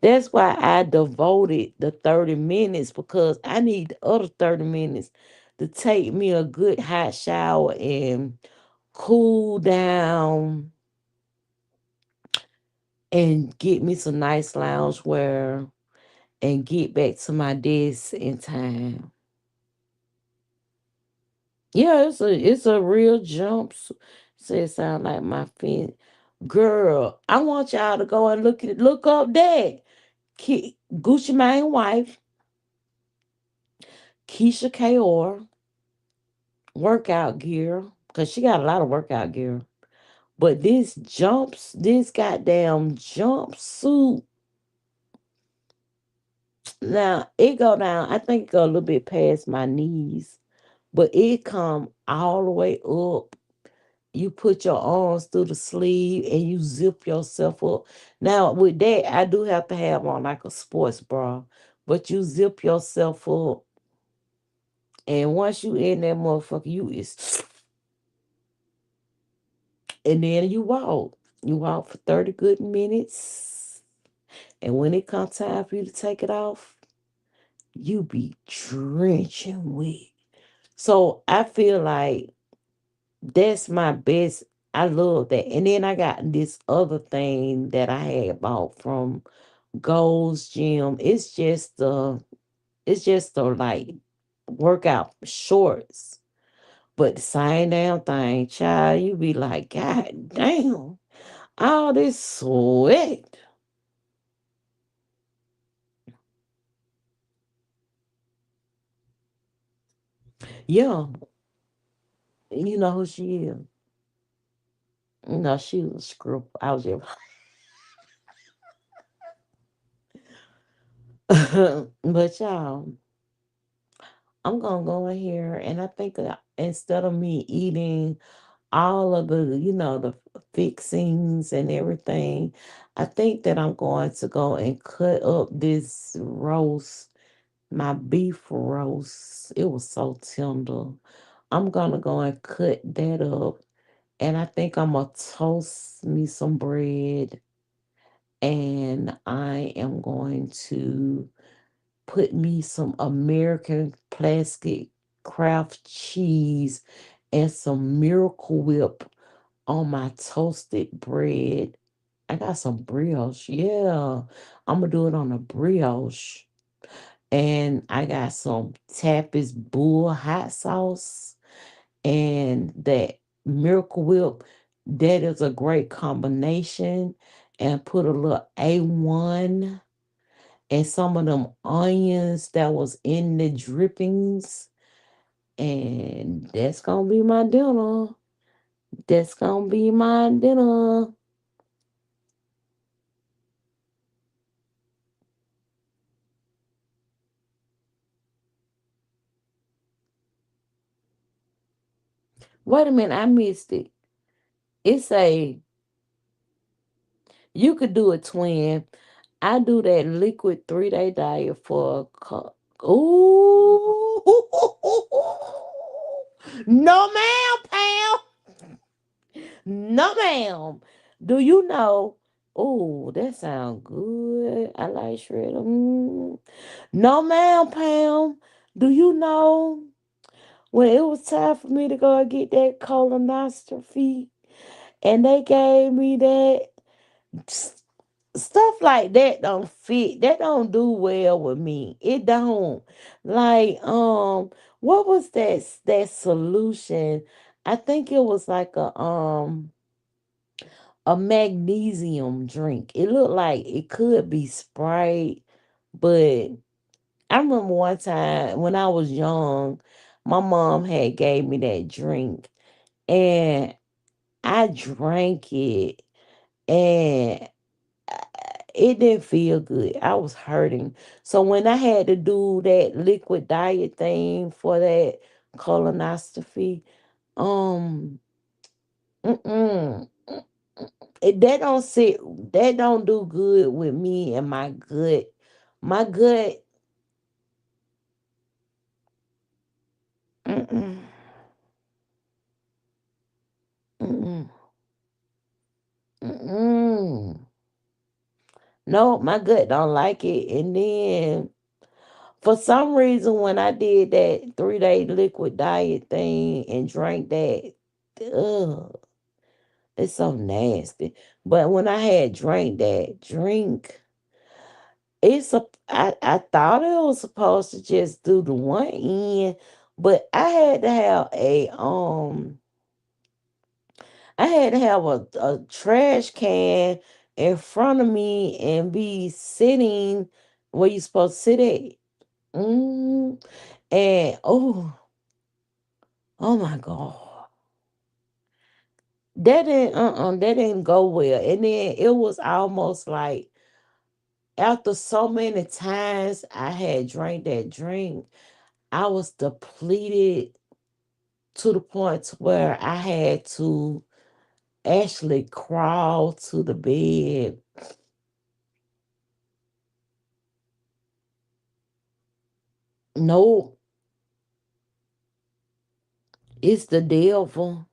that's why I devoted the 30 minutes because I need the other 30 minutes to take me a good hot shower and cool down and get me some nice loungewear and get back to my desk in time. Yeah, it's a real jump. So it sound like my fin. Girl, I want y'all to go and look up that Gucci Mane wife, Keisha Kaur workout gear. Cause she got a lot of workout gear. But this goddamn jumpsuit Now it go down. I think it go a little bit past my knees, but it come all the way up. You put your arms through the sleeve and you zip yourself up. Now with that, I do have to have on like a sports bra, but you zip yourself up, and once you in that motherfucker, you is, and then you walk. You walk for 30 good minutes, and when it comes time for you to take it off, you be drenching wet. So I feel like that's my best. I love that. And then I got this other thing that I had bought from Gold's Gym. It's just the like workout shorts. But the same damn thing, child, you be like, God damn, all this sweat. Yeah, you know who she is. No, she was screw. I was just, but y'all, I'm gonna go in here and I think instead of me eating all of the fixings and everything, I think that I'm going to go and cut up this roast, my beef roast. It was so tender. I'm gonna go and cut that up, and I think I'm gonna toast me some bread, and I am going to put me some American plastic craft cheese and some Miracle Whip on my toasted bread. I got some brioche. Yeah, I'm gonna do it on a brioche. And I got some Tapis Bull hot sauce and that Miracle Whip. That is a great combination. And put a little A1 and some of them onions that was in the drippings. And that's gonna be my dinner. That's gonna be my dinner. Wait a minute, I missed it. It's a you could do a twin. I do that liquid 3-day diet for a Ooh, no, ma'am, Pam. No, ma'am. Do you know? Oh, that sounds good. I like shredder. No, ma'am, Pam. Do you know when it was time for me to go and get that colonoscopy, and they gave me that s- stuff like that don't fit. That don't do well with me. It don't. Like what was that solution? I think it was like a magnesium drink. It looked like it could be Sprite, but I remember one time when I was young, my mom had gave me that drink, and I drank it, and it didn't feel good. I was hurting. So when I had to do that liquid diet thing for that colonoscopy, um, mm-mm, that don't sit, that don't do good with me and my gut. My gut, mm-mm, mm-mm, mm-mm. No, my gut don't like it. And then for some reason, when I did that 3-day liquid diet thing and drank that, ugh, it's so nasty. But when I had drank that drink, I thought it was supposed to just do the one end, but I had to have a trash can in front of me and be sitting where you supposed to sit at. Mm, and oh my God. That didn't go well. And then it was almost like after so many times I had drank that drink, I was depleted to the point to where I had to actually crawl to the bed. No, it's the devil.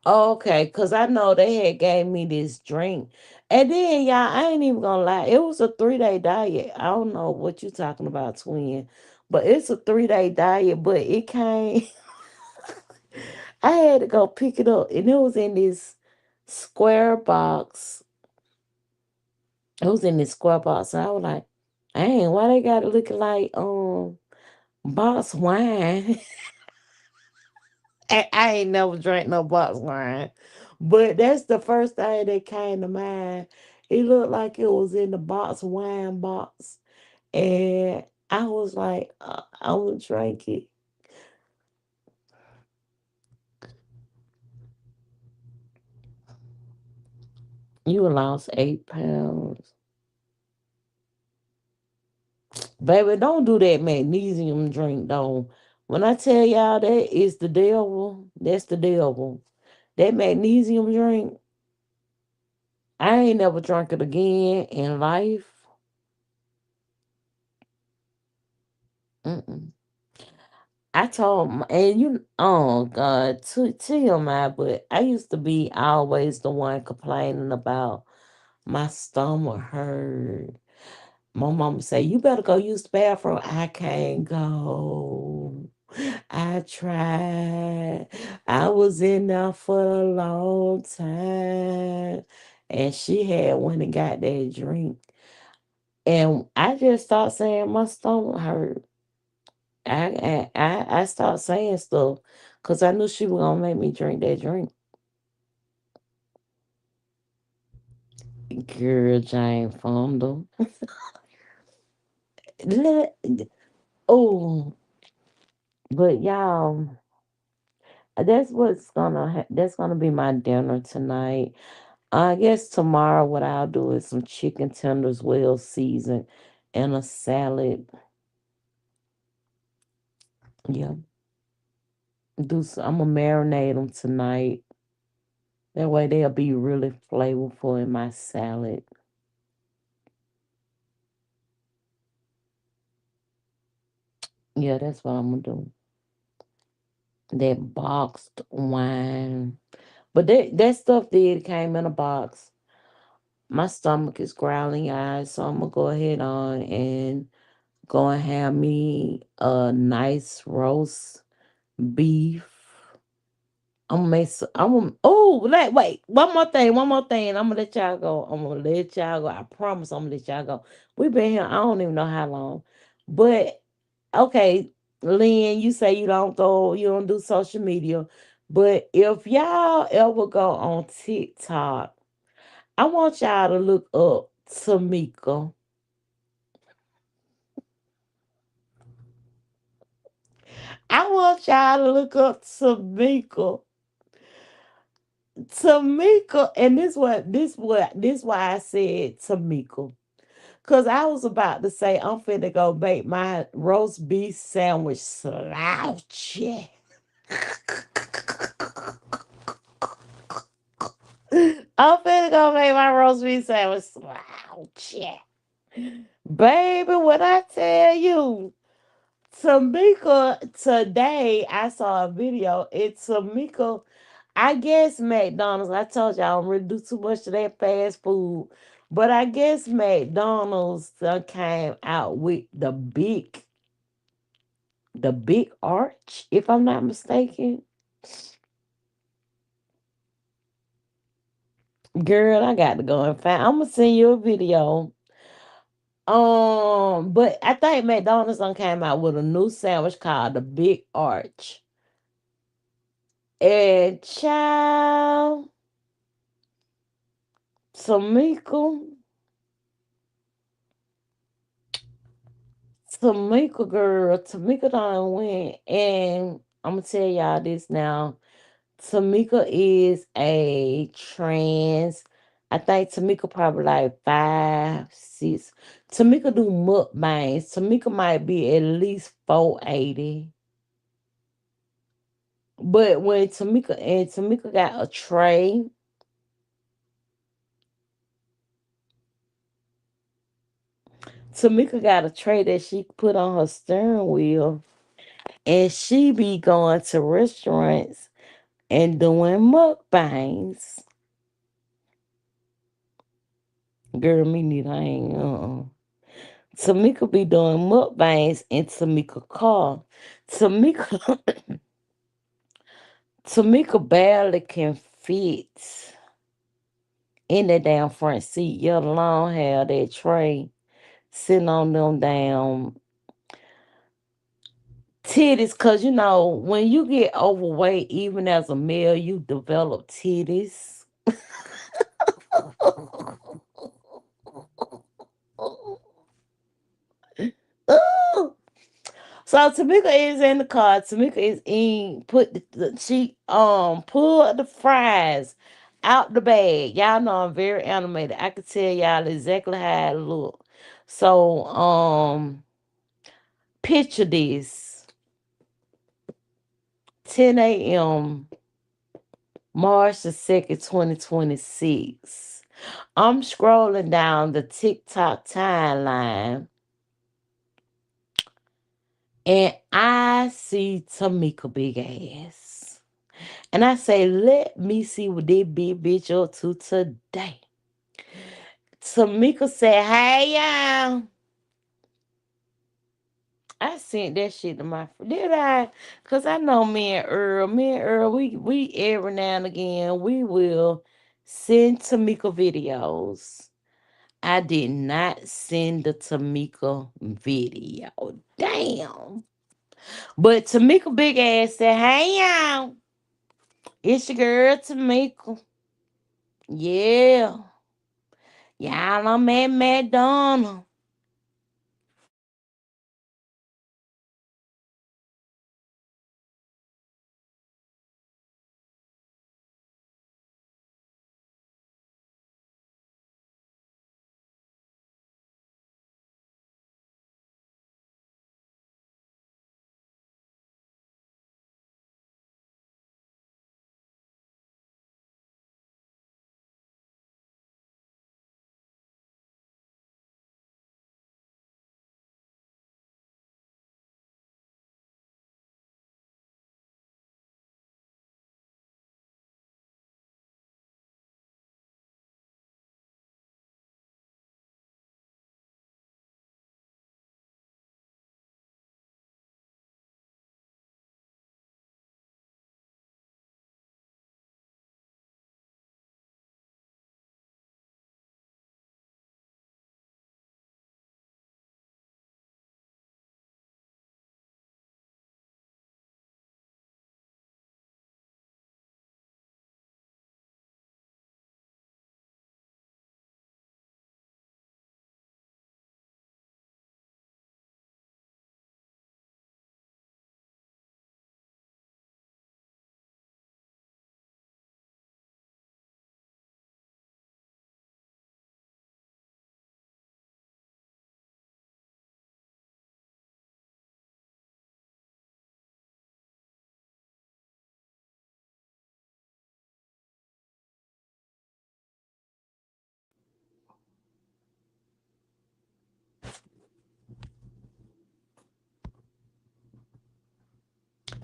Okay, cause I know they had gave me this drink, and then y'all, I ain't even gonna lie, it was a 3 day diet. I don't know what you talking about, twin, but it's a 3 day diet. But it came, I had to go pick it up, and it was in this square box. It was in this square box, and I was like, "Dang, why they got it looking like box wine?" I ain't never drank no box wine, but that's the first thing that came to mind. It looked like it was in the box wine box, and I was like, "I would drink it." You lost 8 pounds, baby. Don't do that magnesium drink, though. When I tell y'all that is the devil, that's the devil. That magnesium drink, I ain't never drunk it again in life. Mm-mm. I told and oh God, to your mind, but I used to be always the one complaining about my stomach hurt. My mama say, "You better go use the bathroom." I can't go. I tried. I was in there for a long time. And she had went and got that drink. And I just started saying my stomach hurt. I started saying stuff because I knew she was gonna make me drink that drink. Girl, Jane Fonda. Oh, but y'all, that's gonna be my dinner tonight. I guess tomorrow what I'll do is some chicken tenders, well seasoned, and a salad. Yeah, I'm gonna marinate them tonight. That way they'll be really flavorful in my salad. Yeah, that's what I'm gonna do. That boxed wine. But that stuff did came in a box. My stomach is growling, guys, so I'm gonna go ahead on and go and have me a nice roast beef. I'm gonna make oh wait, one more thing. I'm gonna let y'all go. I'm gonna let y'all go. I promise I'm gonna let y'all go. We've been here, I don't even know how long. But okay, Lynn, you say you don't do social media. But if y'all ever go on TikTok, I want y'all to look up Tamika. I want y'all to look up Tamika. Tamika, and this why I said Tamika. Cause I was about to say I'm finna go make my roast beef sandwich slouchy. I'm finna go make my roast beef sandwich slouchy. Baby, what I tell you, Tamika, today I saw a video. It's Tamika. I guess McDonald's. I told y'all I don't really do too much of that fast food. But I guess McDonald's came out with the big arch, if I'm not mistaken. Girl, I got to go and find. I'm gonna send you a video. But I think McDonald's came out with a new sandwich called the Big Arch. And child, Tamika, Tamika done went, and I'm gonna tell y'all this now. Tamika is a trans. I think Tamika probably like 5'6". Tamika do mukbangs. Tamika might be at least 480. But when Tamika got a tray, Tamika got a tray that she put on her steering wheel, and she be going to restaurants and doing mukbangs. Girl, me neither. I ain't. Tamika be doing mukbangs in Tamika car. Tamika, Tamika barely can fit in that damn front seat, let alone have that tray sitting on them damn titties. Cause you know, when you get overweight, even as a male, you develop titties. Ooh. So Tamika is in the car. Tamika is in. She pulled the fries out the bag. Y'all know I'm very animated. I can tell y'all exactly how it look. So picture this: 10 a.m. March 2nd, 2026. I'm scrolling down the TikTok timeline and I see Tamika big ass. And I say, let me see what this big bitch up to today. Tamika said, hey y'all. I sent that shit to my friend. Did I? Cause I know me and Earl, we every now and again we will send Tamika videos. I did not send the Tamika video. Damn. But Tamika big ass said, hey y'all. It's your girl Tamika. Yeah. Y'all, I'm at McDonald's.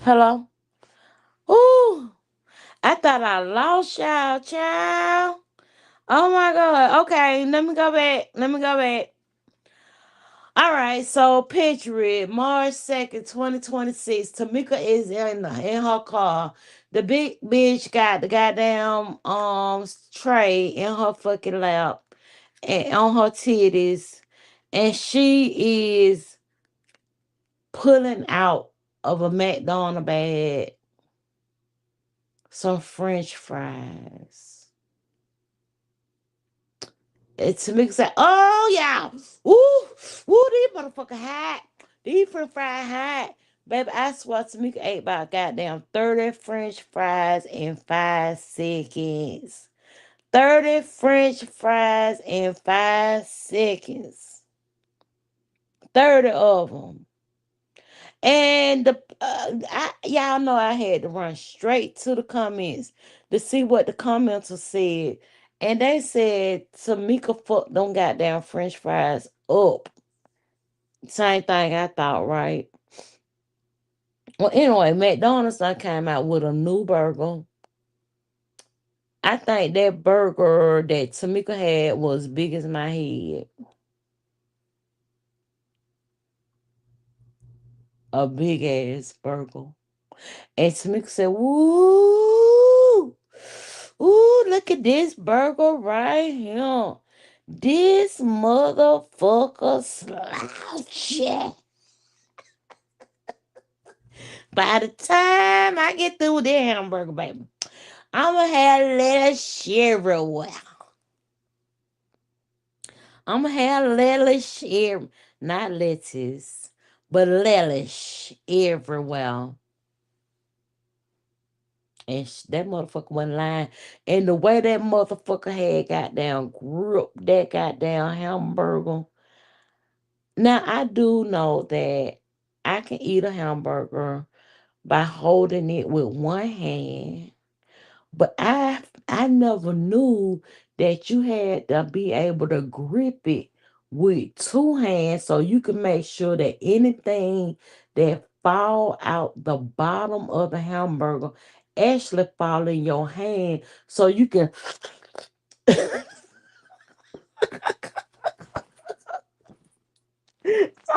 Hello? Ooh, I thought I lost y'all, child. Oh my God. Okay, let me go back. Let me go back. All right, so picture it. March 2nd, 2026. Tamika is in her car. The big bitch got the goddamn tray in her fucking lap and on her titties. And she is pulling out of a McDonald's bag some French fries. And Tamika said, oh yeah. Ooh, ooh, these motherfucker hot. These French fries hot. Baby, I swear Tamika ate about goddamn 30 French fries in 5 seconds. 30 French fries in 5 seconds. 30 of them. And y'all know I had to run straight to the comments to see what the commenters said. And they said Tamika fucked them goddamn French fries up. Same thing I thought, right? Well, anyway, McDonald's done came out with a new burger. I think that burger that Tamika had was big as my head. A big ass burger. And Tamika said, "Woo! Ooh, look at this burger right here. This motherfucker slouchy. By the time I get through with that hamburger, baby, I'ma have lettuce everywhere. I'ma have lettuce not lettuce, but lettuce everywhere." And that motherfucker wasn't lying. And the way that motherfucker had goddamn gripped that goddamn hamburger. Now I do know that I can eat a hamburger by holding it with one hand, but I never knew that you had to be able to grip it with two hands so you can make sure that anything that fall out the bottom of the hamburger actually fall in your hand so you can so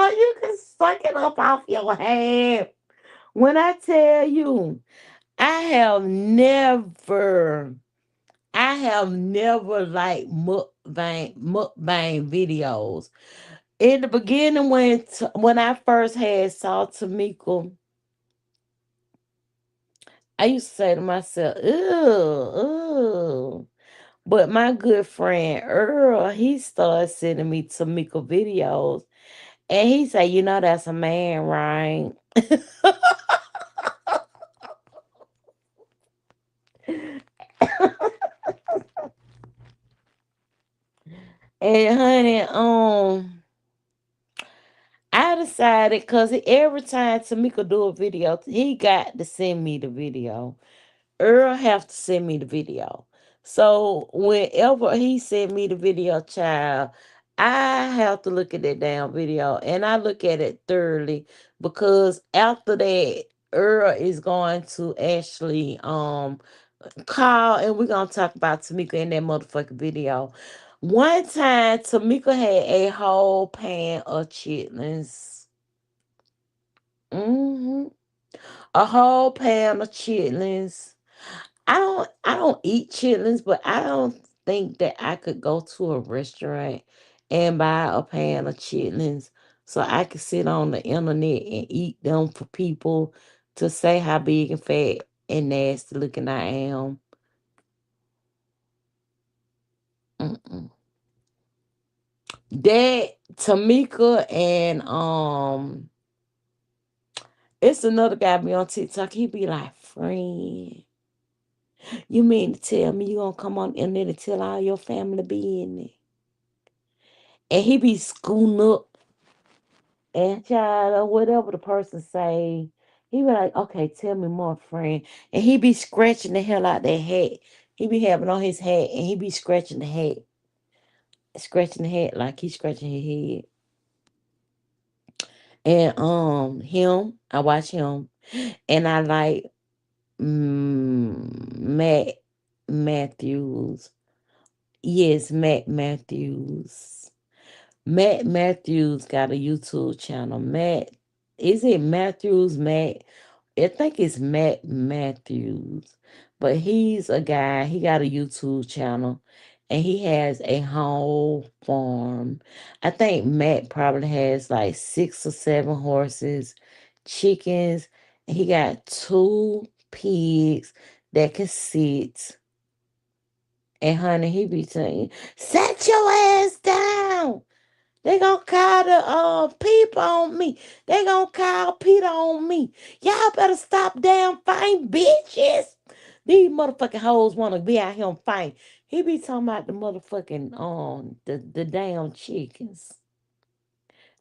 you can suck it up off your hand. When I tell you, I have never I have never liked mukbang videos. In the beginning, when I first had saw Tamika, I used to say to myself, "Ew, ew." But my good friend Earl, he started sending me Tamika videos, and he said, "You know that's a man, right?" And honey, I decided because every time Tamika do a video, he got to send me the video. Earl have to send me the video. So whenever he send me the video, child, I have to look at that damn video and I look at it thoroughly because after that, Earl is going to actually call and we're gonna talk about Tamika in that motherfucking video. One time Tamika had a whole pan of chitlins. hmm A whole pan of chitlins. I don't eat chitlins, but I don't think that I could go to a restaurant and buy a pan of chitlins so I could sit on the internet and eat them for people to say how big and fat and nasty looking I am. Mm-mm. That Tamika and it's another guy be on TikTok. He be like, "Friend, you mean to tell me you gonna come on the internet and tell all your family business?" And he be scooting up and child or whatever the person say. He be like, "Okay, tell me more, friend." And he be scratching the hell out that hat. He be having on his hat and he be scratching the hat like he's scratching his head. And him, I watch him, and I like Matt Matthews. Yes, Matt Matthews. Matt Matthews got a YouTube channel. Is it Matthews Matt? I think it's Matt Matthews, but he's a guy. He got a YouTube channel, and he has a whole farm. I think Matt probably has like 6 or 7 horses, chickens. And he got 2 pigs that can sit. And honey, he be saying, "Set your ass down." They gonna call the people on me. They gonna call Peter on me. Y'all better stop damn fighting, bitches. These motherfucking hoes wanna be out here and fight. He be talking about the motherfucking the damn chickens.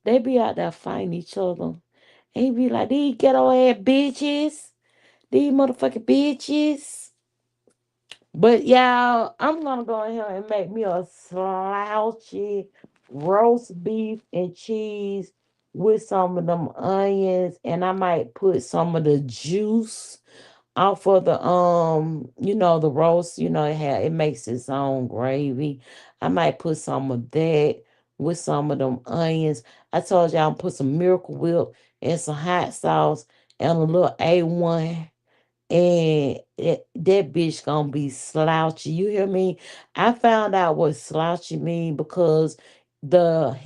They be out there fighting each other. And he be like, these ghetto ass bitches. These motherfucking bitches. But y'all, I'm gonna go in here and make me a slouchy roast beef and cheese with some of them onions, and I might put some of the juice off of the the roast. It makes its own gravy. I might put some of that with some of them onions. I told y'all put some Miracle Whip and some hot sauce and a little A1, and that bitch gonna be slouchy. You hear me? I found out what slouchy mean because the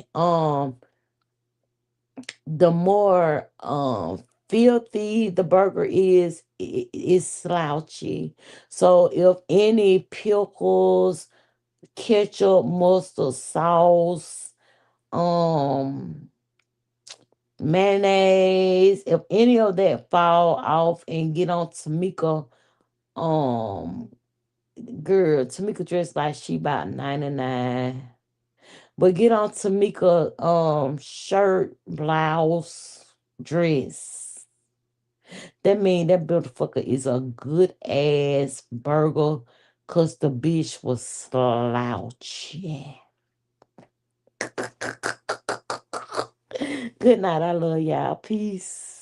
the more filthy the burger is slouchy. So if any pickles, ketchup, mustard sauce, um mayonnaise, if any of that fall off and get on Tamika, um girl, Tamika dressed like she about 99. But get on Tamika shirt, blouse, dress. That mean that motherfucker is a good ass burger cause the bitch was slouchy. Good night. I love y'all. Peace.